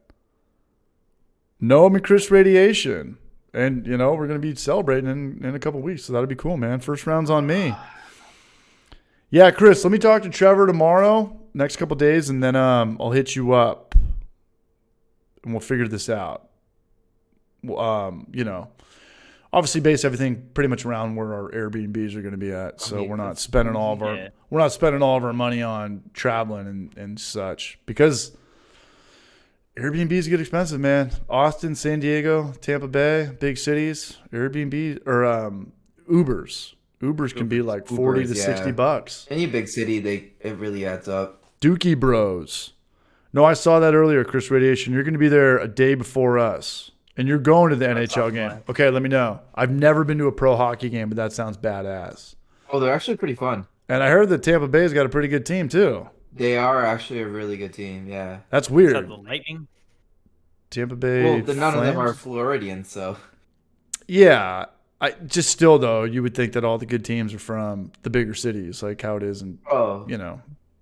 Gnome and Chris Radiation. And, we're going to be celebrating in a couple weeks, so that'll be cool, man. First round's on me. Yeah, Chris, let me talk to Trevor tomorrow, next couple days, and then I'll hit you up. And we'll figure this out. Obviously base everything pretty much around where our Airbnbs are going to be at. So we're not spending all of our money on traveling and such, because Airbnbs get expensive, man. Austin, San Diego, Tampa Bay, big cities, Airbnb or Ubers can be like 40 to $60. Any big city, it really adds up. Dookie Bros. No, I saw that earlier, Chris Radiation. You're going to be there a day before us, and you're going to the NHL game. Okay, let me know. I've never been to a pro hockey game, but that sounds badass. Oh, they're actually pretty fun. And I heard that Tampa Bay's got a pretty good team, too. They are actually a really good team, yeah. That's weird. Is that the Lightning? Tampa Bay Well, none Flames? of them are Floridians, so. Yeah. Just still, though, you would think that all the good teams are from the bigger cities, like how it is in,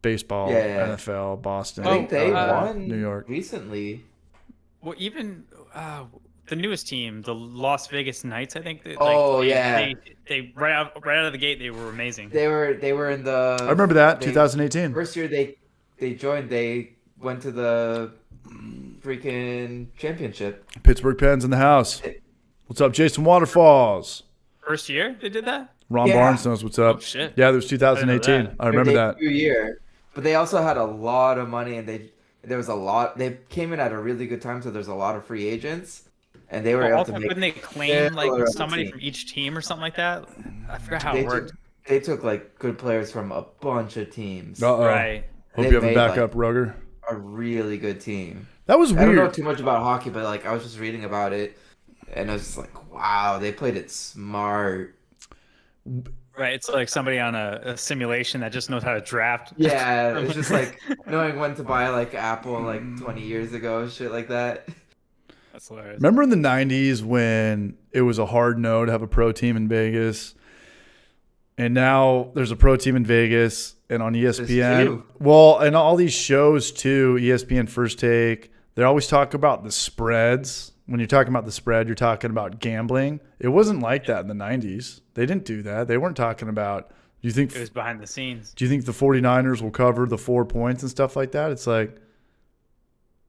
baseball, NFL, Boston. I think they won New York recently. Well, even the newest team, the Las Vegas Knights, I think. They right out of the gate, they were amazing. They were in the. I remember that 2018. First year they joined. They went to the freaking championship. Pittsburgh Pens in the house. What's up, Jason Waterfalls? First year they did that? Ron Barnes knows what's up. Oh, shit. Yeah, it was 2018. I remember that. Year. But they also had a lot of money, and they came in at a really good time, so there's a lot of free agents, and they were able to make. Wouldn't they claim like somebody from each team or something like that? I forgot how it worked. They took like good players from a bunch of teams. Uh-oh. Right. Hope you have a backup, Rugger. A really good team. That was weird. I don't know too much about hockey, but like I was just reading about it, and I was just like, wow, they played it smart. Right, it's like somebody on a simulation that just knows how to draft. Yeah, it's just like knowing when to buy like Apple like 20 years ago, shit like that. That's hilarious. Remember in the 90s when it was a hard no to have a pro team in Vegas? And now there's a pro team in Vegas and on ESPN. Well, and all these shows too, ESPN First Take, they always talk about the spreads. When you're talking about the spread, you're talking about gambling. It wasn't like that in the 90s. They didn't do that. They weren't talking about, do you think it was behind the scenes? Do you think the 49ers will cover the 4 points and stuff like that? It's like,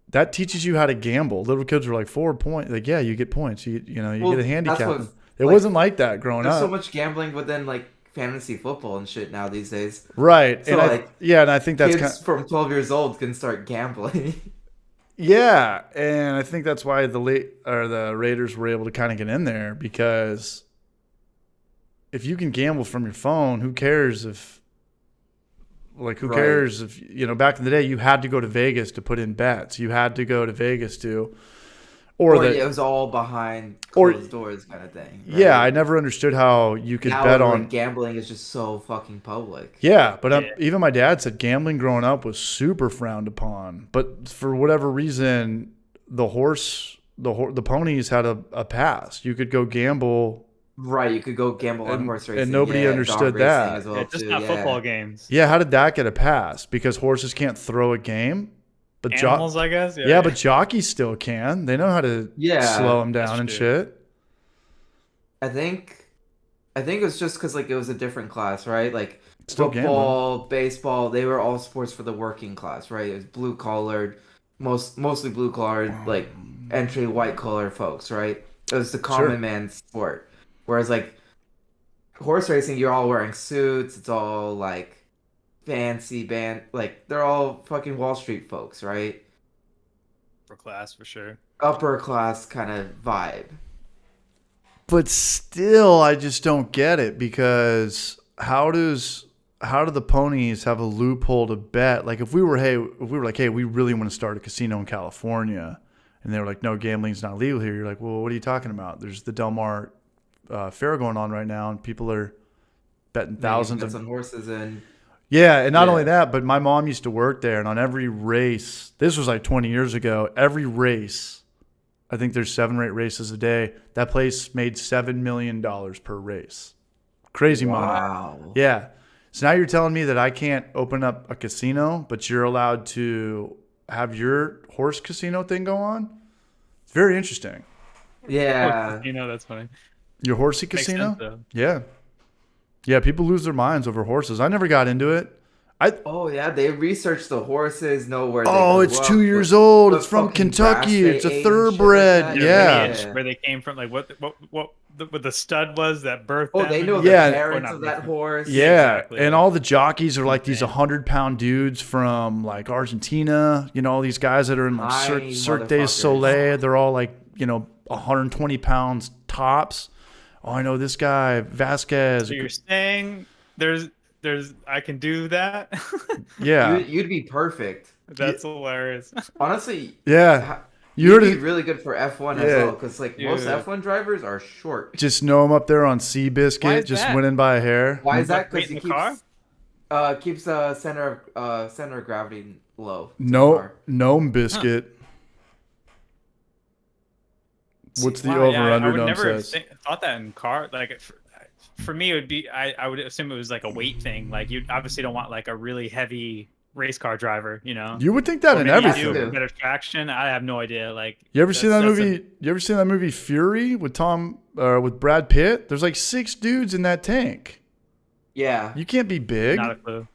that teaches you how to gamble. Little kids are like 4 points. Like, yeah, you get points. You get a handicap. It wasn't like that growing up. There's so much gambling within like fantasy football and shit now these days. Right. So and and I think that's kids from 12 years old can start gambling. Yeah, and I think that's why the Raiders were able to kind of get in there, because if you can gamble from your phone, who cares if back in the day you had to go to Vegas to put in bets. You had to go to Vegas to it was all behind closed doors kind of thing. Right? Yeah, I never understood how you could bet on gambling is just so fucking public. Yeah, but even my dad said gambling growing up was super frowned upon. But for whatever reason, the ponies had a pass. You could go gamble. Right, you could go gamble on horse racing, and nobody understood that. As well just not football games. Yeah, how did that get a pass? Because horses can't throw a game. But animals, I guess. Yeah, but jockeys still can. They know how to slow them down and shit. I think it was just because like it was a different class, right? Like still football, baseball, they were all sports for the working class, right? It was blue collared, mostly blue collared, like entry white collar folks, right? It was the common man's sport. Whereas like horse racing, you're all wearing suits. It's all like fancy band. Like they're all fucking Wall Street folks, right? For class for sure. Upper class kind of vibe. But still, I just don't get it because how do the ponies have a loophole to bet? Like if we were like, hey, we really want to start a casino in California, and they were like, no, gambling's not legal here. You're like, well, what are you talking about? There's the Del Mar fair going on right now, and people are betting thousands on horses and. Yeah, and not only that, but my mom used to work there, and on every race, this was like 20 years ago, every race, I think there's 7 or 8 races a day, that place made $7 million per race. Crazy money. Wow. Yeah. So now you're telling me that I can't open up a casino, but you're allowed to have your horse casino thing go on? It's very interesting. Yeah. That's funny. Your horsey Makes casino? sense, though. Yeah. Yeah, people lose their minds over horses. I never got into it. Oh yeah, they researched the horses, know where. They It's grew 2 up, years what- old. what It's from fucking Kentucky. grass It's a they ate and shit thoroughbred. like that. Yeah. Lineage, where they came from, like what the stud was that birthed. Oh, them they and- know Yeah. the parents Or of not that birthed. horse. Yeah, Exactly. and all the jockeys are like these Insane. 100-pound dudes from like Argentina. All these guys that are in like Tiny Cirque du motherfuckers. Soleil. They're all like 120 pounds tops. Oh, I know this guy Vasquez. So you're saying there's I can do that? Yeah, You'd be perfect. That's hilarious. Honestly, yeah. You you'd heard be it. really good for F1 as Yeah. well, because like most Dude. F1 drivers are short. Just know him up there on Why Seabiscuit, is just that? winning by a hair. Why is that? Wait Because he in the car? keeps center of gravity low. to the No, car. gnome biscuit. What's the Wow, over I under? would Dumb never have says. thought that in car. Like for me, it would be I would assume it was like a weight thing. Like you obviously don't want like a really heavy race car driver, You would think that Or in maybe you everything. do better traction. I have no idea. Like You ever seen that that's movie? You ever seen that movie Fury with with Brad Pitt? There's like 6 dudes in that tank. Yeah. You can't be big. Not a clue.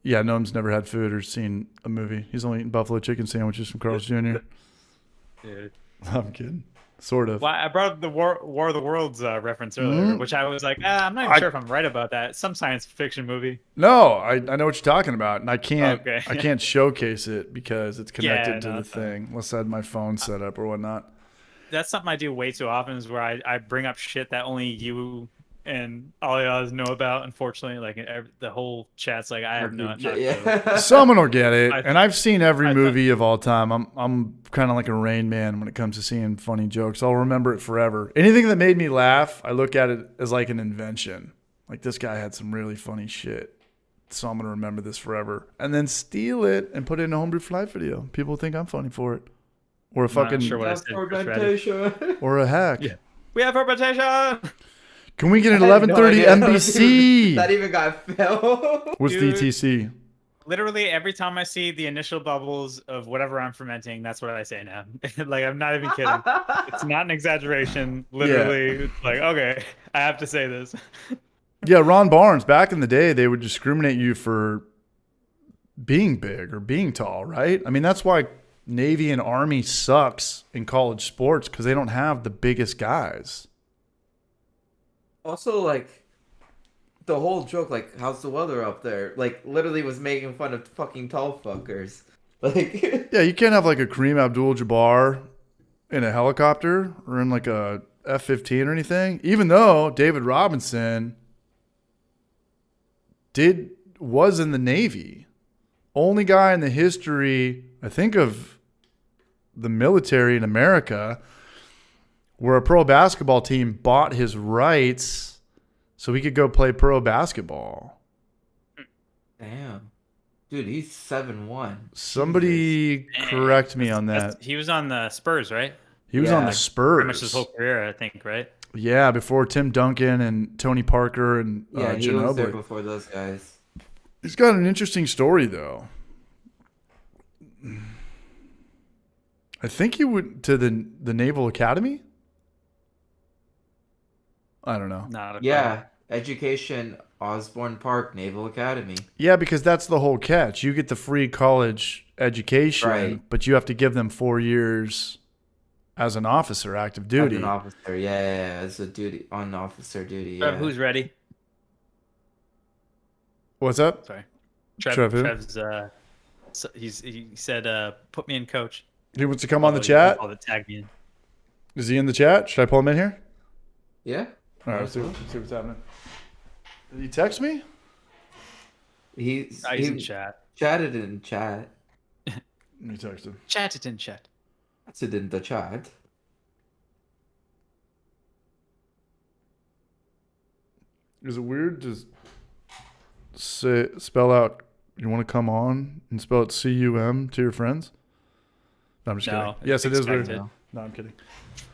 Yeah, Noam's never had food or seen a movie. He's only eaten buffalo chicken sandwiches from Carl's Jr. Dude. I'm kidding. Sort of. Well, I brought up the War of the Worlds reference earlier, which I was like, I'm not even sure if I'm right about that. Some science fiction movie. No, I know what you're talking about, and I can't Okay. I can't showcase it because it's connected Yeah, to no, the it's fine. thing. Unless I had my phone set up or whatnot. That's something I do way too often is where I bring up shit that only you and all y'all know about. Unfortunately, like the whole chat's like, I have no clue. Yeah. Someone will get it, I- and I've seen every I- movie of all time. I'm kind of like a Rain Man when it comes to seeing funny jokes. I'll remember it forever. Anything that made me laugh, I look at it as like an invention. Like this guy had some really funny shit, so I'm gonna remember this forever, and then steal it and put it in a homebrew flight video. People think I'm funny for it, or a I'm not fucking sure what I said. Chris Reddy. Fermentation. or a hack. Yeah. We have fermentation. Can we get an I had no 11:30 idea NBC? That even got filmed. What's the Dude. ETC? Literally every time I see the initial bubbles of whatever I'm fermenting, that's what I say now. Like I'm not even kidding. It's not an exaggeration. Literally, it's like okay, I have to say this. Yeah, Ron Barnes. Back in the day, they would discriminate you for being big or being tall, right? I mean, that's why Navy and Army sucks in college sports because they don't have the biggest guys. Also, like, the whole joke, like, how's the weather up there? Like, literally was making fun of fucking tall fuckers. Like, Yeah, you can't have like a Kareem Abdul-Jabbar in a helicopter or in like a F-15 or anything. Even though David Robinson was in the Navy, only guy in the history, I think, of the military in America where a pro basketball team bought his rights so he could go play pro basketball. damn. Dude, he's 7'1". Somebody correct me on that. He was on the Spurs, right? He was on Yeah. the Spurs. Pretty much his whole career, I think, right? Yeah, before Tim Duncan and Tony Parker and Yeah, he was there Ginobili. before those guys. He's got an interesting story, though. I think he went to the Naval Academy. I don't know. Not a Yeah, education, Osborne Park, Naval Academy. Yeah, because that's the whole catch. You get the free college education, Right. but you have to give them 4 years as an officer, active As duty. an officer, yeah, as a duty, on officer duty, clue. yeah. Who's ready? What's up? Sorry. Trev who? Trev's he said put me in, coach. He wants to come on the Oh, chat. All the tag me in. Is he in the chat? Should I pull him in here? Yeah. All right, let's see what's happening. Did he text me? He's in chat. Chatted in chat. Let me text him. Chat it in chat. That's it in the chat. Is it weird to spell out you want to come on and spell it C-U-M to your friends? No, I'm just kidding. Yes, it is weird. expected. No, I'm kidding. If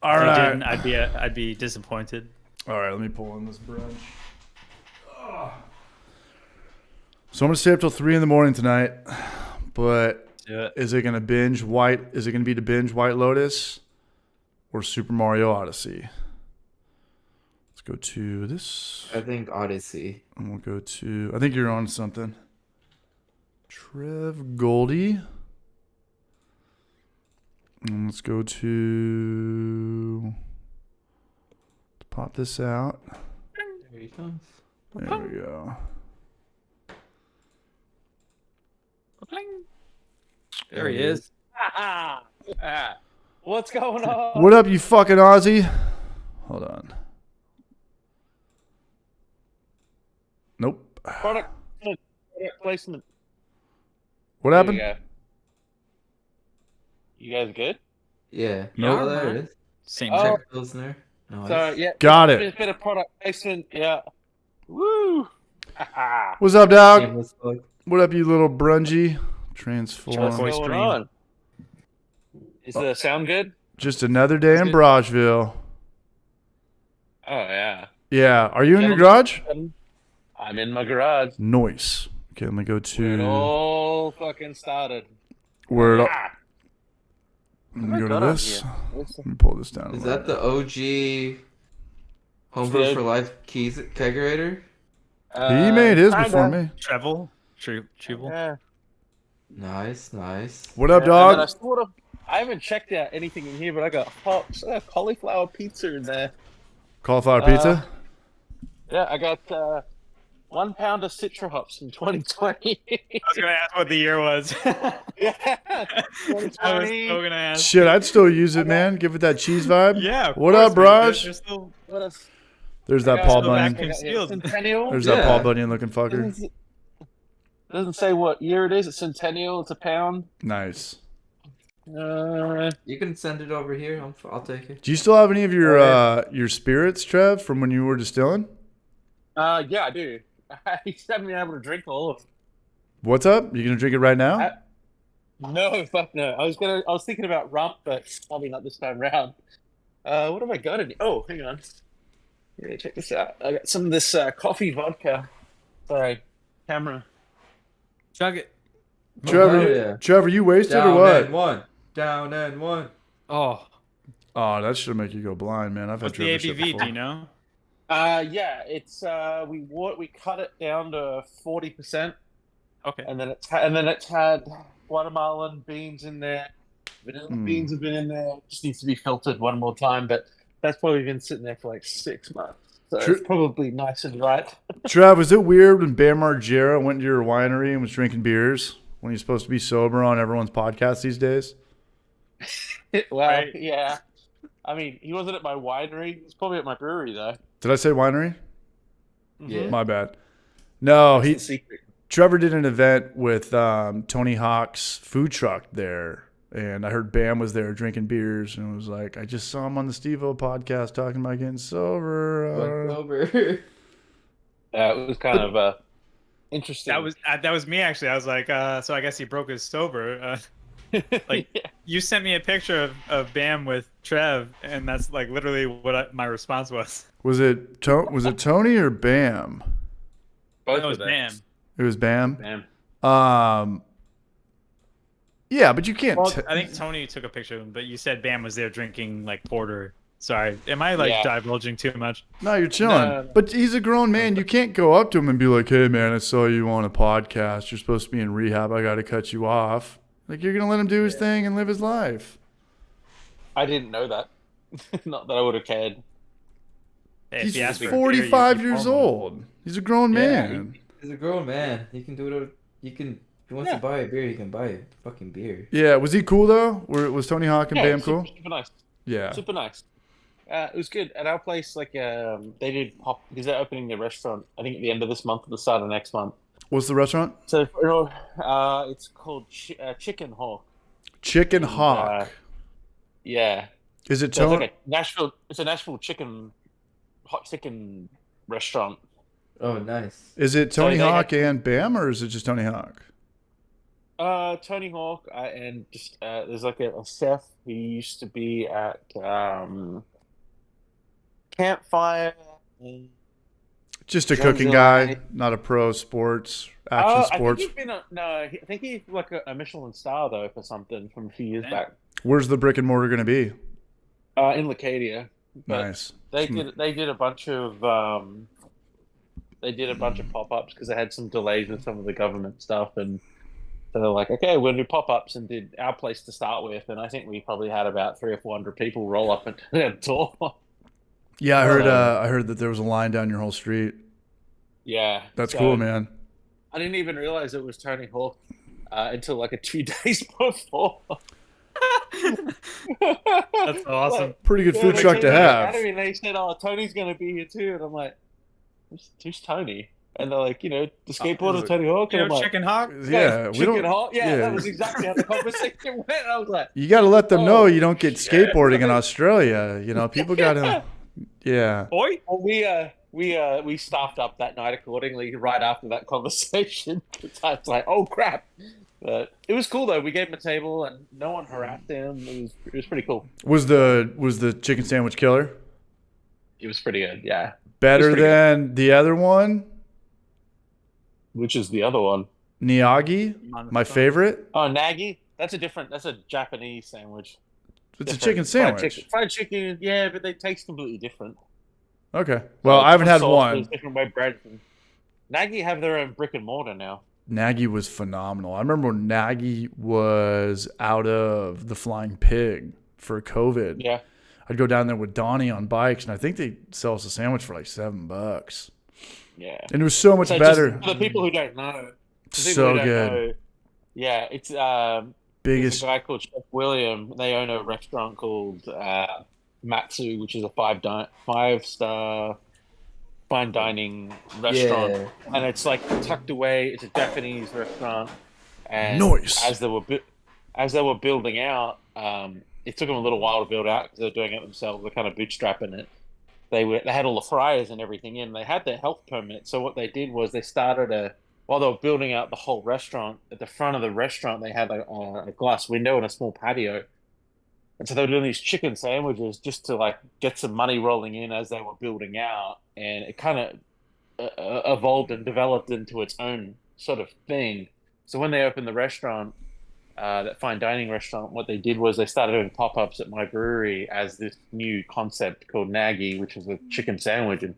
All you right. didn't, I'd be disappointed. All right, let me pull in this brunch. So I'm gonna stay up till 3 a.m. tonight. But Do it. is it gonna binge White? Is it gonna be to binge White Lotus or Super Mario Odyssey? Let's go to this. I think Odyssey. And we'll go to. I think you're on something. Trev Goldie. And let's go to. Let's pop this out. There he comes. There we go. There he is. What's going on? What up, you fucking Aussie? Hold on. Nope. Product placement. What There happened? you go. You guys good? Yeah. Nope. Oh, there it is. Same Oh. check. Pilsner. Nice. So yeah, Got it. There's been a product placement. Yeah. Woo. What's up, dog? Shameless plug. What up, you little brungy? What's Transform. Voice going stream. on? Is the sound good? Just another day in good. Brageville. Oh yeah. Yeah. Are you in your Yeah. garage? I'm in my garage. Noise. Okay, let me go Where it to all fucking started. where it all. Ah. Let me go got to on this. here? Let me pull this down. Is that the OG Homebrew Good. for Life keys kegerator? He made his kinda. before me. Treble. Treble. Yeah. Nice, nice. What up, And then dog? I haven't checked out anything in here, but I got cauliflower pizza in there. Cauliflower pizza? Yeah, I got 1 pound of Citra hops in 2020. I was gonna ask what the year was. Yeah, I was 2020. so gonna ask. Shit, I'd still use it, man. Give it that cheese vibe. Yeah. of What course, up, man. Raj? There's still What else? There's I that got Paul still back Bunyan. in- I got Centennial. There's Yeah. that Paul Bunyan looking fucker. Doesn't say what year it is. It's Centennial. It's a pound. Nice. You can send it over here. I'll take it. Do you still have any of your spirits, Trev, from when you were distilling? Yeah, I do. I just haven't been able to drink all of them. What's up? You gonna drink it right now? No, fuck no. I was thinking about rum, but probably not this time round. What have I got in? Oh, hang on. Yeah, check this out. I got some of this coffee vodka. Sorry, camera. Chug it. Trevor, Oh, yeah. Trevor, you wasted Down or what? and one. Down and one. Oh, Oh, that should make you go blind, man. I've had what's the Trevor shit ABV? before. Do you know? Yeah, it's we cut it down to 40%, Okay. and then it's had watermelon beans in there. Vanilla beans have been in there. Just needs to be filtered one more time, but that's probably been sitting there for like 6 months. So True. it's probably nice and right. Trev, was it weird when Bam Margera went to your winery and was drinking beers when he's supposed to be sober on everyone's podcast these days? Well, Right. yeah. I mean, he wasn't at my winery. He was probably at my brewery, though. Did I say winery? Yeah. My bad. No, That's the secret. Trevor did an event with Tony Hawk's food truck there, and I heard Bam was there drinking beers, and it was like, I just saw him on the Steve-O podcast talking about getting sober. What's over? It was kind of interesting. That was me actually. I was like, so I guess he broke his sober. Like Yeah. you sent me a picture of Bam with Trev, and that's like literally what my response was. Was it Tony or Bam? Both That was of them. Bam. It was Bam. Bam. Yeah, but you can't. Well, I think Tony took a picture of him, but you said Bam was there drinking like porter. Sorry, am I like Yeah. divulging too much? No, you're chilling. No. But he's a grown man. You can't go up to him and be like, "Hey, man, I saw you on a podcast. You're supposed to be in rehab. I got to cut you off." Like, you're gonna let him do his thing and live his life. I didn't know that. Not that I would have cared. Hey, if He's he asked for a beer, 45 you years call him. old. He's a grown Yeah, man. He's a grown man. He can do whatever. You can. If he wants to buy a beer, he can buy a fucking beer. Yeah, was he cool though? Was Tony Hawk and Yeah, Bam cool? super nice. Yeah. Super nice. It was good at our place. Like, they did pop because they're opening their restaurant. I think at the end of this month or the start of next month. What's the restaurant? So, it's called Chicken Hawk. Chicken And, Hawk. Yeah. Is it So it's Tony? like a Nashville. It's a Nashville hot chicken restaurant. Oh, nice. Is it So Tony they Hawk had- and Bam, or is it just Tony Hawk? Tony Hawk, and just there's like a chef who used to be at Campfire. Just a Jones cooking Illinois. guy, not a pro sports, action sports. I think he's been I think he's like a Michelin star though for something from a few years Yeah. back. Where's the brick and mortar going to be? In Leucadia. But Nice. They did a bunch of pop-ups because they had some delays with some of the government stuff, and so they're like, okay, we'll do pop-ups, and did our place to start with, and I think we probably had about 300 or 400 people roll up at their door. Yeah, I heard that there was a line down your whole street. Yeah, That's so cool, man. I didn't even realize it was Tony Hawk until like 2 days before. That's awesome. Pretty good food they truck came to the have. academy and they said, "Oh, Tony's gonna be here too," and I'm like, "Who's Tony?" And they're like, the skateboarder Tony Hawk, You and know, I'm like, Chicken Hawk? Yeah, we Chicken don't. Hawk. Yeah, yeah. that was exactly how the conversation went. I was like, You got to let them know Oh, you don't get shit. skateboarding in Australia. People got to. Yeah. Boy? well, we staffed up that night accordingly right after that conversation. I was like, oh crap. But it was cool though. We gave him a table and no one harassed him. It was pretty cool. Was the chicken sandwich killer It was pretty good. Yeah. better pretty than the other one? Which is the other one? Niyagi, my favorite. Oh, Nagi. That's a Japanese sandwich. It's a Different. chicken sandwich. Fried chicken, yeah, but they taste completely different. Okay. Well, I haven't had one. Different way bread. Nagi have their own brick and mortar now. Nagy was phenomenal. I remember when Nagy was out of the Flying Pig for COVID. Yeah. I'd go down there with Donnie on bikes, and I think they sell us a sandwich for like $7. Yeah. And it was so much So better. just for the people who don't know. So good. Yeah, it's Biggest. a guy called Chef William. They own a restaurant called Matsu, which is a five-star fine dining restaurant, Yeah. and it's like tucked away. It's a Japanese restaurant, and Nice. as they were building out, it took them a little while to build out because they're doing it themselves. They're kind of bootstrapping it. They had all the fryers and everything in. They had their health permit, so what they did was they started while they were building out the whole restaurant. At the front of the restaurant, they had a glass window and a small patio. And so they were doing these chicken sandwiches just to like get some money rolling in as they were building out, and it kind of evolved and developed into its own sort of thing. So when they opened the restaurant, that fine dining restaurant, what they did was they started doing pop-ups at my brewery as this new concept called Nagi, which was a chicken sandwich. And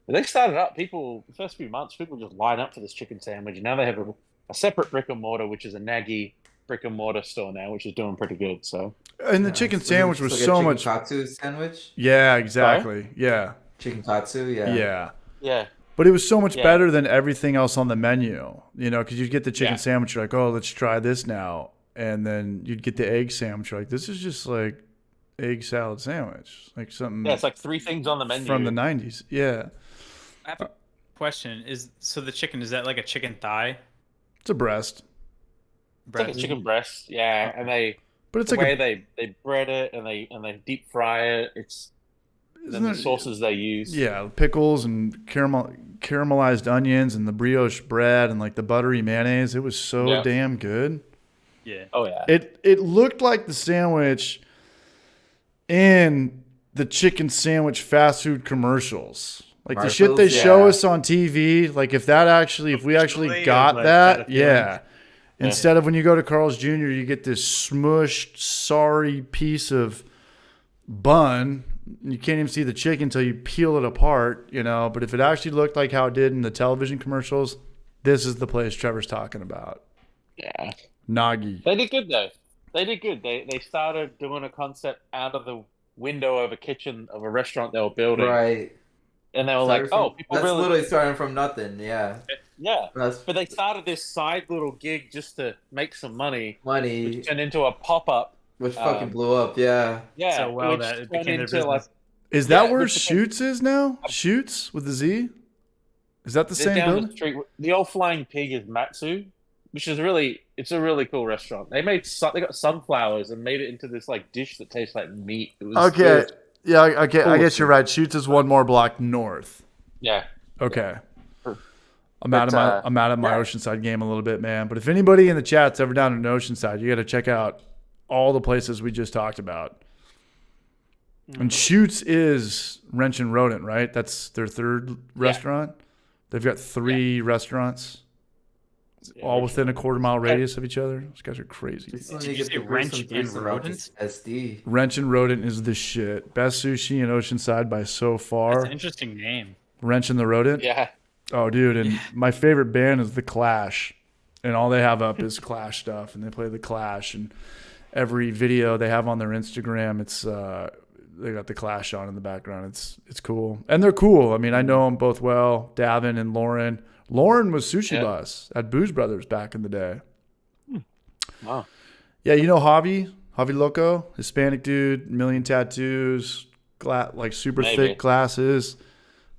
they started up. The first few months, people just line up for this chicken sandwich, and now they have a separate brick and mortar, which is a Nagi brick and mortar store now, which is doing pretty good. So. And the chicken sandwich was so much. Katsu sandwich. Yeah, exactly. Yeah. Chicken katsu. Yeah. Yeah. Yeah. But it was so much Yeah. better than everything else on the menu, because you'd get the chicken Yeah. sandwich, you're like, oh, let's try this now. And then you'd get the egg sandwich, you're like, this is just like egg salad sandwich, like something Yeah, it's like 3 things on the menu. from the 90s. Yeah. I have a question. So the chicken, is that like a chicken thigh? It's a breast. It's like a chicken breast, yeah, and But it's the like way they bread it and they deep fry it. It's isn't the it- sauces they use. Yeah, pickles and caramelized onions and the brioche bread and like the buttery mayonnaise. It was so Yeah. damn good. Yeah. Oh yeah. It looked like the sandwich in the chicken sandwich fast food commercials. Like the shit they Commercials, show yeah. us on TV. Like if we actually Visually, got like, that, that yeah. appealing. Instead of when you go to Carl's Jr., you get this smushed, sorry piece of bun. You can't even see the chicken until you peel it apart, But if it actually looked like how it did in the television commercials, this is the place Trevor's talking about. Yeah. Nagi. They did good though. They did good. They started doing a concept out of the window of a kitchen of a restaurant they were building. Right. And they were like, Started from- oh, people that's really literally starting from nothing. Yeah. Yeah, That's but they started this side little gig just to make some money, money, which turned into a pop-up. which fucking blew up. Yeah. Yeah, So well which that it turned became their into like business. Is that where which became- Shoots is now? Shoots with the Z? Is that the they're same down the building? street. The old Flying Pig is Matsu, which is it's a really cool restaurant. They got sunflowers and made it into this like dish that tastes like meat. Okay. Yeah, okay. I Cool. guess you're right. Shoots is one more block north. Yeah. Okay. Sure. I'm out of my yeah. Oceanside game a little bit, man. But if anybody in the chat's ever down in Oceanside, you got to check out all the places we just talked about. And Shoots is Wrench and Rodent, right? That's their third restaurant. They've got 3 restaurants, all within a quarter-mile radius of each other. Those guys are crazy. Did you say Wrench and Rodent? SD. Wrench and Rodent is the shit. Best sushi in Oceanside by so far. That's an interesting name. Wrench and the Rodent. Yeah. Oh, dude, and my favorite band is The Clash, and all they have up is Clash stuff, and they play The Clash, and every video they have on their Instagram, it's they got The Clash on in the background. It's cool, and they're cool. I mean, I know them both well, Davin and Lauren. Lauren was sushi boss at Booze Brothers back in the day. Wow. Yeah, you know Javi Loco, Hispanic dude, million tattoos, like super thick glasses.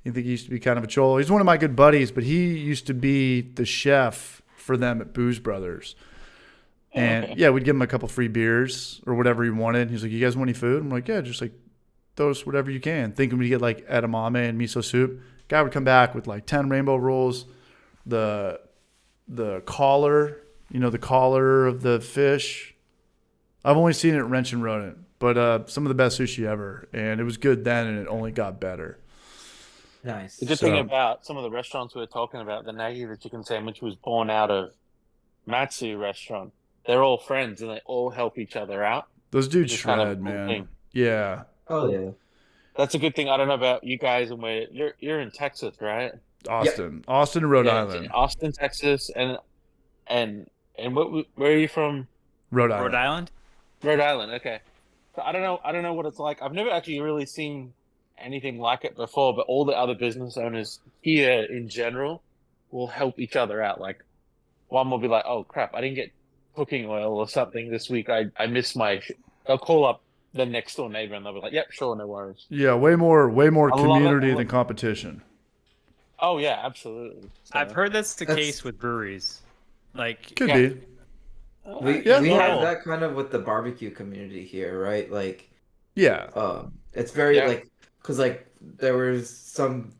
You think he used to be kind of a cholo. He's one of my good buddies, but he used to be the chef for them at Booze Brothers. And yeah, we'd give him a couple free beers or whatever he wanted. He's like, "You guys want any food?" I'm like, "Yeah, just like throw us whatever you can." Thinking we'd get like edamame and miso soup. Guy would come back with like 10 rainbow rolls, the collar, the collar of the fish. I've only seen it at Wrench and Rodent, but some of the best sushi ever. And it was good then, and it only got better. Nice. The good thing about some of the restaurants we were talking about, the Nagi, the chicken sandwich, was born out of Matsu restaurant. They're all friends and they all help each other out. Those dudes It's shred, kind of a cool man. thing. Yeah. Oh yeah. That's a good thing. I don't know about you guys and where you're in Texas, right? Austin, Rhode Yeah, Island. Austin, Texas, and where are you from? Rhode Island. Rhode Island? Rhode Island. Okay. So I don't know what it's like. I've never actually really seen anything like it before, but all the other business owners here in general will help each other out. Like one will be like, "Oh crap, I didn't get cooking oil or something this week. I missed my." They'll call up the next door neighbor and they'll be like, "Yep, sure, no worries." Yeah, way more I love community it. than competition. Oh yeah, absolutely. So, I've heard that's the That's- case with breweries. Like, Could Yeah. be. We Yeah. have that kind of with the barbecue community here, right? Like, Yeah. it's very Yeah. like, cause like there was some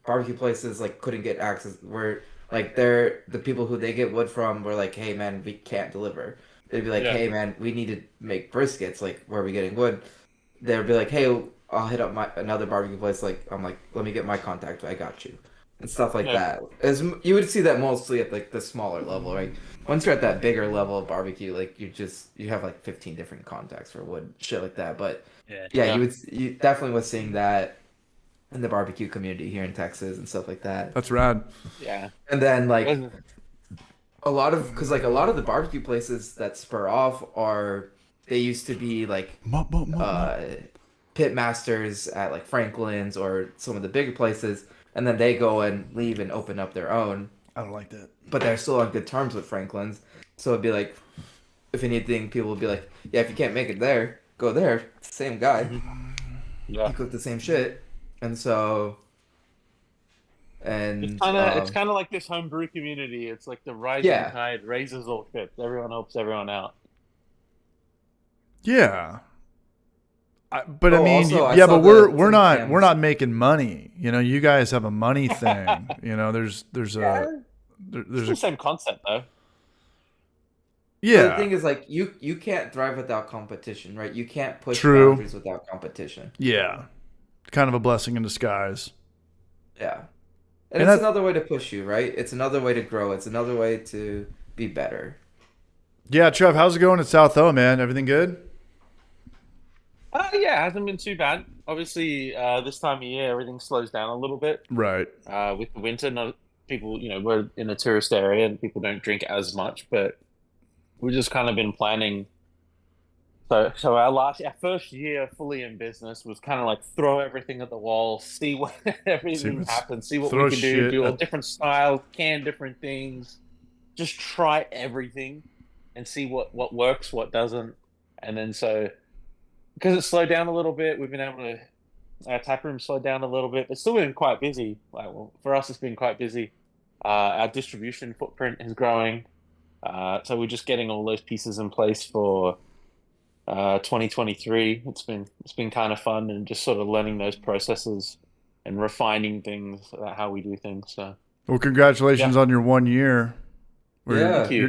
barbecue places like couldn't get access where like the people who they get wood from were like, "Hey man, we can't deliver." They'd be like, Yeah. "Hey man, we need to make briskets. Like, where are we getting wood?" They'd be like, "Hey, I'll hit up another barbecue place." Like, I'm like, "Let me get my contact. I got you," and stuff like Yeah. that. As you would see that mostly at like the smaller level, right? Once you're at that bigger level of barbecue, like you have like 15 different contacts for wood, shit like that. But yeah. yeah, you definitely was seeing that in the barbecue community here in Texas and stuff like that. That's rad. yeah. And then like a lot of the barbecue places that spur off they used to be like pit masters at like Franklin's or some of the bigger places, and then they go and leave and open up their own, I don't like that. but they're still on good terms with Franklin's. So it'd be like, if anything, people would be like, "Yeah, if you can't make it there, go there. It's the same guy. Yeah. You cook the same shit." And so, and It's kind of like this homebrew community. It's like the rising Yeah. tide raises all ships. Everyone helps everyone out. Yeah. But I Oh, mean, also, I yeah, saw but the we're not Cams. making money. You guys have a money thing. There's there's It's the a same concept though. The yeah. thing is, like, you can't thrive without competition, right? You can't push True. boundaries without competition. Yeah. Kind of a blessing in disguise. Yeah. And And it's that's- another way to push you, right? It's another way to grow. It's another way to be better. Yeah, Trev, how's it going at South O, man? Everything good? Yeah, hasn't been too bad. Obviously, this time of year everything slows down a little bit. Right. With the winter, not people, we're in a tourist area and people don't drink as much, but we've just kind of been planning So our first year fully in business was kind of like throw everything at the wall, see what everything happens, see what we can do all different styles, can different things, just try everything and see what works, what doesn't. And then so because it slowed down a little bit, we've been able to our tap room slowed down a little bit, but still been quite busy. Like, well, for us, it's been quite busy. Our distribution footprint is growing, so we're just getting all those pieces in place for 2023. It's been kind of fun and just sort of learning those processes and refining things about how we do things. So, well, congratulations on your 1 year. Yeah, Thank you.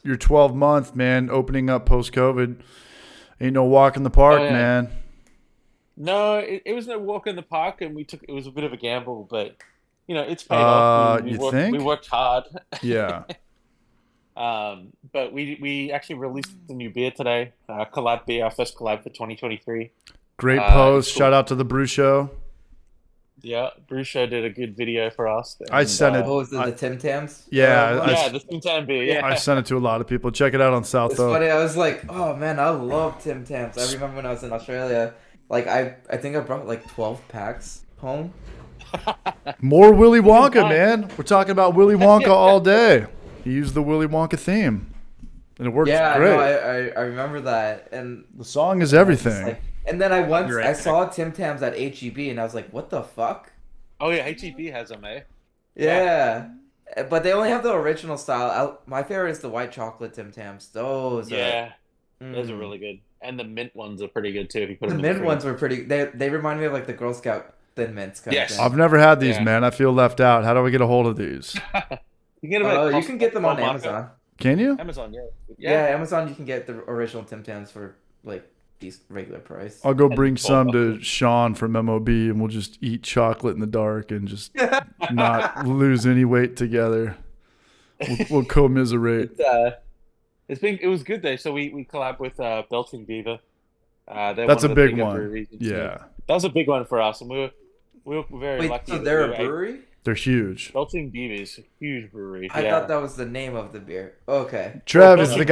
Your 12-month, man, opening up post-COVID. Ain't no walk in the park, man. No, it was no walk in the park, and it was a bit of a gamble, but you know, it's paid off. We worked hard. Yeah. But we actually released a new beer today, collab beer, our first collab for 2023. Great post. Cool. Shout out to the Brew Show. Yeah, Brew Show did a good video for us. And, I sent it. What was it, the Tim Tams? Yeah. The Tim Tam beer. Yeah, I sent it to a lot of people. Check it out on South. It's funny. I was like, oh man, I love Tim Tams. I remember when I was in Australia, like I think I brought like 12 packs home. More Willy Wonka, man. We're talking about Willy Wonka all day. He used the Willy Wonka theme, and it works great. I remember that, and the song is everything. Like, and then I saw Tim Tams at HEB, and I was like, what the fuck? Oh yeah, HEB has them, eh? Yeah. But they only have the original style. My favorite is the white chocolate Tim Tams. Those are really good, and the mint ones are pretty good too. If you put the them mint ones were pretty. They remind me of like the Girl Scout Thin Mints kind of thing. I've never had these, man. I feel left out. How do I get a hold of these? You can get them on Amazon. Can you? Amazon, yeah. Amazon. You can get the original Tim Tams for like these regular price. I'll go bring some to Sean from MOB, and we'll just eat chocolate in the dark and just not lose any weight together. We'll commiserate. It was good though. So we collab with Belching Beaver. That's a big one. Yeah, that was a big one for us, and we were very lucky. So they're a brewery? They're huge. Belching Beaver is a huge brewery. I thought that was the name of the beer. Okay. Trev is the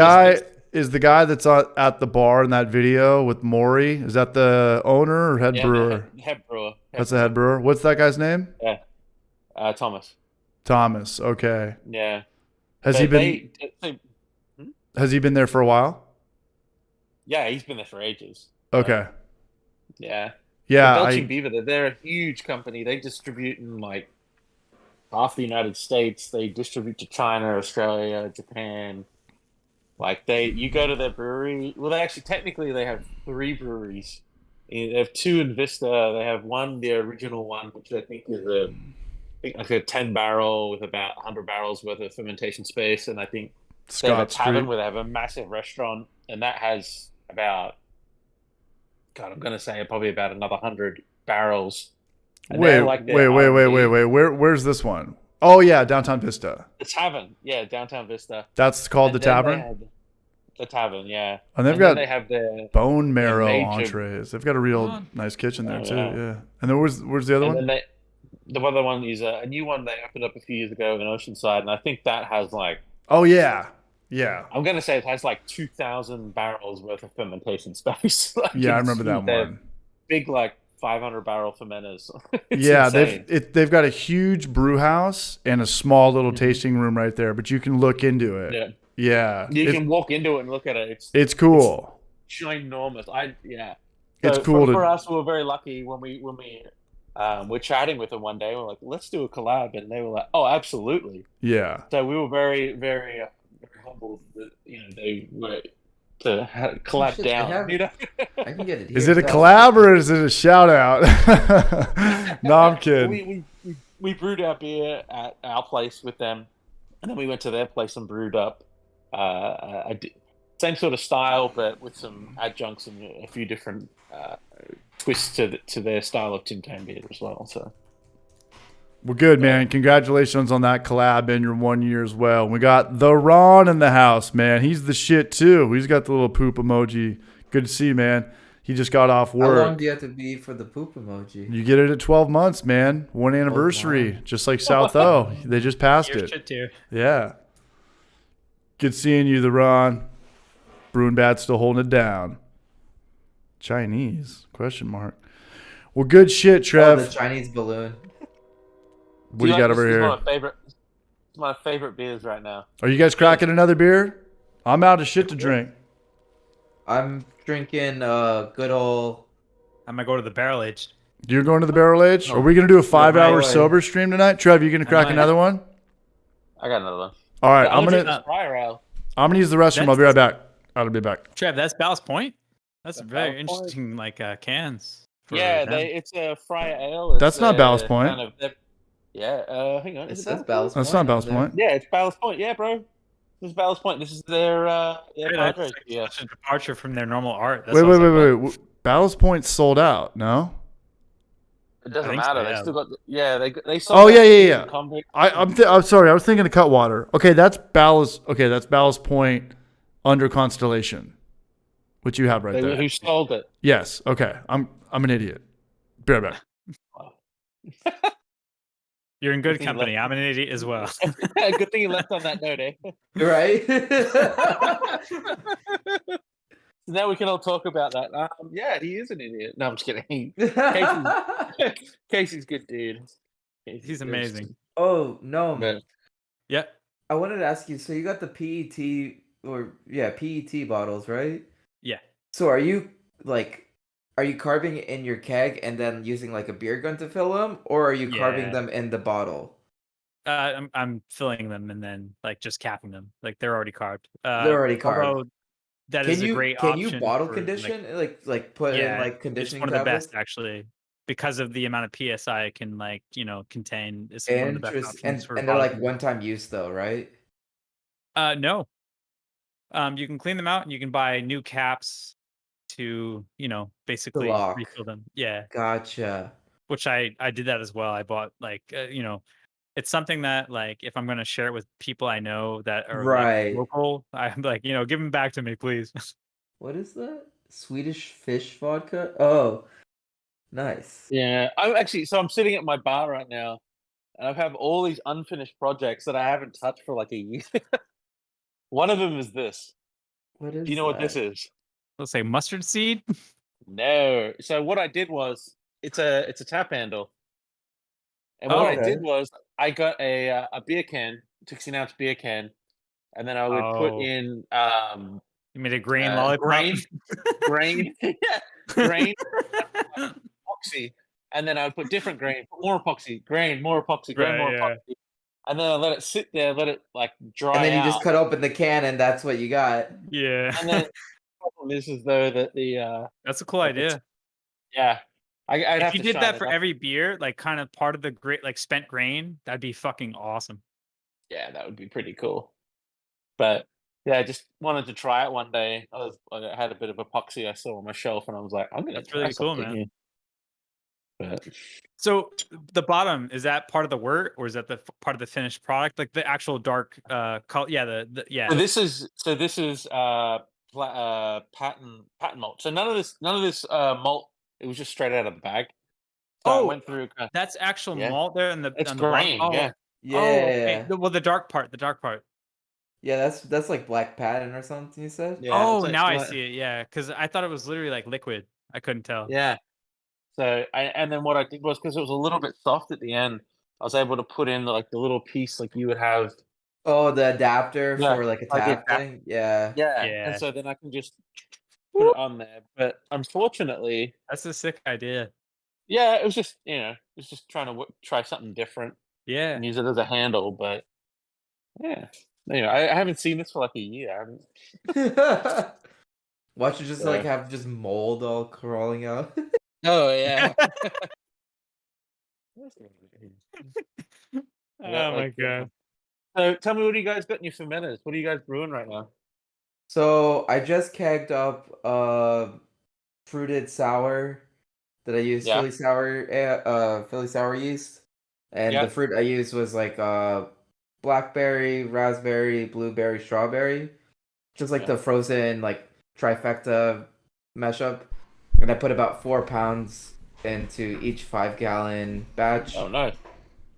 guy that's at the bar in that video with Maury. Is that the owner or head brewer? Head brewer. That's the head brewer. What's that guy's name? Yeah. Thomas. Thomas. Okay. Yeah. Has he been there for a while? Yeah, he's been there for ages. Okay. Yeah. Yeah. Belching Beaver, they're a huge company. They distribute in like half the United States. They distribute to China, Australia, Japan. Like you go to their brewery. Well, they have 3 breweries. They have 2 in Vista. They have one, the original one, which I think is like a 10 barrel with about 100 barrels worth of fermentation space. And I think they have a tavern where they have a massive restaurant, and that has about, I'm going to say probably about another 100 barrels. And wait. Where's this one? Oh, yeah, Downtown Vista. The tavern. Yeah, Downtown Vista. That's called the tavern? The tavern, yeah. And they have their bone marrow entrees. They've got a real nice kitchen there, too. Yeah. And then where's the other one? The other one is a new one they opened up a few years ago in Oceanside, and I think that has like... Oh, yeah. Yeah. I'm going to say it has like 2,000 barrels worth of fermentation space. Like, yeah, I remember that one. Big, like, 500 barrel fermenters. Yeah, they've got a huge brew house and a small little tasting room right there, but you can look into it. Yeah. You can walk into it and look at it. It's cool. It's ginormous. It's cool for us. We were very lucky when we we're chatting with them one day. We're like, let's do a collab, and they were like, oh, absolutely. Yeah. So we were very, very humbled that they were to collab down. I can get it here. Is it a collab or is it a shout out? No, I'm kidding. We brewed our beer at our place with them, and then we went to their place and brewed up same sort of style, but with some adjuncts and a few different twists to their style of Tim Tam beer as well. So. Well, good, man. Congratulations on that collab and your 1 year as well. We got the Ron in the house, man. He's the shit, too. He's got the little poop emoji. Good to see you, man. He just got off work. How long do you have to be for the poop emoji? You get it at 12 months, man. 1 anniversary, just like South O. They just passed it. Shit too. Yeah. Good seeing you, the Ron. Brewing Bad still holding it down. Chinese? Question mark. Well, good shit, Oh, Trev. the Chinese balloon. What do you got over This is here? my favorite beers right now. Are you guys cracking another beer? I'm out of shit to drink. I'm drinking good old. I'm gonna go to the barrel aged. You're going to the barrel age? Oh. Are we going to do a 5-hour boy. sober stream tonight? Trev, you going to crack might. another one? I got another one. All right, I'm gonna drink I'm this Friar Ale. gonna use the restroom. I'll be right back. I'll be back. Trev, that's Ballast Point. That's That's very Ballast Point. interesting. Like cans. for Yeah, them. it's a Friar Ale. That's not Ballast Point. Hang on. It Is says it Ballast That's Point not Ballast on there. Point. Yeah, it's Ballast Point. Yeah, bro. This is Ballast Point. This is their Hey, Padres that's beer. such a departure from their normal art. That's Wait, what I wait, was wait, like, wait. Ballast Point sold out. No. It doesn't think so, matter. They yeah. still got. They sold. Oh out yeah, yeah, beers yeah. and convict. I'm sorry. I was thinking of Cutwater. Okay, that's Ballast. Okay, that's Ballast Point under Constellation, which you have right there. Who sold it? Yes. Okay. I'm an idiot. Be right back. You're in good Good thing you company. left- I'm an idiot as well. Good thing you left on that note, eh? Right? So now we can all talk about that. Yeah, he is an idiot. No, I'm just kidding. Casey's good dude. He's amazing. Oh no, But Yeah. I wanted to ask you. So you got the PET bottles, right? Yeah. So are you carving it in your keg and then using like a beer gun to fill them, or are you carving Yeah. them in the bottle? I'm filling them and then like just capping them. Like they're already carved. They're already carved. Although that is a great can option. you bottle for, condition like put in like it's conditioning one of the tablets? best actually because of the amount of psi it can contain. It's one of the best Interesting. options for And they're like bottle one-time use though, right? no. You can clean them out and you can buy new caps to basically lock. refill them. Yeah, Gotcha. which I did that as well. I bought it's something that like if I'm gonna share it with people I know that are Right. like local, I'm like give them back to me, please. What is that? Swedish fish vodka? Oh, nice. yeah, I'm sitting at my bar right now, and I have all these unfinished projects that I haven't touched for like a year. One of them is this. What is Do you know what this that? is? Let's say mustard seed. No. So what I did was it's a tap handle, and what I Okay. did was I got a beer can, 16-ounce beer can, and then I would put Oh. in You made a grain lollipop. grain, grain, epoxy, and then I would put different grain, put more epoxy, grain, more epoxy, grain, Right, more yeah. epoxy, and then I let it sit there, let it like dry And then you out. just cut open the can and that's what you got. Yeah. And then the problem is though that the That's a cool idea. yeah, I'd If have you to did shine that it for up. every beer, like kind of part of the great like spent grain, that'd be fucking awesome. Yeah, that would be pretty cool. But yeah, I just wanted to try it one day. I had a bit of epoxy I saw on my shelf, and I was like, I'm gonna That's try really cool, something man. here. But So the bottom, is that part of the wort or is that the part of the finished product? Like the actual dark color? Yeah, the yeah. so this is patent malt. So none of this malt. It was just straight out of the bag. So I Oh, went through. That's actual Yeah. malt there in the It's on the bottom? grain, Oh, yeah. Yeah. Oh, okay. Well, the dark part. Yeah, that's like black patent or something you said? Yeah, Oh, it's like- now I like- see it. Yeah, because I thought it was literally like liquid. I couldn't tell. Yeah. So and then what I did was because it was a little bit soft at the end, I was able to put in the little piece like you would have. Oh, the adapter Yeah, for like a like a tap thing? Yeah. Yeah. Yeah. And so then I can just put it on there. But unfortunately, That's a sick idea. yeah, it was just trying to try something different Yeah. and use it as a handle. But yeah, I haven't seen this for like a year. I haven't. Watch it just like have just mold all crawling out. Oh yeah. Oh my god. So tell me, what do you guys got in your fermenters? What are you guys brewing right now? So I just kegged up fruited sour that I used Yeah. Philly sour yeast. And Yeah. the fruit I used was like blackberry, raspberry, blueberry, strawberry. Just like Yeah. the frozen like trifecta mashup. And I put about 4 pounds into each 5-gallon batch. Oh no.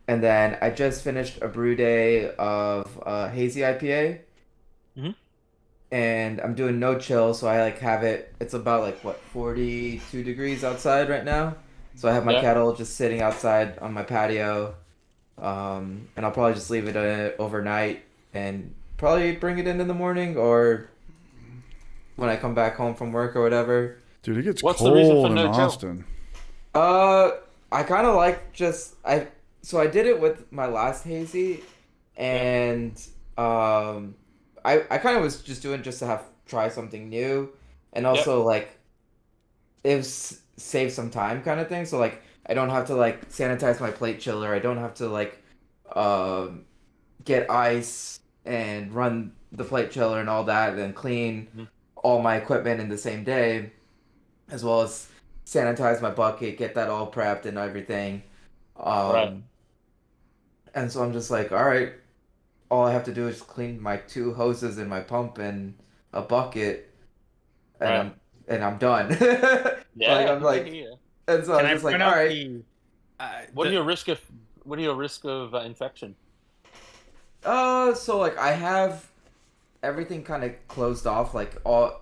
And then I just finished a brew day of hazy IPA. Mhm. and I'm doing no chill, so I like have it. It's about like what 42 degrees outside right now, so I have my Yeah. kettle just sitting outside on my patio, and I'll probably just leave it overnight and probably bring it in the morning or when I come back home from work or whatever. Dude, it gets What's the reason for cold in no chill? Austin. Uh, I kind of like just so I did it with my last hazy, and um, I kind of was just doing just to have try something new, and Yep. also like it was save some time kind of thing. So like I don't have to like sanitize my plate chiller. I don't have to like um get ice and run the plate chiller and all that, and then clean Mhm. all my equipment in the same day, as well as sanitize my bucket, get that all prepped and everything. Right. Um, and so I'm just like, all right, all I have to do is clean my two hoses and my pump and a bucket, and Right. I'm done. Like Yeah. I'm I like, hear you. and so Can I'm I just like, point all out right. the What are your risk of infection? So like I have everything kind of closed off, like all.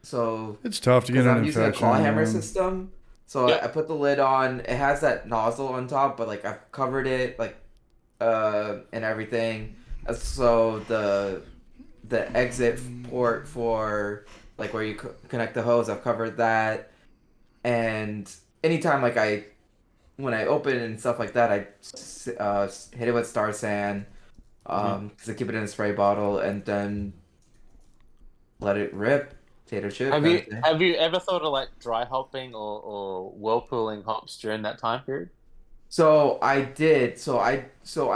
So It's tough to get because an I'm using a infection. claw hammer Man. system, so I Yep. put the lid on. It has that nozzle on top, but like I've covered it, like and everything. So the exit port for like where you connect the hose, I've covered that. And anytime like when I open it and stuff like that, hit it with Star San, because I keep it in a spray bottle and then let it rip, tater chip Have kind you of thing. have you ever thought of like dry hopping or whirlpooling hops during that time period? So I did. So I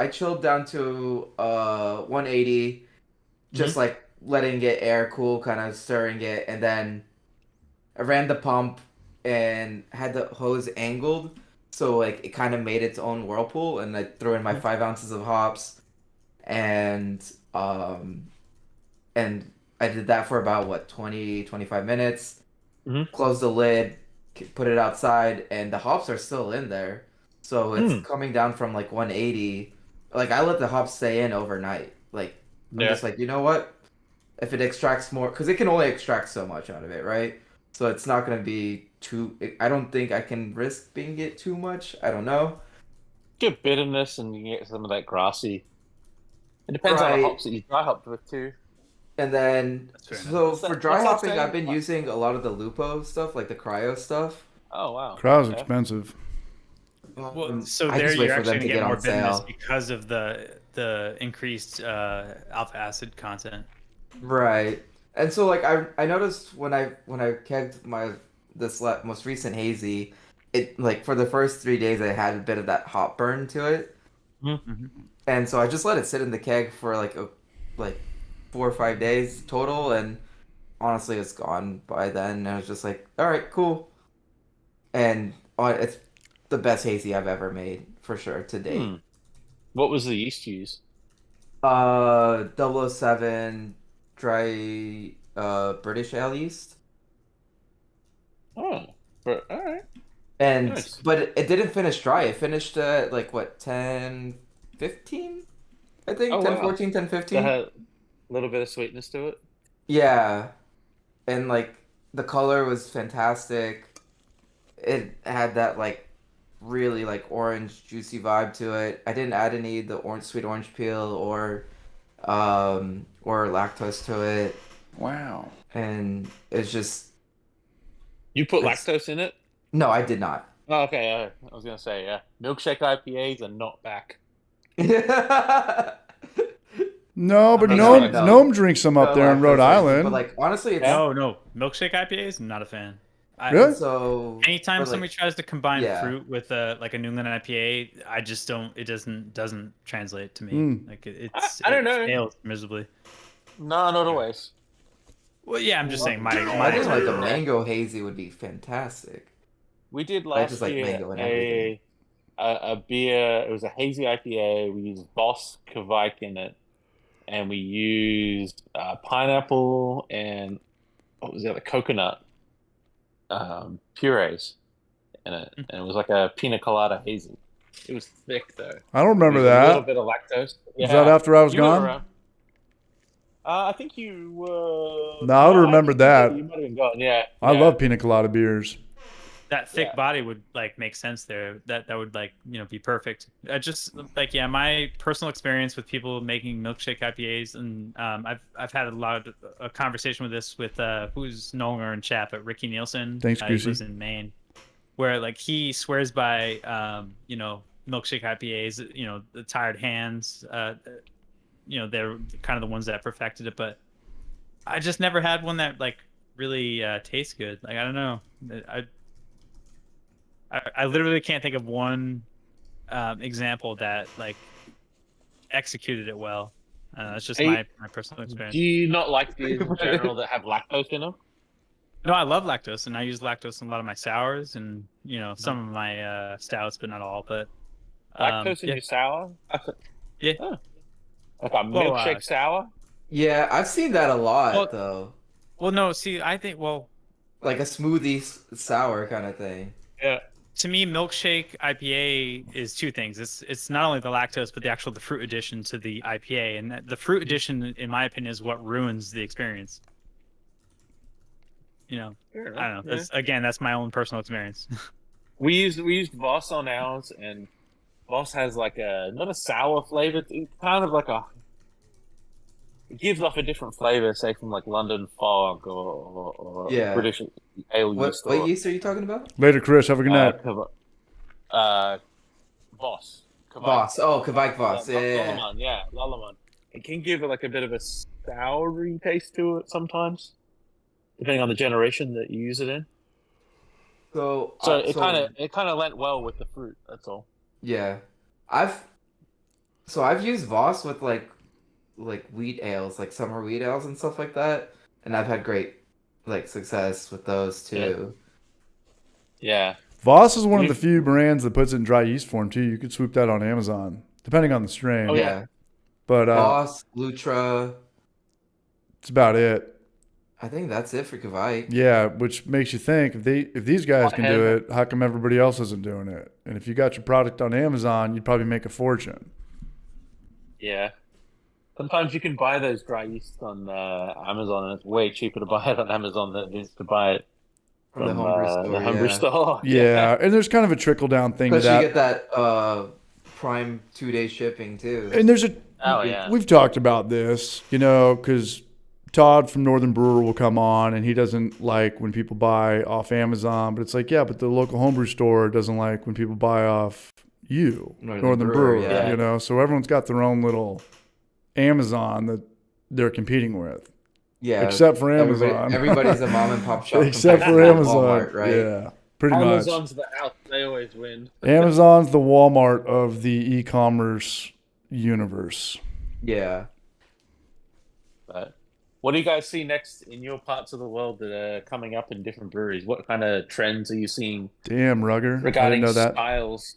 chilled down to 180, just Hmm. like letting it air cool, kind of stirring it, and then I ran the pump and had the hose angled, so like it kind of made its own whirlpool, and I threw in my 5 ounces of hops, and um and I did that for about what 20-25 minutes. Hmm. Closed the lid, put it outside, and the hops are still in there. So it's Mm. coming down from like 180. Like I let the hops stay in overnight. Like I'm Yeah. just like, you know what? If it extracts more, because it can only extract so much out of it, right? So it's not gonna be too. I don't think I can risk being it too much. I don't know. Get bitterness and you get some of that grassy. It depends on the Right. hops that you dry hopped with too. And then, That's fair enough. so for dry What's that hopping, I've saying? been using a lot of the Lupo stuff, like the cryo stuff. Oh wow. Cryo's Okay. expensive. Well, so I there just wait you're for actually them gonna to get get more on bitterness sale. because of the increased alpha acid content. Right. And so like I noticed when I kegged most recent hazy, it like for the first 3 days I had a bit of that hop burn to it. Mhm. Hmm. And so I just let it sit in the keg for like 4 or 5 days total, and honestly it's gone by then, and I was just like, all right, cool. And it's the best hazy I've ever made for sure to Hmm. date. What was the yeast used? 007 dry British ale yeast. Oh, but all right, And nice. but it didn't finish dry. It finished at like what 10, 15? I think Oh 10, wow, 14, 10, that 15. had a little bit of sweetness to it. Yeah. And like the color was fantastic. It had that like really like orange juicy vibe to it. I didn't add any of the orange sweet orange peel or lactose to it. Wow. And it's just You put it's lactose in it? no, I did not. Oh, okay, I was gonna say yeah. Milkshake IPAs are not back. No, I'm but not No, saying Gnome it's no. Gnome drinks some up No there in Rhode lactose or anything. But Island. like honestly it's yeah. No, milkshake IPAs. I'm not a fan. and Really? so Anytime for somebody like tries to combine yeah. fruit with like a New England IPA, I just don't. It doesn't translate to me. Mm. Like I don't it know. fails miserably. No, not always. Well, yeah, I'm just saying I my think like a experience. mango hazy would be fantastic. We did I just last like year mango and everything. a beer. It was a hazy IPA. We used Boss Kvike in it, and we used pineapple and what was the other coconut purees in it, and it was like a pina colada hazy. It was thick though. I don't remember There's a little that. bit of lactose. Was that Yeah, after I was you were gone? around. I think you were. No, I would I remember think that. You might have been gone. Yeah. I yeah. love pina colada beers. That thick Yeah. body would like make sense there. That would like be perfect. I just like my personal experience with people making milkshake IPAs, and I've had a conversation with this with who's no longer in chat, but Ricky Nielsen. Thanks, He Goosey. lives in Maine, where like he swears by milkshake IPAs. The Tired Hands. They're kind of the ones that perfected it, but I just never had one that like really tastes good. Like I don't know. I literally can't think of one example that like executed it well. That's just my personal experience. Do you not like beers in general that have lactose in them? No, I love lactose, and I use lactose in a lot of my sours and some of my stouts, but not all. But Lactose in yeah, your sour? yeah. Oh. Like a milkshake sour? Yeah, I've seen that a lot Well- though. Well, no. See, I think Like a smoothie sour kind of thing. Yeah. to me, milkshake IPA is two things. It's not only the lactose, but the fruit addition to the IPA, and the fruit addition, in my opinion, is what ruins the experience. I don't know. Yeah. That's my own personal experience. We used Voss on ours, and Voss has like not a sour flavor. It's kind of like it gives off a different flavor, say from like London Fog or Yeah. British ale What yeast. what yeast are you talking about? Later, Chris. Have a good night. Voss. Voss. Oh, Kvike Voss. Yeah. Lallemand, yeah, Lallemand. It can give like a bit of a soury taste to it sometimes, depending on the generation that you use it in. So It kind of went well with the fruit. That's all. yeah. I've used Voss with like wheat ales, like summer wheat ales and stuff like that, and I've had great like success with those too. Yeah. Voss is one of the few brands that puts it in dry yeast form too. You could swoop that on Amazon, depending on the strain. Oh, Yeah. But Voss, Lutra. it's about it. I think that's it for Kvike. Yeah, which makes you think if these guys can do Hothead. it, how come everybody else isn't doing it? And if you got your product on Amazon, you'd probably make a fortune. Yeah. Sometimes you can buy those dry yeasts on Amazon, and it's way cheaper to buy it on Amazon than it is to buy it From the from homebrew store. the homebrew Yeah. store. Yeah, and there's kind of a trickle down thing to Especially that. you get that Prime 2-day shipping too. And there's Oh, yeah. we've talked about this, because Todd from Northern Brewer will come on and he doesn't like when people buy off Amazon, but it's like, yeah, but the local homebrew store doesn't like when people buy off you, Northern Brewer, yeah. So everyone's got their own little Amazon that they're competing with. Yeah. Except for Amazon. Everybody's a mom and pop shop. Except compared for to Amazon. Walmart, right? Yeah, pretty Amazon's the out. They always win. much. Amazon's the Walmart of the e-commerce universe. Yeah. But what do you guys see next in your parts of the world that are coming up in different breweries? What kind of trends are you seeing Damn, Rugger. I didn't regarding know that. styles?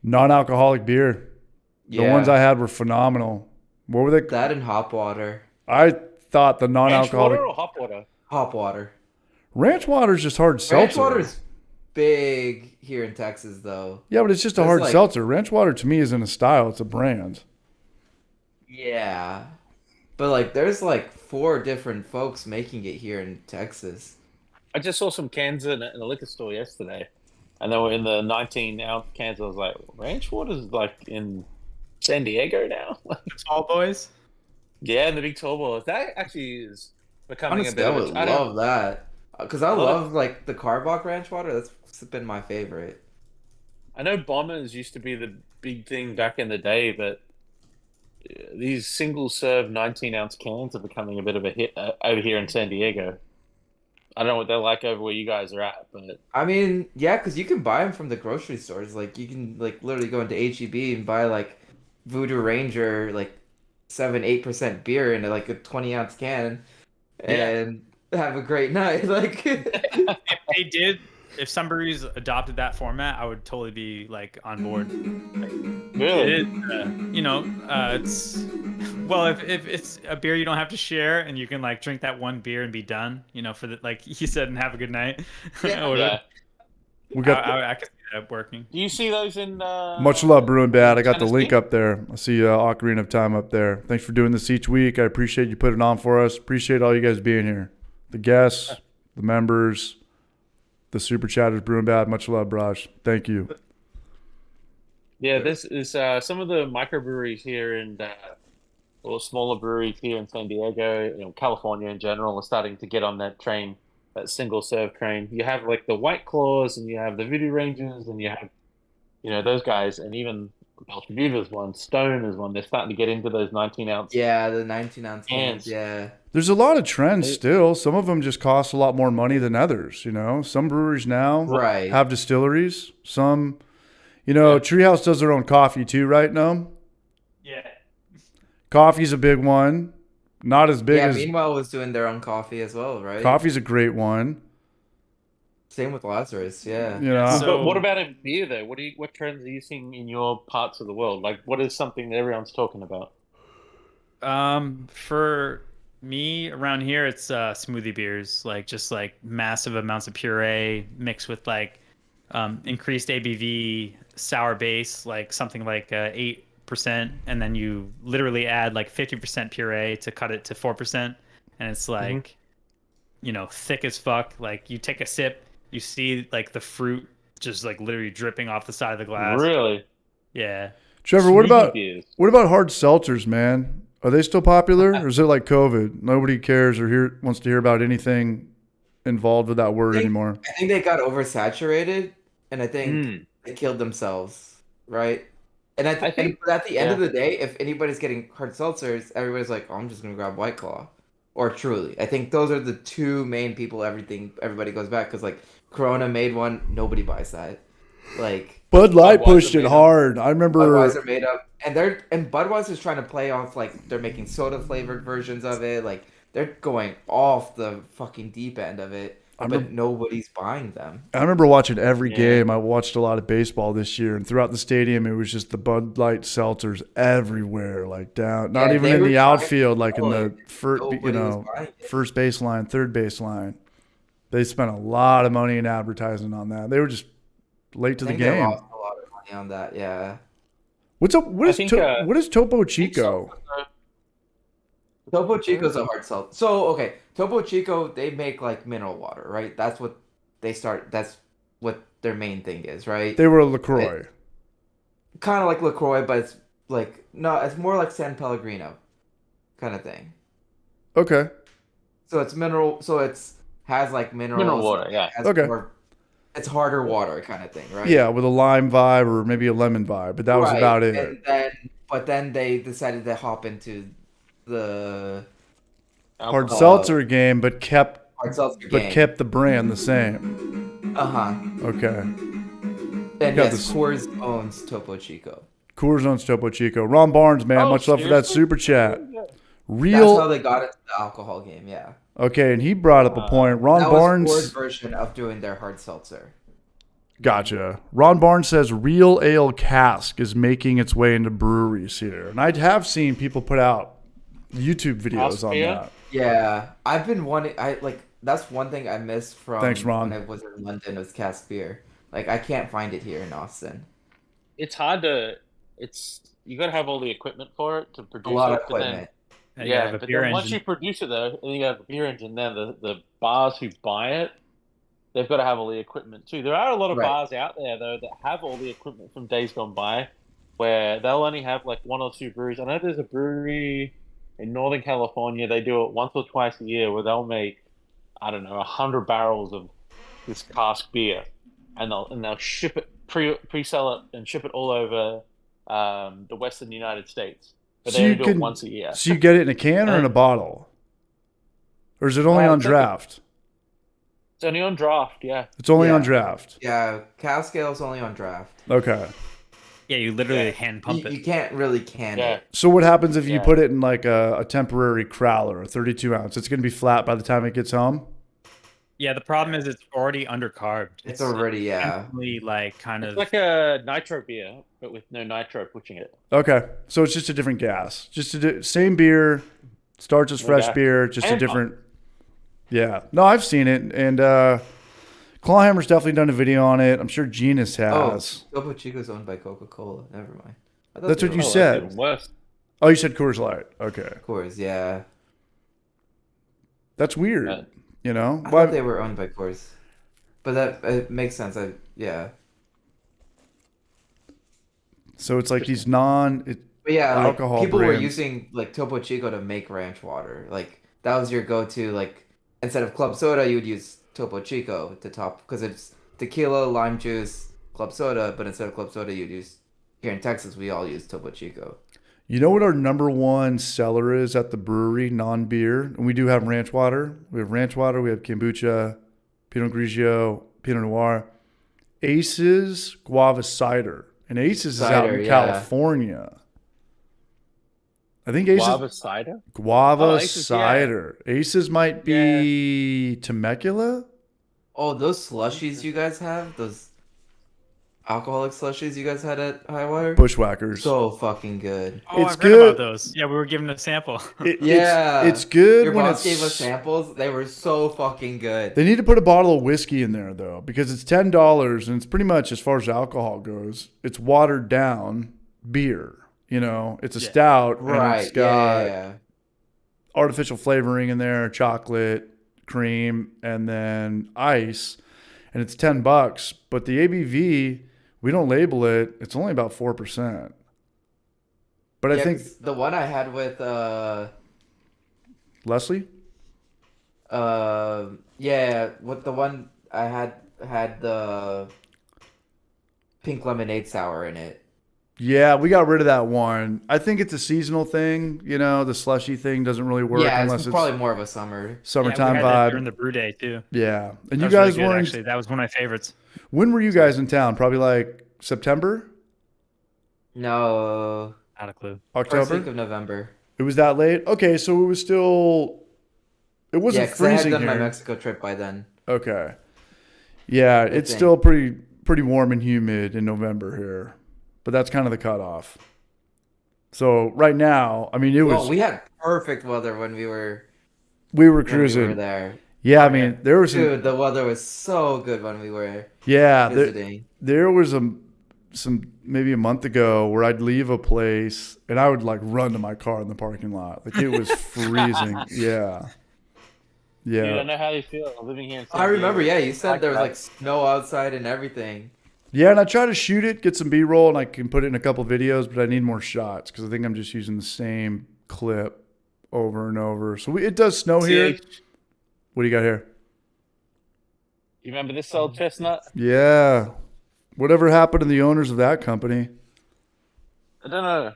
Non-alcoholic beer. The Yeah. ones I had were phenomenal. What were they? That and hop water. I thought the Ranch non-alcoholic water or hop water? Hop water. ranch water is just hard Ranch seltzer. water's big here in Texas though. Yeah, but it's just a It's hard like- seltzer. Ranch water to me isn't a style; it's a brand. Yeah. But like there's like 4 different folks making it here in Texas. I just saw some cans in a liquor store yesterday, and they were in the 19-ounce cans. I was like, ranch water's like in San Diego now. Tall boys. Yeah, and the big tall boys. That actually is becoming Honestly, a I bit would of a... love that. Because I Love love like the Carbach ranch water. That's been my favorite. I know bombers used to be the big thing back in the day, but these single-serve 19-ounce cans are becoming a bit of a hit over here in San Diego. I don't know what they're like over where you guys are at, but I mean, yeah, because you can buy them from the grocery stores. Like you can like literally go into HEB and buy like Voodoo Ranger like 7-8% beer in like a 20-ounce can, and have a great night. Like If some breweries adopted that format, I would totally be like on board. really, It's if it's a beer you don't have to share and you can like drink that one beer and be done, for the like you said, and have a good night. Yeah. I would- yeah. We got I could see working. Do you see those in? Much love, Brewing Bad. I got the Tennessee? link up there. I see Ocarina of Time up there. Thanks for doing this each week. I appreciate you putting it on for us. Appreciate all you guys being here. The guests, the members, the super chatters, Brewing Bad. Much love, Raj. Thank you. Yeah, this is some of the microbreweries here and or smaller breweries here in San Diego, California in general, are starting to get on that train, that single serve train. You have like the White Claws, and you have the Voodoo Rangers, and you have those guys, and even Belgian Beaver's one, Stone is one. They're starting to get into those 19-ounce. Yeah, the 19-ounce cans. Cans. Yeah. There's a lot of trends still. Some of them just cost a lot more money than others. Some breweries now Right. have distilleries. Some, Treehouse does their own coffee too, right? No, Yeah. coffee's a big one. Not as big Yeah, as Meanwhile was doing their own coffee as well, right? coffee's a great one. Same with Lazarus, yeah. So- But what about in beer though? What trends are you seeing in your parts of the world? Like, what is something that everyone's talking about? For me around here, it's smoothie beers, just massive amounts of puree mixed with increased ABV, sour base, something like 8%, and then you literally add 50% puree to cut it to 4%, and it's thick as fuck. You take a sip, you see the fruit just literally dripping off the side of the glass. Really? Yeah. Trevor, Smoothie beers. what about hard seltzers, man? Are they still popular, or is it like COVID? Nobody cares or wants to hear about anything involved with that word anymore. I think they got oversaturated, and I think they killed themselves, right? And I think- but at the end of yeah. the day, if anybody's getting hard seltzers, everybody's like, "Oh, I'm just gonna grab White Claw," or Truly. I think those are the two main people. Everybody goes back because Corona made one, nobody buys that. Bud Light Budweiser pushed it made 'em. hard. I remember. Budweiser made up, and Budweiser's trying to play off they're making soda flavored versions of it. They're going off the fucking deep end of it, but nobody's buying them. I remember watching every Yeah. game. I watched a lot of baseball this year, and throughout the stadium, it was just the Bud Light seltzers everywhere, down, not Yeah, even they in were the trying outfield, to in sell the it. first, Nobody was buying it. first baseline, third baseline. They spent a lot of money in advertising on that. They were just late to I the think they game. lost a lot of money on that. Yeah. What's up? What I is think, what is Topo I think Chico? Topo Chico's a hard sell. So okay, Topo Chico, they make mineral water, right? That's what they start. That's what their main thing is, right? They were a LaCroix. Kind of like LaCroix, but it's no, it's more like San Pellegrino, kind of thing. Okay. So it's mineral. So has minerals. Mineral water, yeah. Has Okay. It's harder water kind of thing, right? Yeah, with a lime vibe or maybe a lemon vibe, but that was Right, about it. But then they decided to hop into the Hard Alcohol. seltzer game, but kept hard seltzer game. the brand the same. Okay. And got yes, this- Coors owns Topo Chico. Coors owns Topo Chico. Ron Barnes, man, Oh, much love for that seriously? super chat. Yeah. That's Real. how they got into the alcohol game. Yeah. Okay, and he brought up a point. Ron That Barnes. was Coors' version of doing their hard seltzer. Gotcha. Ron Barnes says Real Ale Cask is making its way into breweries here, and I have seen people put out YouTube videos Cask on beer? that. Yeah, I've been wanting. That's one thing I missed from Thanks, Ron. when I was in London was cask beer. I can't find it here in Austin. It's hard to. You got to have all the equipment for it to produce A lot it. of but then- equipment. And you have a but beer then once engine. you produce it though, and you have a beer engine, then the bars who buy it, they've got to have all the equipment too. There are a lot of Right. bars out there though that have all the equipment from days gone by, where they'll only have one or two breweries. I know there's a brewery in Northern California. They do it once or twice a year where they'll make, I don't know, 100 barrels of this cask beer, and they'll ship it pre-sell it and ship it all over the Western United States. But So they you only do it can- once a year. So you get it in a can or in a bottle, or is it only Well, on it's like draft? It's only on draft, yeah. It's only on Yeah. draft. Yeah, cask ale's only on draft. Okay. Yeah, you literally Yeah. hand pump You it. can't really can Yeah. it. So what happens if you Yeah. put it in a temporary crowler, a 32 ounce? It's going to be flat by the time it gets home. Yeah, the problem is it's already undercarbed. It's already instantly, kind of. It's like a nitro beer, but with no nitro pushing it. Okay, so it's just a different gas. Just same beer, starts as fresh Yeah. beer, just a And- different. Yeah, no, I've seen it, and Clawhammer's definitely done a video on it. I'm sure Genus Oh, has. Topo Chico's owned by Coca-Cola. Never mind. I thought That's they what were you all said. Even worse. Oh, you said Coors Light. Okay. Coors, yeah. That's weird. Yeah. You know? I Why- thought they were owned by Coors. But that it makes sense. Yeah. so it's like these non... But yeah, like alcohol people were brands. using like Topo Chico to make ranch water. Like that was your go-to. Like instead of club soda, you would use Topo Chico to top because it's tequila, lime juice, club soda. But instead of club soda, you'd use here in Texas. We all use Topo Chico. You know what our number one seller is at the brewery, non-beer? And we do have ranch water. We have ranch water. We have kombucha, Pinot Grigio, Pinot Noir. Aces Guava Cider. And Aces is out Cider, in yeah. California. I think Aces... Guava cider? Guava Oh, Aces, yeah. Cider. Aces might be Temecula? Oh, those slushies you guys have, those alcoholic slushies you guys had at Highwater, Bushwhackers. so fucking good. Oh, It's I've heard good. about those. Yeah, we were given a sample. Yeah, It's good Your when boss it's... gave us samples. They were so fucking good. They need to put a bottle of whiskey in there, though, because it's $10, and it's pretty much, as far as alcohol goes, it's watered down beer. You know, it's a Yeah. stout, and Right? it's got Yeah. artificial flavoring in there, chocolate, cream, and then ice, and it's $10. But the ABV, we don't label it. It's only about 4%. But I Yeah, think 'cause the one I had with Leslie. yeah, with the one I had the pink lemonade sour in it. Yeah, we got rid of that one. I think it's a seasonal thing. You know, the slushy thing doesn't really work Yeah, unless it's probably more of a summer. summertime yeah, we had that vibe. during the brew day too. Yeah, and That you was guys really good, were in, actually. That was one of my favorites. when were you guys in town? Probably like September, No, Not a clue. first October. week of November. It was that late. Okay, so it was still. It Yeah, wasn't because I had freezing done my here. Mexico trip by then. Okay. Yeah, it's think. still pretty warm and humid in November here, but that's kind of the cutoff. So right now, I mean, it was Well, we had perfect weather when we were cruising. there. Yeah, I mean, there was some, Dude, the weather was so good when we were yeah, visiting. there was some maybe a month ago where I'd leave a place and I would like run to my car in the parking lot. Like it was freezing. Yeah. Dude, I Yeah. know how you feel living here in San I remember, Diego. yeah, you said Like there was that. like snow outside and everything. Yeah, and I try to shoot it, get some B-roll, and I can put it in a couple videos, but I need more shots because I think I'm just using the same clip over and over. So it does snow here. CH, What do you got here? you remember this old chestnut? Yeah. Whatever happened to the owners of that company? I don't know.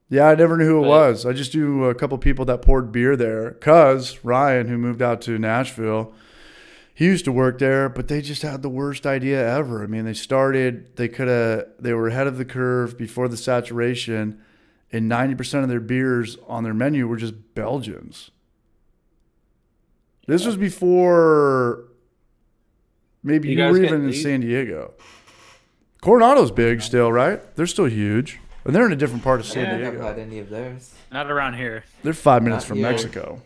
Yeah, I never knew who it But- was. I just knew a couple people that poured beer there. Cause Ryan, who moved out to Nashville, he used to work there, but they just had the worst idea ever. I mean, they were ahead of the curve before the saturation, and 90% of their beers on their menu were just Belgians. This was before maybe You you guys were get even in these? San Diego. Coronado's big still, right? They're still huge. And they're in a different part of I San don't think I've Diego. had any of theirs. Not around here. They're 5 minutes Not from here. Mexico.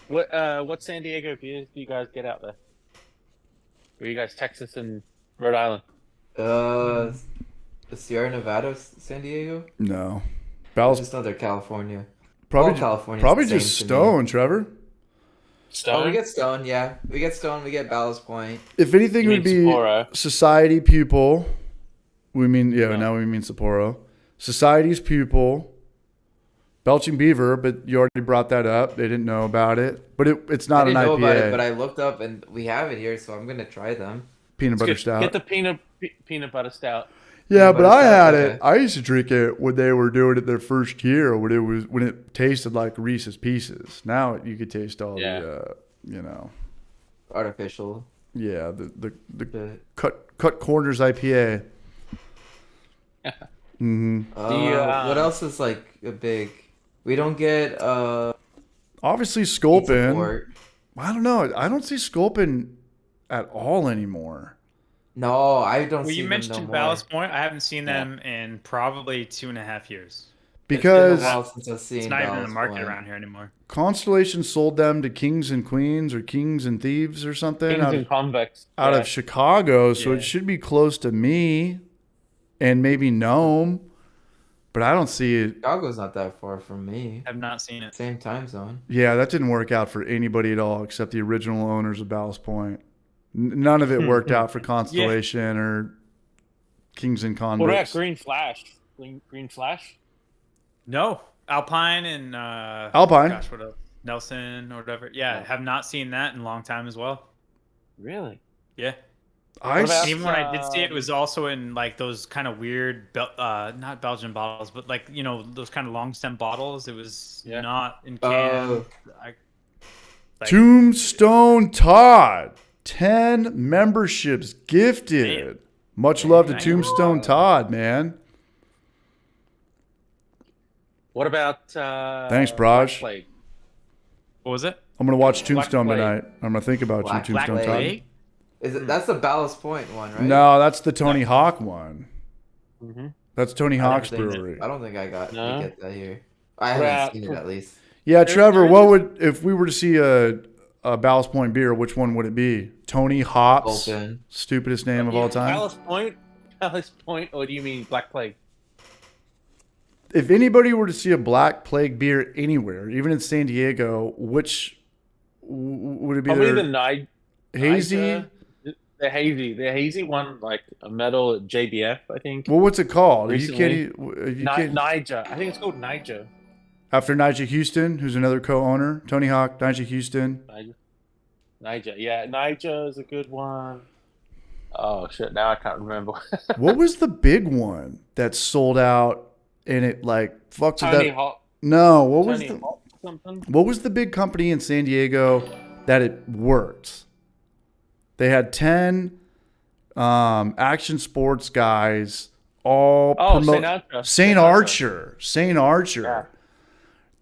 What San Diego beers do you guys get out there? Were you guys Texas and Rhode Island? The Sierra Nevada, San Diego. No. I Ballast, just know they're California. probably all California's probably the same just to me. Stone, Trevor. Stone? Oh, we get Stone, yeah. We get Stone, we get Ballast Point. If anything, You it would mean be Sapporo? Society Pupil. We mean, yeah, No. now we mean Sapporo. Society's Pupil. Belching Beaver, but you already brought that up. They didn't know about it. But it's I not an didn't know about IPA. it, but I looked up and we have it here, so I'm gonna try them. Peanut butter Get stout. the peanut butter stout. Yeah, peanut but butter I stout, had okay. it. I used to drink it when they were doing it their first year, when it tasted like Reese's Pieces. Now you could taste all Yeah. the, Artificial. yeah, the The- cut corners IPA. Mm-hmm. What else is like a big? We don't get Obviously, pizza Sculpin. port. I don't know. I don't see Sculpin at all anymore. No, I don't Well, see you them mentioned no more. Ballast Point. I haven't seen them in probably 2.5 years. because It's been a while since I've It's seen not even in the Ballast market Point. around here anymore. Constellation sold them to Kings and Queens or Kings and Thieves or something Kings out, and convex. out yeah. of Chicago, so Yeah. it should be close to me and maybe Nome, but I don't see it. Chicago's not that far from me. Have not seen it. Same time zone. Yeah, that didn't work out for anybody at all except the original owners of Ballast Point. None of it worked out for Constellation or Kings and What about Convicts. Green Flash? Green Flash? No, Alpine and Alpine. Gosh, what else? Nelson or whatever. Yeah, have not seen that in a long time as well. Really? Yeah. I What about- And even when I did see it, it was also in like those kind of weird, not Belgian bottles, but like those kind of long stem bottles. It was Yeah. not in can. Oh. Like, Tombstone Todd, 10 memberships gifted. Man. Much love to Nice. Tombstone Todd, man. What about Thanks, Black Braj. Plague? what was it? I'm gonna watch Tombstone Plague. tonight. I'm gonna think about Black you, Tombstone Plague. Todd. Plague? Is it? That's the Ballast Point one, right? No, that's the Tony Hawk one. Mm-hmm. That's Tony I don't Hawk's think- brewery. I don't think I got No? to get that here. I What haven't about- seen it at least. Yeah, There- Trevor, there what is- would if we were to see a Ballast Point beer? Which one would it be? Tony Hawk's, Bolton. stupidest name of all time. Ballast Point, or do you mean Black Plague? If anybody were to see a Black Plague beer anywhere, even in San Diego, which would it be? Probably their the Niger. hazy? The hazy one, like a metal at JBF, I think. Well, what's it called? You Recently. can't. You can't Niger. I think it's called Niger. after Nigel Houston, who's another co-owner, Tony Hawk, Nigel Houston. Niger. Yeah, Niger is a good one. Oh shit! Now I can't remember. What was the big one that sold out and it like fucked with Tony that? Hawk. No, what was Tony the Hawk something? what was the big company in San Diego that it worked? They had 10 action sports guys all Oh, promote St. Archer. St. Archer. Yeah.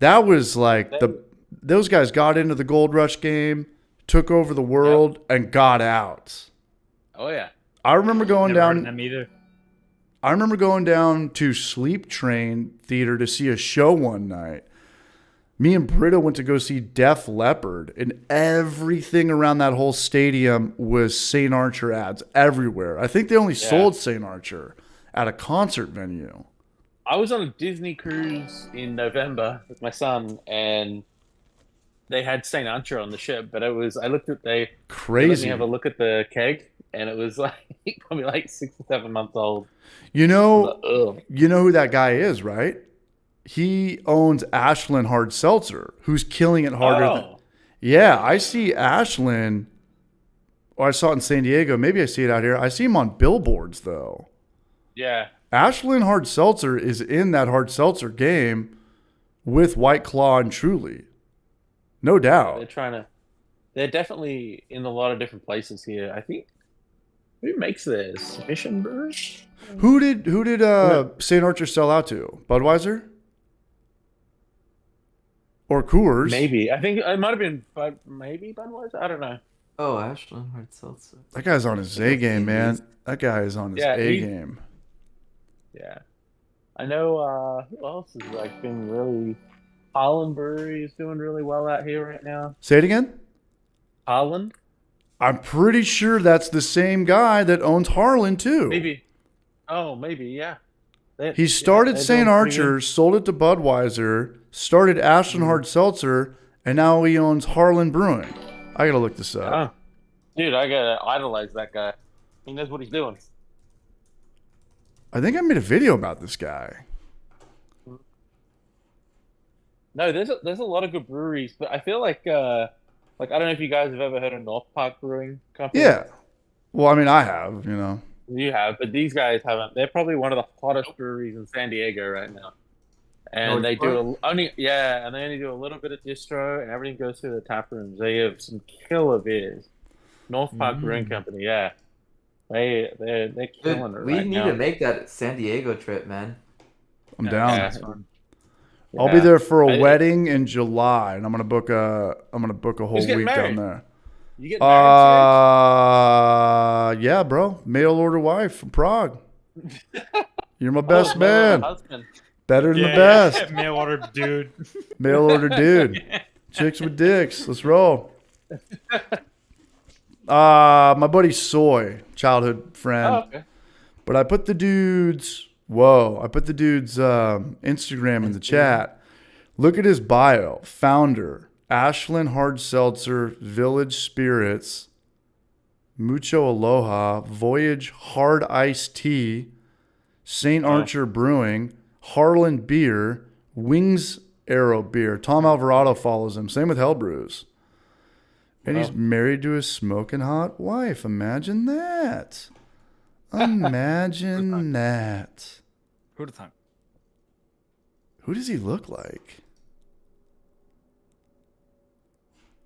That was like those guys got into the Gold Rush game, took over the world, and got out. Oh yeah. I remember going Never heard of down. them either. I remember going down to Sleep Train Theater to see a show one night. Me and Britta went to go see Def Leppard, and everything around that whole stadium was St. Archer ads everywhere. I think they only sold St. Archer at a concert venue. I was on a Disney cruise in November with my son, and they had St. Archer on the ship. But it was I looked at they let me Crazy. have a look at the keg, and it was like probably like 6 or 7 months old. You know, Ugh. you know who that guy is, right? He owns Ashland Hard Seltzer, who's killing it harder. Oh. Yeah, I see Ashland. Or I saw it in San Diego. Maybe I see it out here. I see him on billboards, though. Yeah. Ashland Hard Seltzer is in that hard seltzer game with White Claw and Truly. No doubt. They're definitely in a lot of different places here. I think who makes this? Mission Brewers? Who did St. Archer sell out to? Budweiser? Or Coors? Maybe. I think it might have been maybe Budweiser. I don't know. Oh, Ashland Hard Seltzer. That guy's on his A game, man. That guy is on his Yeah, A game. Yeah. I know who else is like been really Holland Brewery is doing really well out here right now. Say it again? Holland? I'm pretty sure that's the same guy that owns Harlan, too. Maybe. Oh, maybe, yeah. He started they're St. doing pretty good. Archer, sold it to Budweiser, started Ashland Hard Seltzer, and now he owns Harlan Brewing. I gotta look this up. Oh. Dude, I gotta idolize that guy. He knows what he's doing. I think I made a video about this guy. No, there's a lot of good breweries, but I feel like I don't know if you guys have ever heard of North Park Brewing Company. Yeah. Well, I mean, I have, you know. You have, but these guys haven't. They're probably one of the hottest breweries in San Diego right now. And North they Park? and they only do a little bit of distro, and everything goes through the tap rooms. They have some killer beers. North Park Brewing Company, yeah, they're killing it We right need now. to make that San Diego trip, man. I'm down. Yeah. I'll be Yeah. there for a I- wedding in July, and I'm gonna book a whole Who's getting week down married? there. You get married Yeah, bro. Mail order wife from Prague. You're my today? best Oh, no, man. husband. Better than the best. Mail order dude. Mail order dude. Chicks with dicks. Let's roll. My buddy Soy, childhood friend. Oh, okay. But I put the dude's Instagram in the chat. Look at his bio. Founder, Ashland Hard Seltzer, Village Spirits, Mucho Aloha, Voyage Hard Iced Tea, St. Archer Brewing, Harlan Beer, Wings Arrow Beer. Tom Alvarado follows him. Same with Hell Brews. And he's married to his smoking hot wife. Imagine that. Imagine that. Who'd have thought? Who does he look like?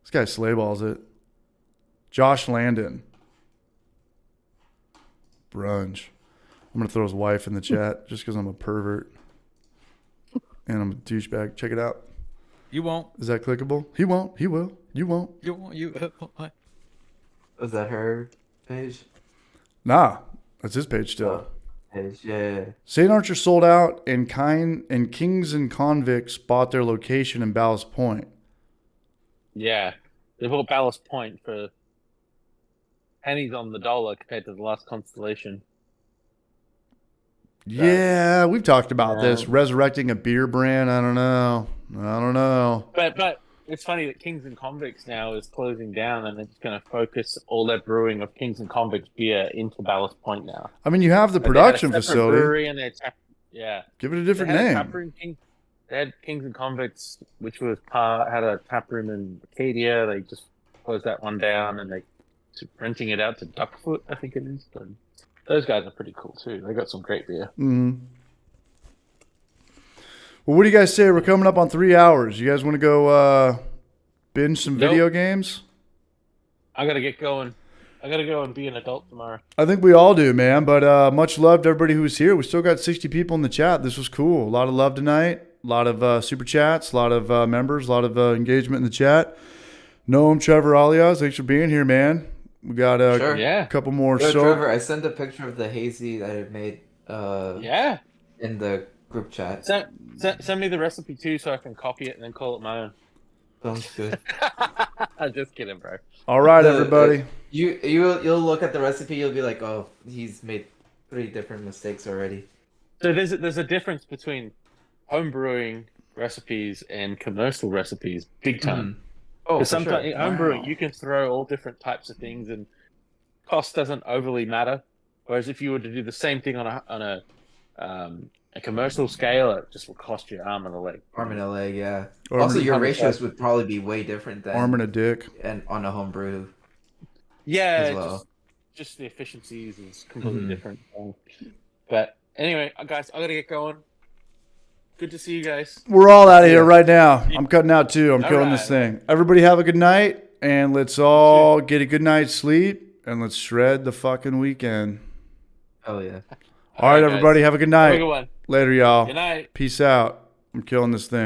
This guy slayballs it. Josh Landon. Brunch. I'm going to throw his wife in the chat just because I'm a pervert. And I'm a douchebag. Check it out. You won't. Is that clickable? He won't. He will. You won't. You won't. Was that her page? Nah. That's his page still. Oh, page, yeah. St. Archer sold out and Kings and Convicts bought their location in Ballast Point. Yeah. They bought Ballast Point for pennies on the dollar compared to the last Constellation. Yeah, we've talked about this. Resurrecting a beer brand. I don't know. But it's funny that Kings and Convicts now is closing down, and they're just going to focus all their brewing of Kings and Convicts beer into Ballast Point now. I mean, you have the But production they had a separate facility. brewery and Give it a different they had name. A tap room, they had Kings and Convicts, which was had a tap room in Acadia. They just closed that one down, and they renting it out to Duckfoot, I think it is. But those guys are pretty cool too. They got some great beer. Mm-hmm. Well, what do you guys say? We're coming up on 3 hours. You guys want to go binge some video games? I gotta get going. I gotta go and be an adult tomorrow. I think we all do, man. But much love to everybody who's here. We still got 60 people in the chat. This was cool. A lot of love tonight. A lot of super chats. A lot of members. A lot of engagement in the chat. Noam, Trevor, Alias, thanks for being here, man. We got a couple more. Yo, Trevor, I sent a picture of the hazy that I made. In the group chat. Send me the recipe too, so I can copy it and then call it my own. Sounds good. I'm just kidding, bro. All right, everybody. You'll look at the recipe. You'll be like, oh, he's made 3 different mistakes already. So there's a difference between home brewing recipes and commercial recipes, big time. Oh, Because sometimes in home brewing, Wow. you can throw all different types of things, and cost doesn't overly matter. Whereas if you were to do the same thing on a commercial scale, it just will cost you an arm and a leg. Arm and a leg, yeah. Arm Also, and- your ratios would probably be way different than Arm and a dick. and on a home brew. Yeah, as well. just the efficiencies is completely different. But anyway, guys, I gotta get going. Good to see you guys. We're all out of here right now. I'm cutting out too. I'm All killing this right. thing. Everybody have a good night, and let's all get a good night's sleep, and let's shred the fucking weekend. Oh yeah. All right, guys. everybody, have a good Have a night. good one. Later, y'all. Good night. Peace out. I'm killing this thing.